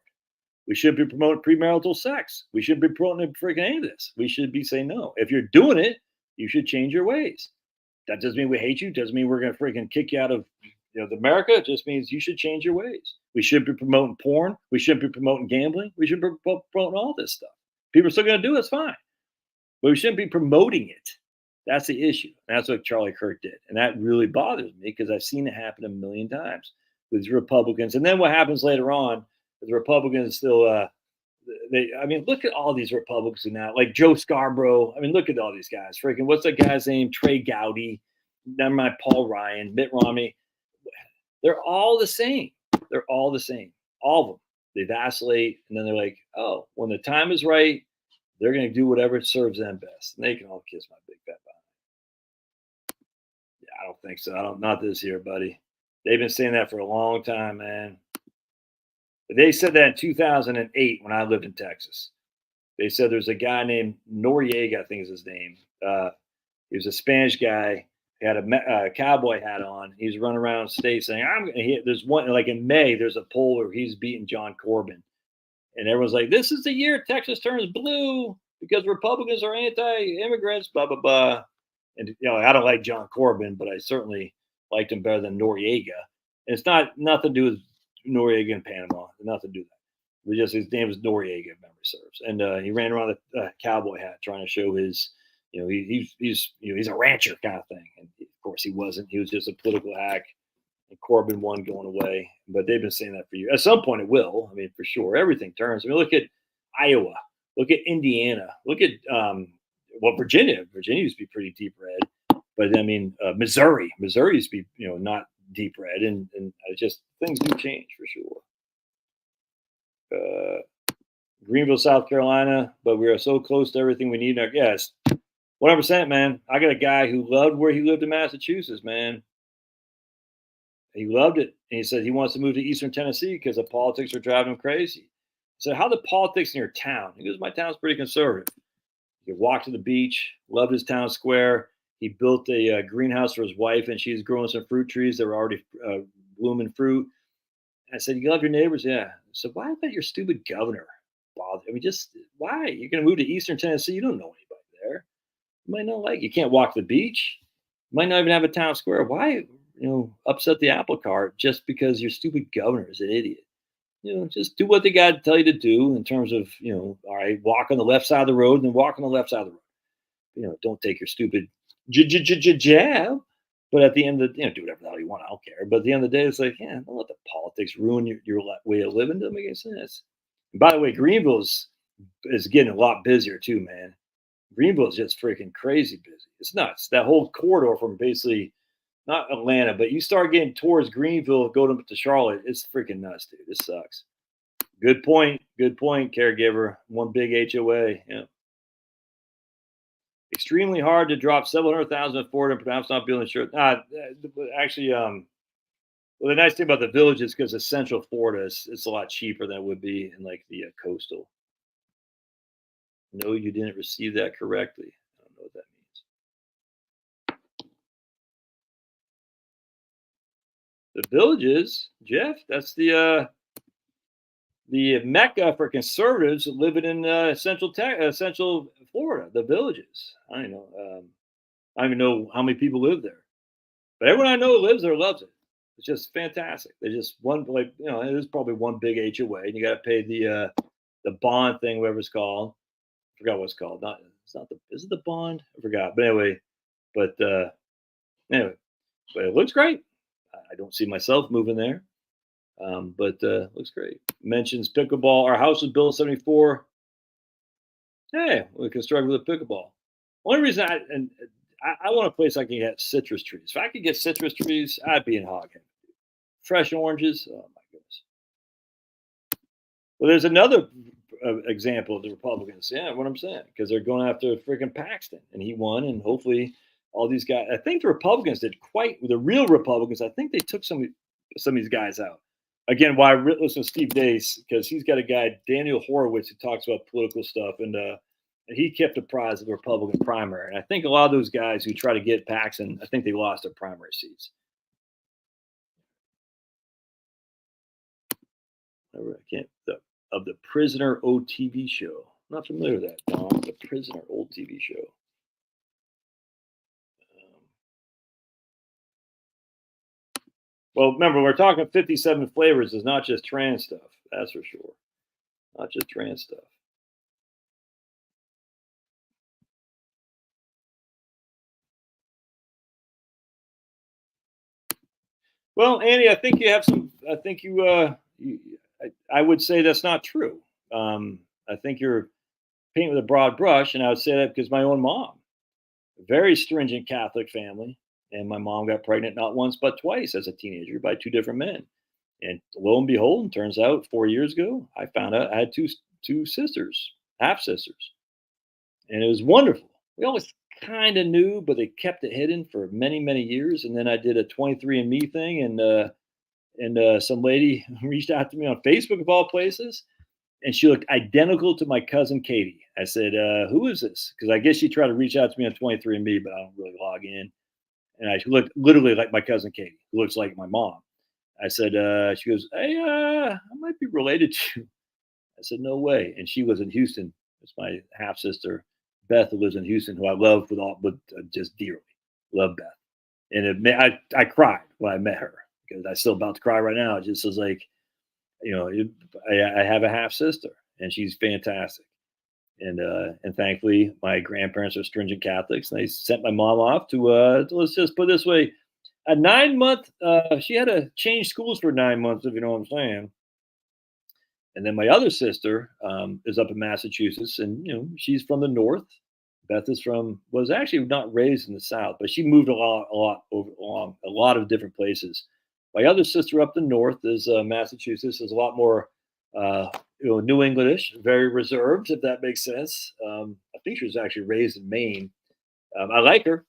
We shouldn't be promoting premarital sex. We shouldn't be promoting freaking any of this. We should be saying no. If you're doing it, you should change your ways. That doesn't mean we hate you. Doesn't mean we're going to freaking kick you out of America. It just means you should change your ways. We shouldn't be promoting porn. We shouldn't be promoting gambling. We shouldn't be promoting all this stuff. People are still going to do it. It's fine. But we shouldn't be promoting it. That's the issue. And that's what Charlie Kirk did. And that really bothers me because I've seen it happen a million times with Republicans. And then what happens later on is the Republicans still I mean, look at all these Republicans now, like Joe Scarborough. I mean, look at all these guys. Freaking, what's that guy's name? Trey Gowdy. Never mind, Paul Ryan, Mitt Romney. They're all the same. They're all the same. All of them. They vacillate, and then they're like, oh, when the time is right, they're going to do whatever serves them best. And they can all kiss my big fat butt. Yeah, I don't think so. I don't. Not this year, buddy. They've been saying that for a long time, man. They said that in 2008 when I lived in Texas. They said there's a guy named Noriega, I think is his name. He was a Spanish guy. He had a cowboy hat on. He's running around the state saying, there's one, like in May, there's a poll where he's beating John Corbin. And everyone's like, this is the year Texas turns blue because Republicans are anti-immigrants, blah, blah, blah. And, I don't like John Corbin, but I certainly liked him better than Noriega. And it's nothing to do with Noriega in Panama. Nothing to do with that. Just his name was Noriega, if memory serves. And he ran around with a cowboy hat trying to show his, he's a rancher kind of thing. And of course he wasn't. He was just a political hack. And Corbin won going away. But they've been saying that for years. At some point it will. I mean, for sure. Everything turns. I mean, look at Iowa. Look at Indiana. Look at Virginia. Virginia used to be pretty deep red. But I mean, Missouri used to be, not deep red. And just things do change for sure. Greenville, South Carolina, but we are so close to everything we need. Yes, 100%, man. I got a guy who loved where he lived in Massachusetts, man. He loved it. And he said he wants to move to Eastern Tennessee because the politics are driving him crazy. So how the politics in your town? He goes, my town's pretty conservative. He could walk to the beach, loved his town square. He built a greenhouse for his wife, and she's growing some fruit trees that were already blooming fruit. And I said, you love your neighbors? Yeah. So why let your stupid governor bother? I mean, just why? You're going to move to Eastern Tennessee. You don't know anybody there. You might not like. You can't walk to the beach. You might not even have a town square. Why, upset the apple cart just because your stupid governor is an idiot? Just do what they got to tell you to do in terms of, all right, walk on the left side of the road and then walk on the left side of the road. Don't take your stupid jab. But at the end of the, do whatever the hell you want. I don't care. But at the end of the day, it's like, don't let the politics ruin your way of living. Doesn't make any sense. And by the way, Greenville is getting a lot busier too, man. Greenville is just freaking crazy busy. It's nuts. That whole corridor from basically not Atlanta, but you start getting towards Greenville, go to Charlotte. It's freaking nuts, dude. This sucks. Good point. Good point, caregiver. One big HOA. Yeah. Extremely hard to drop $700,000 in Florida and perhaps not building insurance. Actually, well, the nice thing about the village is because it's Central Florida, it's a lot cheaper than it would be in like the coastal. No, you didn't receive that correctly. I don't know what that means. The villages, Jeff. That's the mecca for conservatives living in Central Florida. The villages. I don't know. I don't even know how many people live there, but everyone I know who lives there loves it. It's just fantastic. They just it is probably one big HOA, and you got to pay the bond thing, whatever it's called. I forgot what it's called. Is it the bond? I forgot. But anyway, but it looks great. I don't see myself moving there. But looks great. Mentions pickleball. Our house was built in 1974. Hey, we constructed with a pickleball. Only reason I want a place I can get citrus trees. If I could get citrus trees, I'd be in hog heaven. Fresh oranges. Oh my goodness. Well, there's another example of the Republicans. Yeah, what I'm saying, because they're going after freaking Paxton, and he won, and hopefully all these guys. I think the Republicans did the real Republicans. I think they took some of these guys out. Again, why I listen to Steve Deace, because he's got a guy, Daniel Horowitz, who talks about political stuff, and he kept apprised of the Republican primary. And I think a lot of those guys who try to get Paxton, I think they lost their primary seats. I can't of the Prisoner old TV show. I'm not familiar with that, Tom. The Prisoner old TV show. Well, remember, we're talking 57 flavors. It's not just trans stuff. That's for sure. Not just trans stuff. Well, Annie, I think you have some. I think I would say that's not true. I think you're painting with a broad brush." And I would say that because my own mom, very stringent Catholic family, and my mom got pregnant not once but twice as a teenager by two different men. And lo and behold, turns out 4 years ago, I found out I had two sisters, half sisters, and it was wonderful. We always kind of knew, but they kept it hidden for many years. And then I did a 23andMe thing, and some lady reached out to me on Facebook of all places, and she looked identical to my cousin Katie. I said, "Who is this?" Because I guess she tried to reach out to me on 23andMe, but I don't really log in. And I looked literally like my cousin Katie, who looks like my mom. I said, she goes, "Hey, I might be related to you." I said, "No way." And she lives in Houston. It's my half sister, Beth, who lives in Houston, who I love with just dearly. Love Beth. And I cried when I met her because I still about to cry right now. It just was like, I have a half sister, and she's fantastic. And thankfully, my grandparents are stringent Catholics, and they sent my mom off to let's just put it this way, a 9 month. She had to change schools for 9 months, if you know what I'm saying. And then my other sister is up in Massachusetts, and she's from the north. Beth is was actually not raised in the South, but she moved along a lot of different places. My other sister up the north is Massachusetts. Is a lot more, New Englandish, very reserved, if that makes sense. I think she was actually raised in Maine. I like her.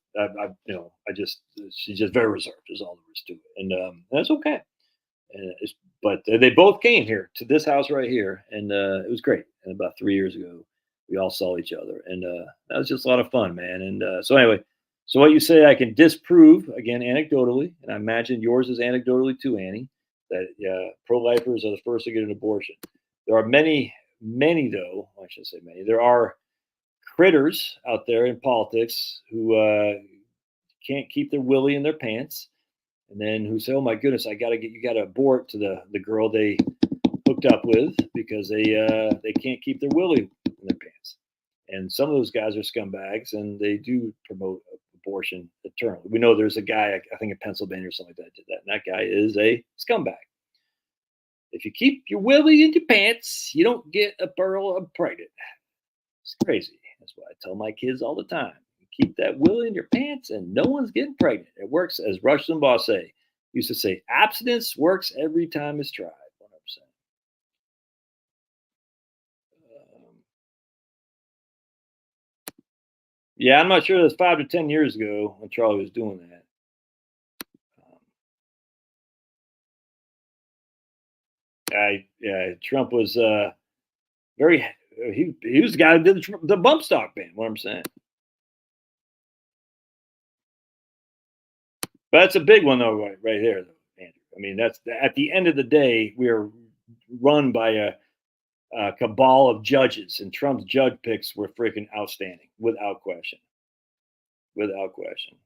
She's just very reserved. Is all there is to it, and that's okay. But they both came here to this house right here, and it was great. And about 3 years ago, we all saw each other, and that was just a lot of fun, man. And so anyway, so what you say I can disprove again anecdotally, and I imagine yours is anecdotally too, Annie, that pro-lifers are the first to get an abortion. There are many though. I shouldn't say many. There are critters out there in politics who can't keep their willy in their pants, and then who say, "Oh my goodness, you got to abort to the girl they hooked up with because they can't keep their willy in their pants." And some of those guys are scumbags, and they do promote abortion eternally. We know there's a guy, I think in Pennsylvania or something like that, did that, and that guy is a scumbag. If you keep your willy in your pants, you don't get a girl pregnant. It's crazy. That's what I tell my kids all the time. Keep that willy in your pants, and no one's getting pregnant. It works, as Rush Limbaugh used to say, abstinence works every time it's tried. 100%. Yeah, I'm not sure that's 5 to 10 years ago when Charlie was doing that. Trump was very. He was the guy who did the bump stock ban. What I'm saying. But that's a big one, though, right there, Andrew. I mean, that's at the end of the day, we are run by a cabal of judges, and Trump's judge picks were freaking outstanding, without question. Without question.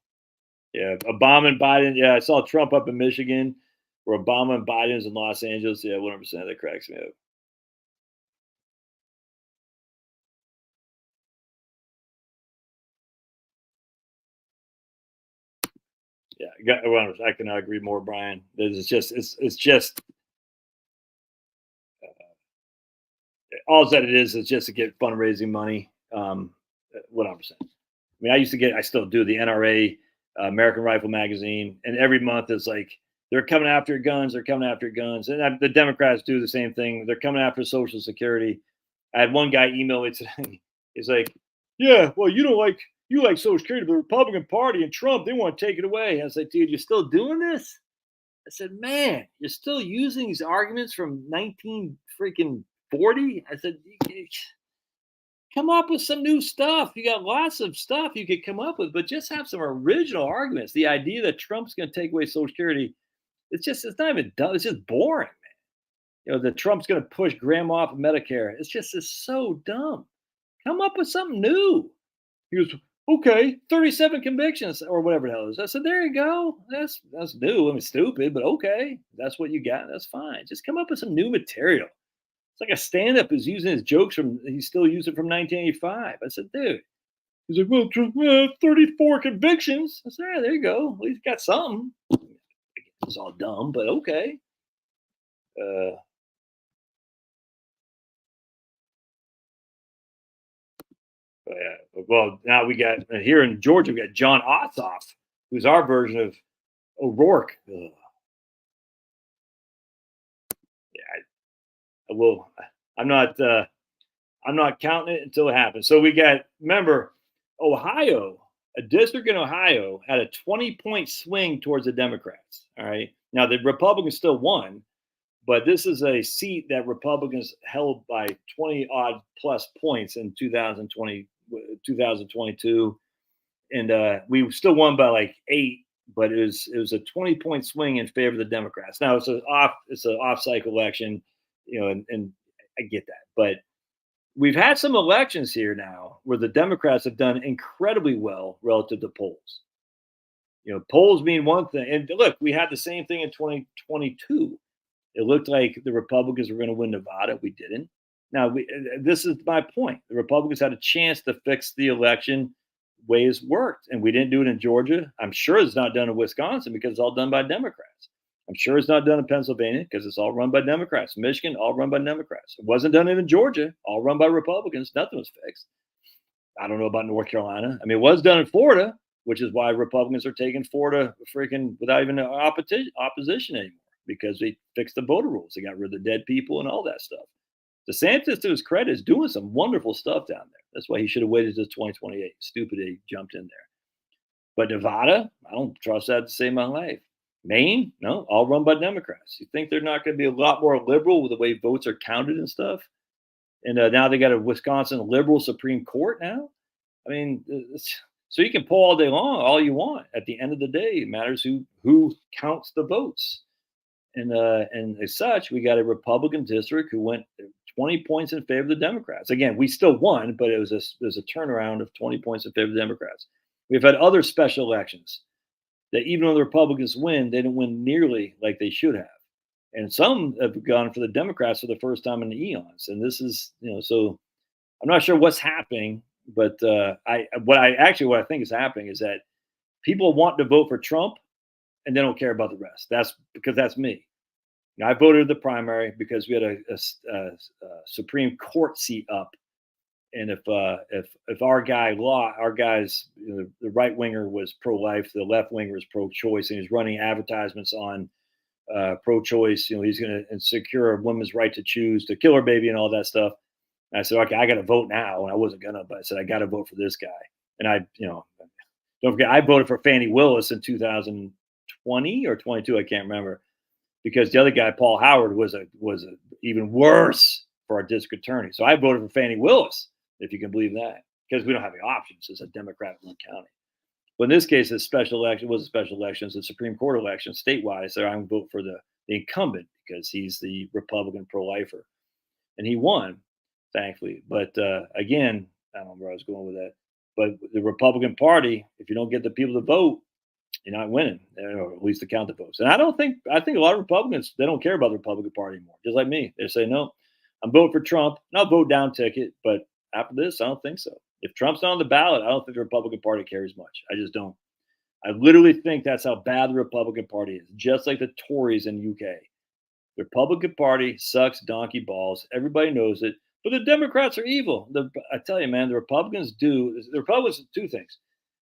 Yeah, Obama and Biden. Yeah, I saw Trump up in Michigan, where Obama and Biden's in Los Angeles. Yeah, 100%. That cracks me up. Yeah, I cannot agree more, Brian. It's just all that it is just to get fundraising money. 100%. I mean, I still do the NRA, American Rifle Magazine, and every month it's like they're coming after your guns, they're coming after your guns, and the Democrats do the same thing. They're coming after Social Security. I had one guy email me today. He's like, "Yeah, well, you like Social Security, but the Republican Party and Trump, they want to take it away." I said, "Dude, you're still doing this?" I said, "Man, you're still using these arguments from 19 freaking 40." I said, "Come up with some new stuff. You got lots of stuff you could come up with, but just have some original arguments." The idea that Trump's going to take away Social Security, it's not even dumb. It's just boring, man. That Trump's going to push grandma off of Medicare. It's so dumb. Come up with something new. He goes, "Okay, 37 convictions or whatever the hell it is." I said, "There you go. That's new. I mean, stupid, but okay. That's what you got. That's fine. Just come up with some new material." It's like a stand-up is using his jokes he's still using from 1985. I said, "Dude." He's like, "Well, 34 convictions." I said, "Yeah, there you go. At least got something." It's all dumb, but okay. Uh, Yeah. Well, now we got here in Georgia, we got John Ossoff, who's our version of O'Rourke. Ugh. Yeah, I will. I'm not. I'm not counting it until it happens. So we got. Remember, Ohio, a district in Ohio had a 20-point swing towards the Democrats. All right. Now the Republicans still won, but this is a seat that Republicans held by 20 odd plus points in 2020, 2022, and we still won by like 8. But it was a 20-point swing in favor of the Democrats. Now it's an off cycle election, and I get that, but we've had some elections here now where the Democrats have done incredibly well relative to polls. Polls mean one thing, and look, we had the same thing in 2022. It looked like the Republicans were going to win Nevada. We didn't. Now, this is my point. The Republicans had a chance to fix the election ways worked, and we didn't do it in Georgia. I'm sure it's not done in Wisconsin because it's all done by Democrats. I'm sure it's not done in Pennsylvania because it's all run by Democrats. Michigan, all run by Democrats. It wasn't done in Georgia, all run by Republicans. Nothing was fixed. I don't know about North Carolina. I mean, it was done in Florida, which is why Republicans are taking Florida freaking without even opposition anymore, because they fixed the voter rules. They got rid of the dead people and all that stuff. DeSantis, to his credit, is doing some wonderful stuff down there. That's why he should have waited to 2028. Stupid he jumped in there. But Nevada, I don't trust that to save my life. Maine, no, all run by Democrats. You think they're not going to be a lot more liberal with the way votes are counted and stuff? And now they got a Wisconsin liberal Supreme Court now. I mean, so you can pull all day long, all you want. At the end of the day, it matters who counts the votes. And as such, we got a Republican district who went 20 points in favor of the Democrats. Again, we still won, but there's a turnaround of 20 points in favor of the Democrats. We've had other special elections that even though the Republicans win, they didn't win nearly like they should have. And some have gone for the Democrats for the first time in eons. And this is, so I'm not sure what's happening, but what I think is happening is that people want to vote for Trump and they don't care about the rest. That's because that's me. I voted the primary because we had a Supreme Court seat up, and if our guys, the right winger was pro-life, the left winger was pro-choice, and he's running advertisements on pro-choice. He's going to secure a woman's right to choose to kill her baby and all that stuff. And I said, okay, I got to vote now, and I wasn't gonna, but I said I got to vote for this guy. And don't forget, I voted for Fani Willis in 2020 or 22, I can't remember, because the other guy, Paul Howard, was even worse for our district attorney. So I voted for Fani Willis, if you can believe that, because we don't have any options. It's a Democrat-run county. But in this case, it's a special election. It was a special election. It's a Supreme Court election statewide. I said I'm going to vote for the incumbent because he's the Republican pro-lifer, and he won, thankfully. But again, I don't know where I was going with that. But the Republican Party, if you don't get the people to vote, you're not winning, or at least to count the votes. And I think a lot of Republicans, they don't care about the Republican Party anymore, just like me. They say, no, I'm voting for Trump, and I'll vote down ticket. But after this, I don't think so. If Trump's not on the ballot, I don't think the Republican Party cares much. I just don't. I literally think that's how bad the Republican Party is, just like the Tories in UK. The Republican Party sucks donkey balls. Everybody knows it. But the Democrats are evil. I tell you, man, the Republicans do two things.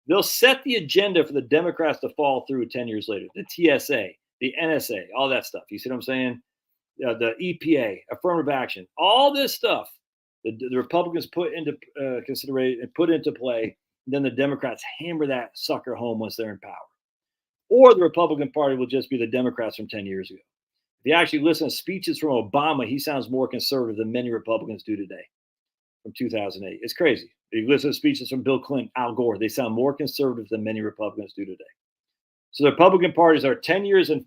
They'll set the agenda for the Democrats to fall through 10 years later. The TSA, the NSA, all that stuff. You see what I'm saying? The EPA, affirmative action, all this stuff. The Republicans put into consideration and put into play. And then the Democrats hammer that sucker home once they're in power. Or the Republican Party will just be the Democrats from 10 years ago. If you actually listen to speeches from Obama, he sounds more conservative than many Republicans do today from 2008. It's crazy. If you listen to speeches from Bill Clinton, Al Gore, they sound more conservative than many Republicans do today. So the Republican parties are 10 years in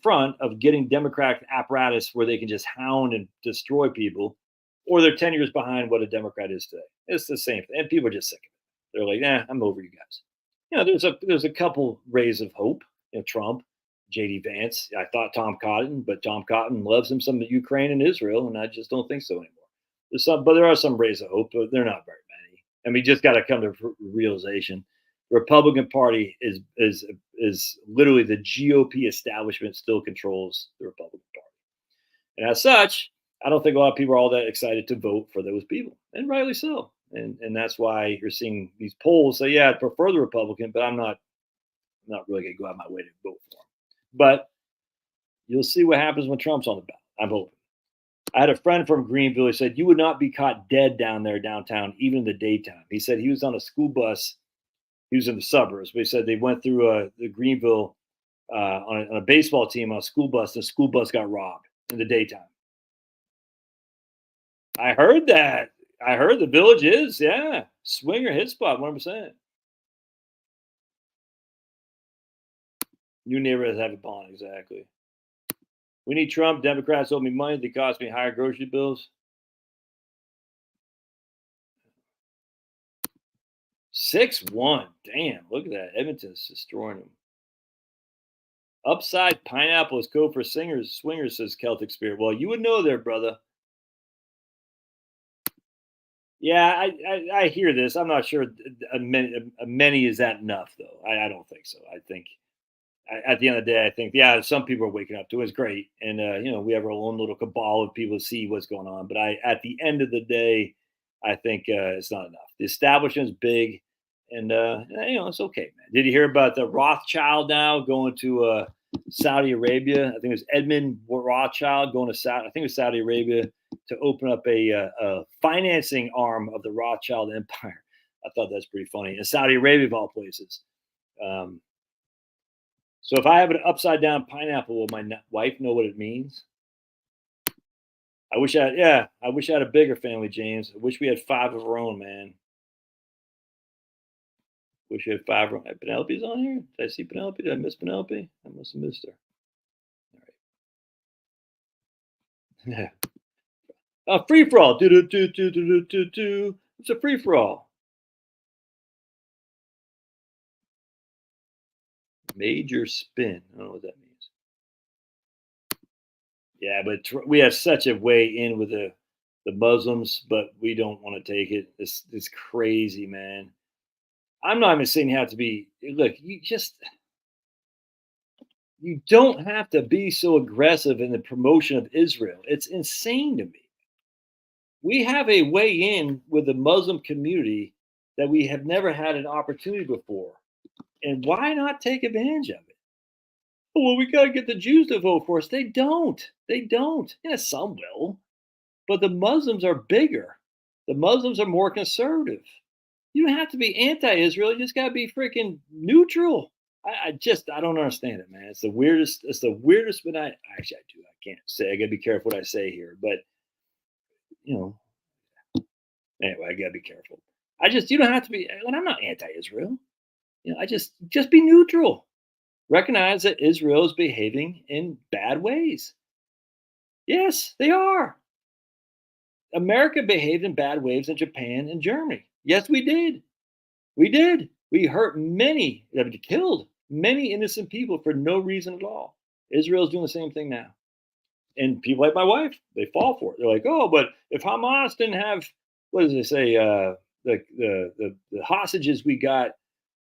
front of getting Democratic apparatus where they can just hound and destroy people, or they're 10 years behind what a Democrat is today. It's the same thing. And people are just sick of it. They're like, nah, I'm over you guys. There's a couple rays of hope. Trump, J.D. Vance. I thought Tom Cotton, but Tom Cotton loves him some Ukraine and Israel, and I just don't think so anymore. But there are some rays of hope, but they're not very many. And we just got to come to realization. The Republican Party is literally the GOP establishment still controls the Republican Party. And as such, I don't think a lot of people are all that excited to vote for those people. And rightly so. and that's why you're seeing these polls say, yeah, I prefer the Republican, but I'm not really going to go out of my way to vote for him. But you'll see what happens when Trump's on the ballot. I'm hoping. I had a friend from Greenville. He said you would not be caught dead down there downtown, even in the daytime. He said he was on a school bus. He was in the suburbs, but he said they went through the Greenville on a baseball team on a school bus. The school bus got robbed in the daytime. I heard that. I heard the village is, yeah, swinger hit spot, 100%. New neighborhoods have a bond, exactly. We need Trump. Democrats owe me money. They cost me higher grocery bills. 6-1. Damn, look at that. Edmonton's destroying them. Upside pineapple is code for singers. Swingers, says Celtic Spirit. Well, you would know there, brother. Yeah, I hear this. I'm not sure a many is that enough, though. I don't think so. I think at the end of the day, I think, yeah, some people are waking up to it. It's great. And, we have our own little cabal of people to see what's going on. But at the end of the day, I think it's not enough. The establishment's big. And, it's okay, man. Did you hear about the Rothschild now going to Saudi Arabia? I think it was Edmund Rothschild going to Saudi. I think it was Saudi Arabia to open up a financing arm of the Rothschild empire. I thought that's pretty funny. In Saudi Arabia, of all places. So if I have an upside down pineapple, will my wife know what it means? I wish I had a bigger family, James. I wish we had 5 of our own, man. Wish we had 5 of our own. Penelope's on here? Did I see Penelope? Did I miss Penelope? I must have missed her. All right. Free for all. It's a free for all. Major spin. I don't know what that means. Yeah, but we have such a way in with the Muslims, but we don't want to take it. It's crazy, man. I'm not even saying you have to be. Look, you don't have to be so aggressive in the promotion of Israel. It's insane to me. We have a way in with the Muslim community that we have never had an opportunity before. And why not take advantage of it? Oh, well, we got to get the Jews to vote for us. They don't. They don't. Yeah, some will. But the Muslims are bigger. The Muslims are more conservative. You don't have to be anti-Israel. You just got to be freaking neutral. I don't understand it, man. It's the weirdest. It's the weirdest. But actually, I do. I can't say. I got to be careful what I say here. But anyway, I got to be careful. You don't have to be. And I'm not anti-Israel. I just be neutral. Recognize that Israel is behaving in bad ways. Yes, they are. America behaved in bad ways in Japan and Germany. Yes, we did. We did. We hurt many, killed many innocent people for no reason at all. Israel's doing the same thing now. And people like my wife, they fall for it. They're like, oh, but if Hamas didn't have, what does it say? The hostages we got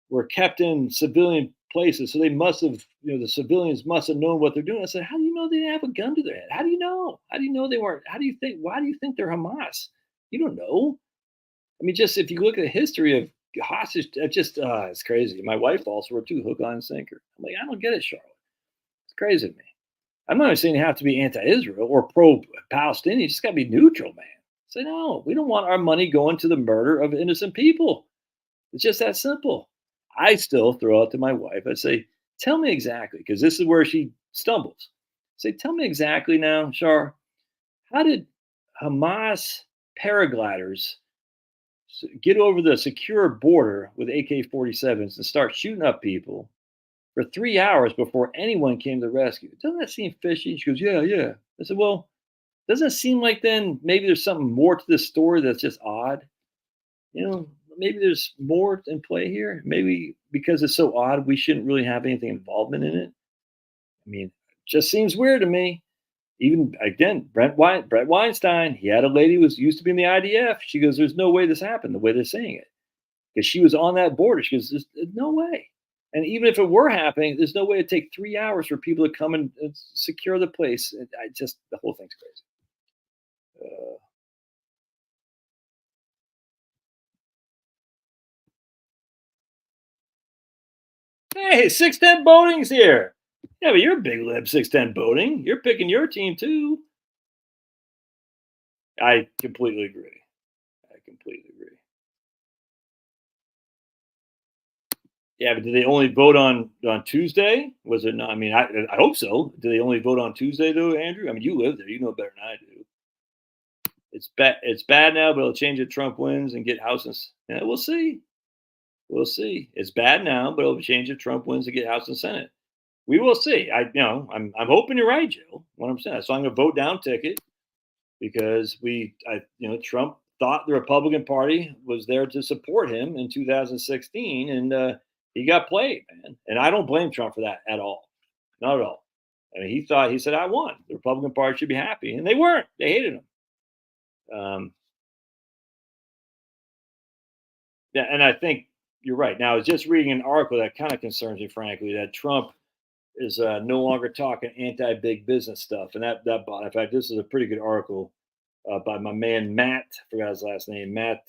were kept in civilian places, so they must have, the civilians must have known what they're doing. I said, how do you know they didn't have a gun to their head? How do you know? How do you know they weren't? How do you think? Why do you think they're Hamas? You don't know. I mean, just if you look at the history of hostage, it's crazy. My wife falls for it too, hook, line, and sinker. I'm like, I don't get it, Charlotte. It's crazy to me. I'm not saying you have to be anti-Israel or pro-Palestinian. You just got to be neutral, man. Say, no, we don't want our money going to the murder of innocent people. It's just that simple. I still throw out to my wife. I say, tell me exactly, because this is where she stumbles. Say, tell me exactly now, Shar, how did Hamas paragliders get over the secure border with AK-47s and start shooting up people for 3 hours before anyone came to the rescue? Doesn't that seem fishy? She goes, yeah. I said, well, doesn't it seem like then maybe there's something more to this story that's just odd? Maybe there's more in play here. Maybe because it's so odd, we shouldn't really have anything involvement in it. I mean, it just seems weird to me. Even again, Brett Weinstein, he had a lady who used to be in the IDF. She goes, there's no way this happened the way they're saying it. Because she was on that border. She goes, there's no way. And even if it were happening, there's no way it'd take 3 hours for people to come and secure the place. The whole thing's crazy. Hey, 610 voting's here. Yeah, but you're a big lib, 610 voting. You're picking your team too. I completely agree. I completely agree. Yeah, but did they only vote on Tuesday? Was it not? I mean, I hope so. Do they only vote on Tuesday though, Andrew? I mean, you live there. You know better than I do. It's bad. It's bad now, but it'll change if Trump wins and get House and yeah, we'll see. We'll see. It's bad now, but it'll change if Trump wins and get House and Senate. We will see. I'm hoping you're right, Joe. What I'm saying. So I'm going to vote down ticket because Trump thought the Republican Party was there to support him in 2016, and he got played, man. And I don't blame Trump for that at all, not at all. I mean, he said I won. The Republican Party should be happy, and they weren't. They hated him. Um, yeah, and I think you're right. Now, I was just reading an article that kind of concerns me, frankly, that Trump is no longer talking anti-big business stuff, and that in fact, this is a pretty good article by my man Matt. I forgot his last name. Matt.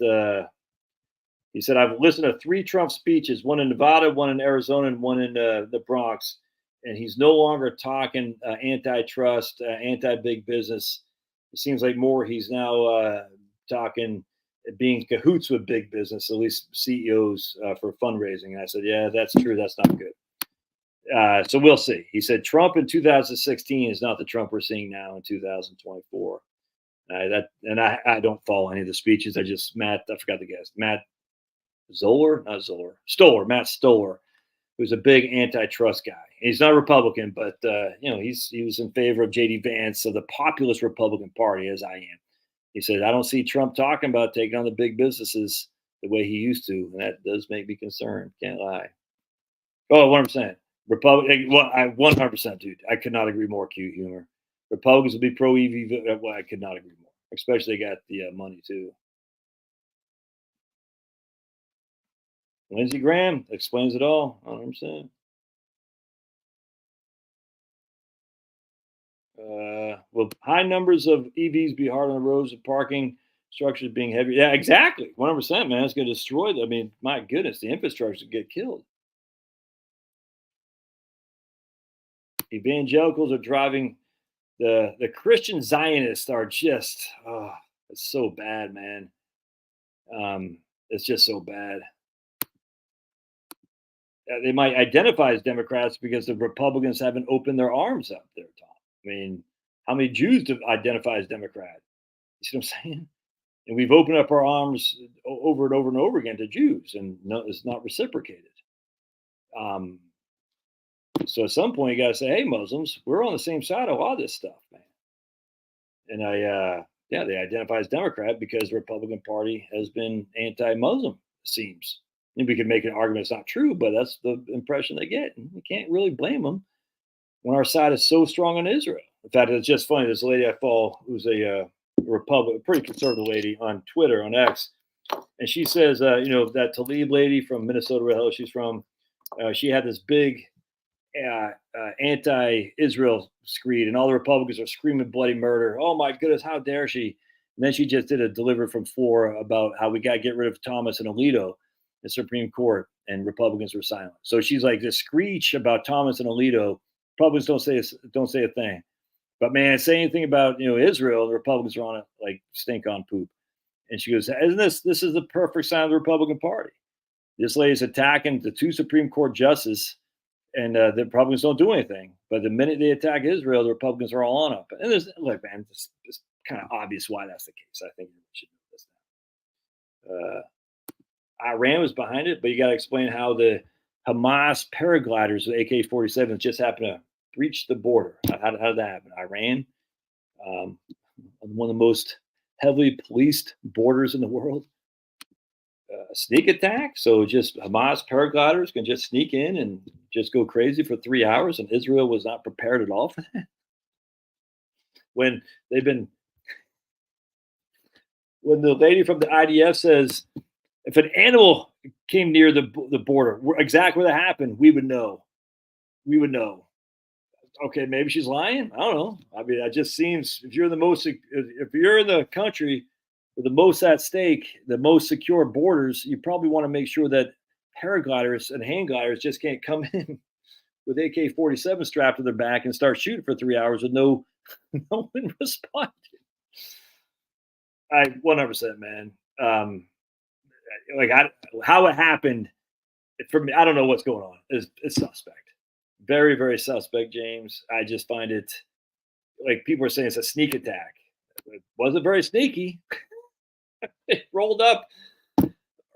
He said, "I've listened to 3 Trump speeches: one in Nevada, one in Arizona, and one in the Bronx." And he's no longer talking antitrust, anti-big business. It seems like more he's now talking being cahoots with big business, at least CEOs for fundraising. And I said, "Yeah, that's true. That's not good." So we'll see. He said Trump in 2016 is not the Trump we're seeing now in 2024. I don't follow any of the speeches. I forgot the guest. Matt Stoller, who's a big antitrust guy. He's not a Republican, but he was in favor of J.D. Vance of the populist Republican Party, as I am. He said, "I don't see Trump talking about taking on the big businesses the way he used to, and that does make me concerned. Can't lie." Oh, what I'm saying. Republican, well, I 100%, dude. I could not agree more. Cute humor. Republicans will be pro EV. Well, I could not agree more. Especially they got the money too. Lindsey Graham explains it all. 100%. Will high numbers of EVs be hard on the roads and parking structures being heavy? Yeah, exactly. 100%, man. It's going to destroy. I mean, my goodness, the infrastructure get killed. Evangelicals are driving. The Christian Zionists are just, it's so bad, man. It's just so bad. They might identify as Democrats because the Republicans haven't opened their arms up there, Tom. I mean, how many Jews identify as Democrat? You see what I'm saying? And we've opened up our arms over and over and over again to Jews, and no, it's not reciprocated. So at some point, you got to say, "Hey, Muslims, we're on the same side of all this stuff, man." And they identify as Democrat because the Republican Party has been anti-Muslim. It seems. And we could make an argument it's not true, but that's the impression they get. And we can't really blame them when our side is so strong on Israel. In fact, it's just funny. There's a lady I follow who's a Republican, pretty conservative lady on Twitter, on X, and she says, that Tlaib lady from Minnesota, where the hell she's from, she had this big anti-Israel screed, and all the Republicans are screaming bloody murder. Oh my goodness, how dare she? And then she just did a deliver from floor about how we got to get rid of Thomas and Alito, the Supreme Court, and Republicans were silent. So she's like this screech about Thomas and Alito. Republicans don't say a thing. But man, say anything about Israel, the Republicans are on it like stink on poop. And she goes, "Isn't this is the perfect sign of the Republican Party? This lady's attacking the 2 Supreme Court justices, and the Republicans don't do anything. But the minute they attack Israel, the Republicans are all on up." And look, man, it's kind of obvious why that's the case. I think you should know this now. Iran was behind it, but you got to explain how the Hamas paragliders with AK-47s just happened to breach the border. How did that happen? Iran, one of the most heavily policed borders in the world. A sneak attack. So just Hamas paragliders can just sneak in and just go crazy for 3 hours, and Israel was not prepared at all for that. When the lady from the IDF says, if an animal came near the border, exactly where that happened, we would know. We would know. Okay, maybe she's lying. I don't know. I mean, it just seems if you're in the country with the most at stake, the most secure borders, you probably want to make sure that paragliders and hang gliders just can't come in with AK-47 strapped to their back and start shooting for 3 hours with no no one responding. I 100%, man. Like how it happened for me, I don't know what's going on. It's suspect. Very, very suspect, James. I just find it like people are saying it's a sneak attack. It wasn't very sneaky. It rolled up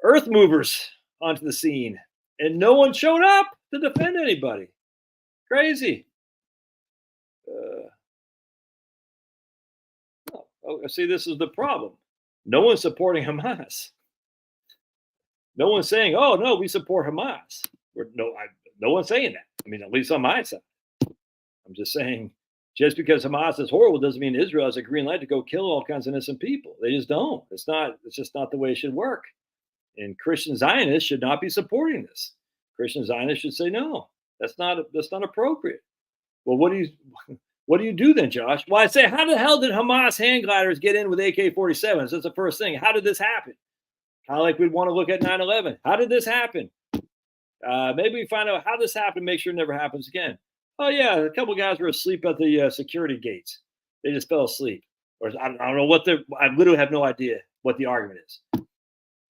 earth movers onto the scene, and no one showed up to defend anybody. Crazy. See, this is the problem. No one's supporting Hamas. No one's saying, "Oh no, we support Hamas." No one's saying that. I mean, at least on my side. I'm just saying, just because Hamas is horrible doesn't mean Israel has a green light to go kill all kinds of innocent people. They just don't. It's not. It's just not the way it should work. And Christian Zionists should not be supporting this. Christian Zionists should say, "No, that's not appropriate." Well, what do you do then, Josh? Well, I say, how the hell did Hamas hand gliders get in with AK-47s? That's the first thing. How did this happen? Kind of like we'd want to look at 9/11. How did this happen? Maybe we find out how this happened, make sure it never happens again. Oh, yeah, a couple of guys were asleep at the security gates. They just fell asleep. Or I don't know I literally have no idea what the argument is.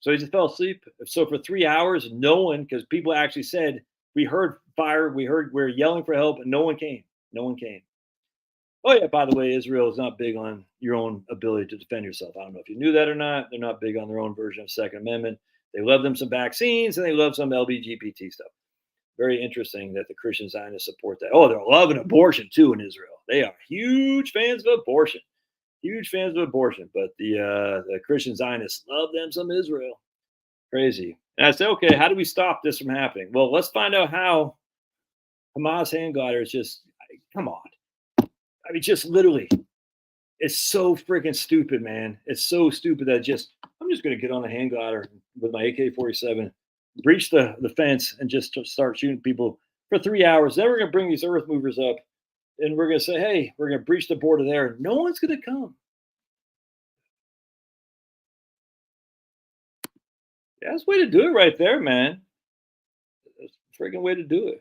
So he just fell asleep. So for 3 hours, no one, because people actually said, we heard fire, we're yelling for help, and no one came. No one came. Oh, yeah, by the way, Israel is not big on your own ability to defend yourself. I don't know if you knew that or not. They're not big on their own version of Second Amendment. They love them some vaccines, and they love some LGBT stuff. Very interesting that the Christian Zionists support that. Oh, they're loving abortion, too, in Israel. They are huge fans of abortion. Huge fans of abortion. But the Christian Zionists love them some Israel. Crazy. And I said, okay, how do we stop this from happening? Well, let's find out how Hamas hand gliders just, come on. I mean, just literally, it's so freaking stupid, man. It's so stupid that I'm just going to get on a hand glider with my AK-47, breach the fence, and just start shooting people for 3 hours. Then we're going to bring these earth movers up, and we're going to say, hey, we're going to breach the border there. No one's going to come. Yeah, that's the way to do it right there, man. That's the freaking way to do it.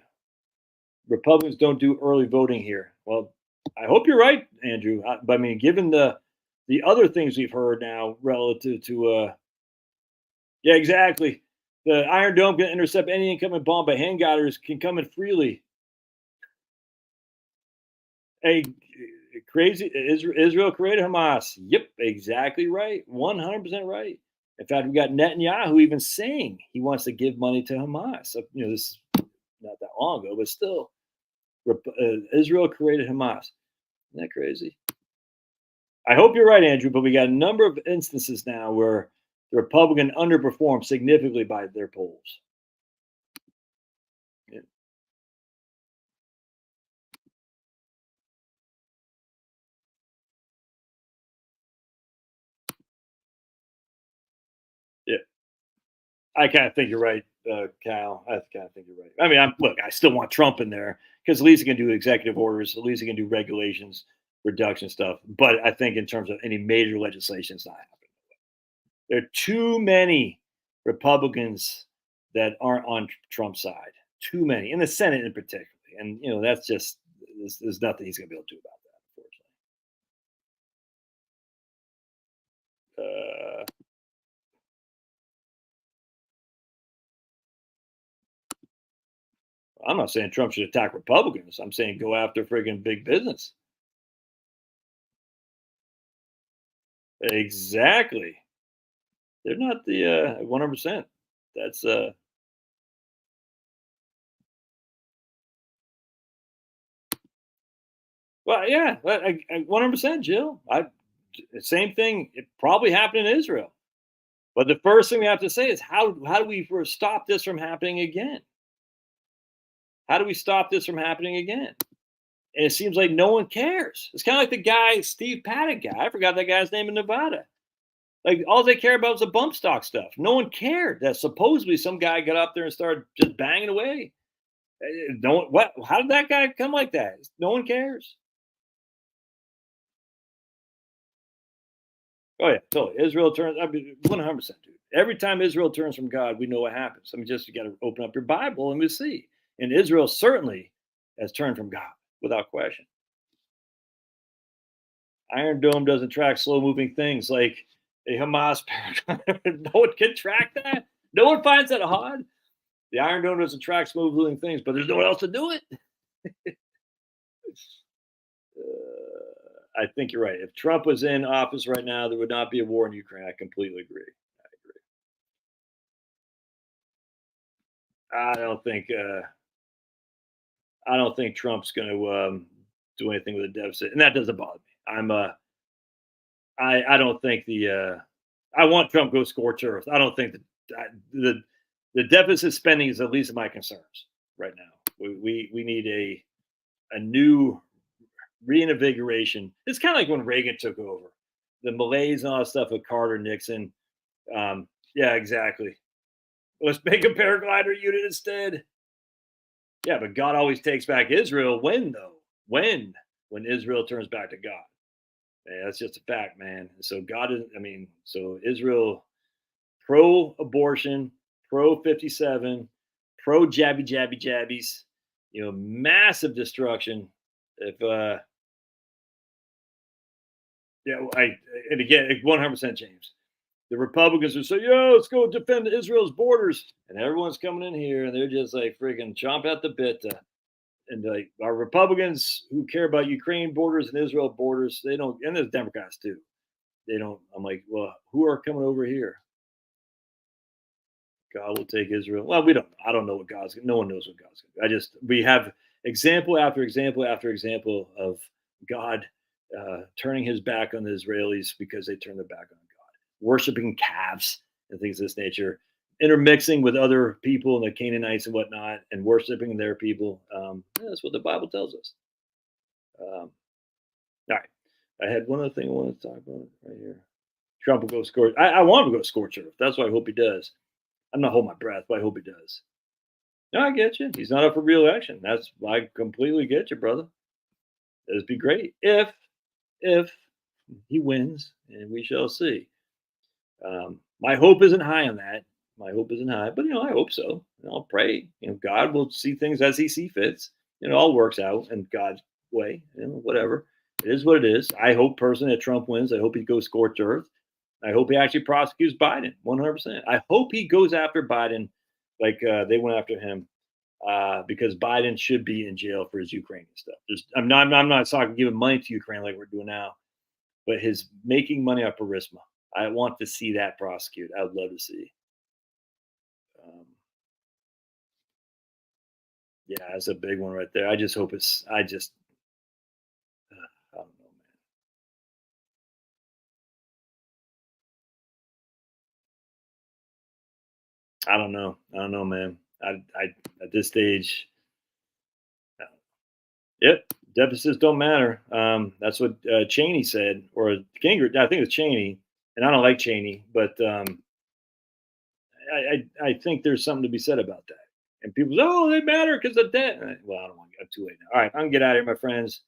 Republicans don't do early voting here. Well, I hope you're right, Andrew. But I mean, given the other things we've heard now relative to, yeah, exactly. The Iron Dome can intercept any incoming bomb, but hand gliders can come in freely. Hey, crazy. Israel created Hamas. Yep, exactly right. 100% right. In fact, we got Netanyahu even saying he wants to give money to Hamas. So, this is not that long ago, but still, Israel created Hamas. Isn't that crazy? I hope you're right, Andrew, but we got a number of instances now where the Republican underperformed significantly by their polls. Yeah. Yeah. I kind of think you're right, Cal. I kind of think you're right. I mean, I still want Trump in there because at least he can do executive orders, at least he can do regulations, reduction stuff. But I think in terms of any major legislation, it's not happening. There are too many Republicans that aren't on Trump's side. Too many in the Senate, in particular, and that's just there's nothing he's going to be able to do about that, unfortunately. I'm not saying Trump should attack Republicans. I'm saying go after friggin' big business. Exactly. They're not the 100%. That's well, yeah, 100%, Jill. Same thing. It probably happened in Israel. But the first thing we have to say is how do we stop this from happening again? How do we stop this from happening again? And it seems like no one cares. It's kind of like the guy, Steve Paddock guy. I forgot that guy's name in Nevada. Like all they care about is the bump stock stuff. No one cared that supposedly some guy got up there and started just banging away. No one, what? How did that guy come like that? No one cares. Oh yeah, totally. Israel turns. I mean, 100%, dude. Every time Israel turns from God, we know what happens. I mean, just you got to open up your Bible and we see. And Israel certainly has turned from God without question. Iron Dome doesn't track slow moving things like a Hamas paradigm. No one can track that. No one finds that odd. The Iron Dome doesn't track slow moving things, but there's no one else to do it. I think you're right. If Trump was in office right now, there would not be a war in Ukraine. I completely agree. I don't think. I don't think Trump's going to do anything with a deficit, and that doesn't bother me. I don't think the. I want Trump to go scorch earth. I don't think that the deficit spending is the least of my concerns right now. We need a new reinvigoration. It's kind of like when Reagan took over, the malaise and all that stuff with Carter, Nixon. Yeah, exactly. Let's make a paraglider unit instead. Yeah, but God always takes back Israel. When though? When Israel turns back to God. Yeah, that's just a fact, man. So God is. I mean, so Israel pro-abortion, pro-57, pro-jabbies. Massive destruction. If and again, 100% James. The Republicans would say, "Yo, let's go defend Israel's borders," and everyone's coming in here, and they're just like freaking chomp at the bit. And like our Republicans who care about Ukraine borders and Israel borders, they don't, and there's Democrats too. They don't. I'm like, well, who are coming over here? God will take Israel. Well, we don't. I don't know what God's. No one knows what God's going to do. We have example after example after example of God turning His back on the Israelis because they turn their back on God, worshiping calves and things of this nature, intermixing with other people and the Canaanites and whatnot, and worshiping their people. That's what the Bible tells us. All right. I had one other thing I wanted to talk about right here. Trump will go scorch. I want him to go scorch earth. That's what I hope he does. I'm not holding my breath, but I hope he does. No, I get you. He's not up for re-election. I completely get you, brother. It'd be great if he wins, and we shall see. My hope isn't high on that. My hope isn't high, but I hope so. I'll pray. God will see things as He sees fits. It all works out in God's way. Whatever. It is what it is. I hope personally that Trump wins. I hope he goes scorched earth. I hope he actually prosecutes Biden 100%. I hope he goes after Biden like they went after him because Biden should be in jail for his Ukrainian stuff. I'm not talking giving money to Ukraine like we're doing now, but his making money off Burisma. I want to see that prosecuted. I would love to see. Yeah, that's a big one right there. I just hope it's. I don't know, man. I don't know, man. I at this stage. Yep, deficits don't matter. That's what Cheney said, or Gingrich. I think it's Cheney, and I don't like Cheney, but I think there's something to be said about that. And people say, "Oh, they matter because of debt." Well, I don't want to get too late now. All right, I'm gonna get out of here, my friends.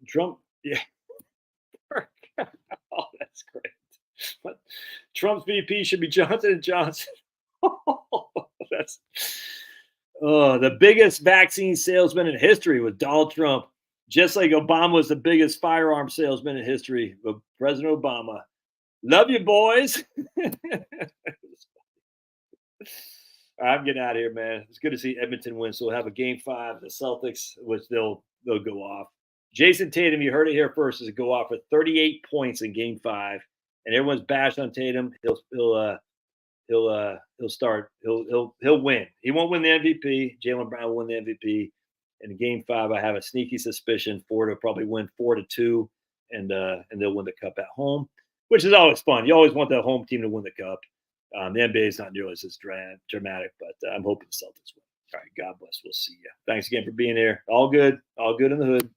Trump, yeah. Oh, that's great. But Trump's VP should be Johnson and Johnson. That's the biggest vaccine salesman in history was Donald Trump. Just like Obama was the biggest firearm salesman in history, but President Obama. Love you, boys. I'm getting out of here, man. It's good to see Edmonton win. So we'll have a game 5, the Celtics, which they'll go off. Jason Tatum, you heard it here first, is to go off with 38 points in game 5, and everyone's bashed on Tatum. He'll start. He'll win. He won't win the MVP. Jaylen Brown will win the MVP. In game 5, I have a sneaky suspicion Ford will probably win 4-2, and they'll win the cup at home, which is always fun. You always want the home team to win the cup. The NBA is not nearly as dramatic, but I'm hoping the Celtics win. All right, God bless. We'll see you. Thanks again for being here. All good in the hood.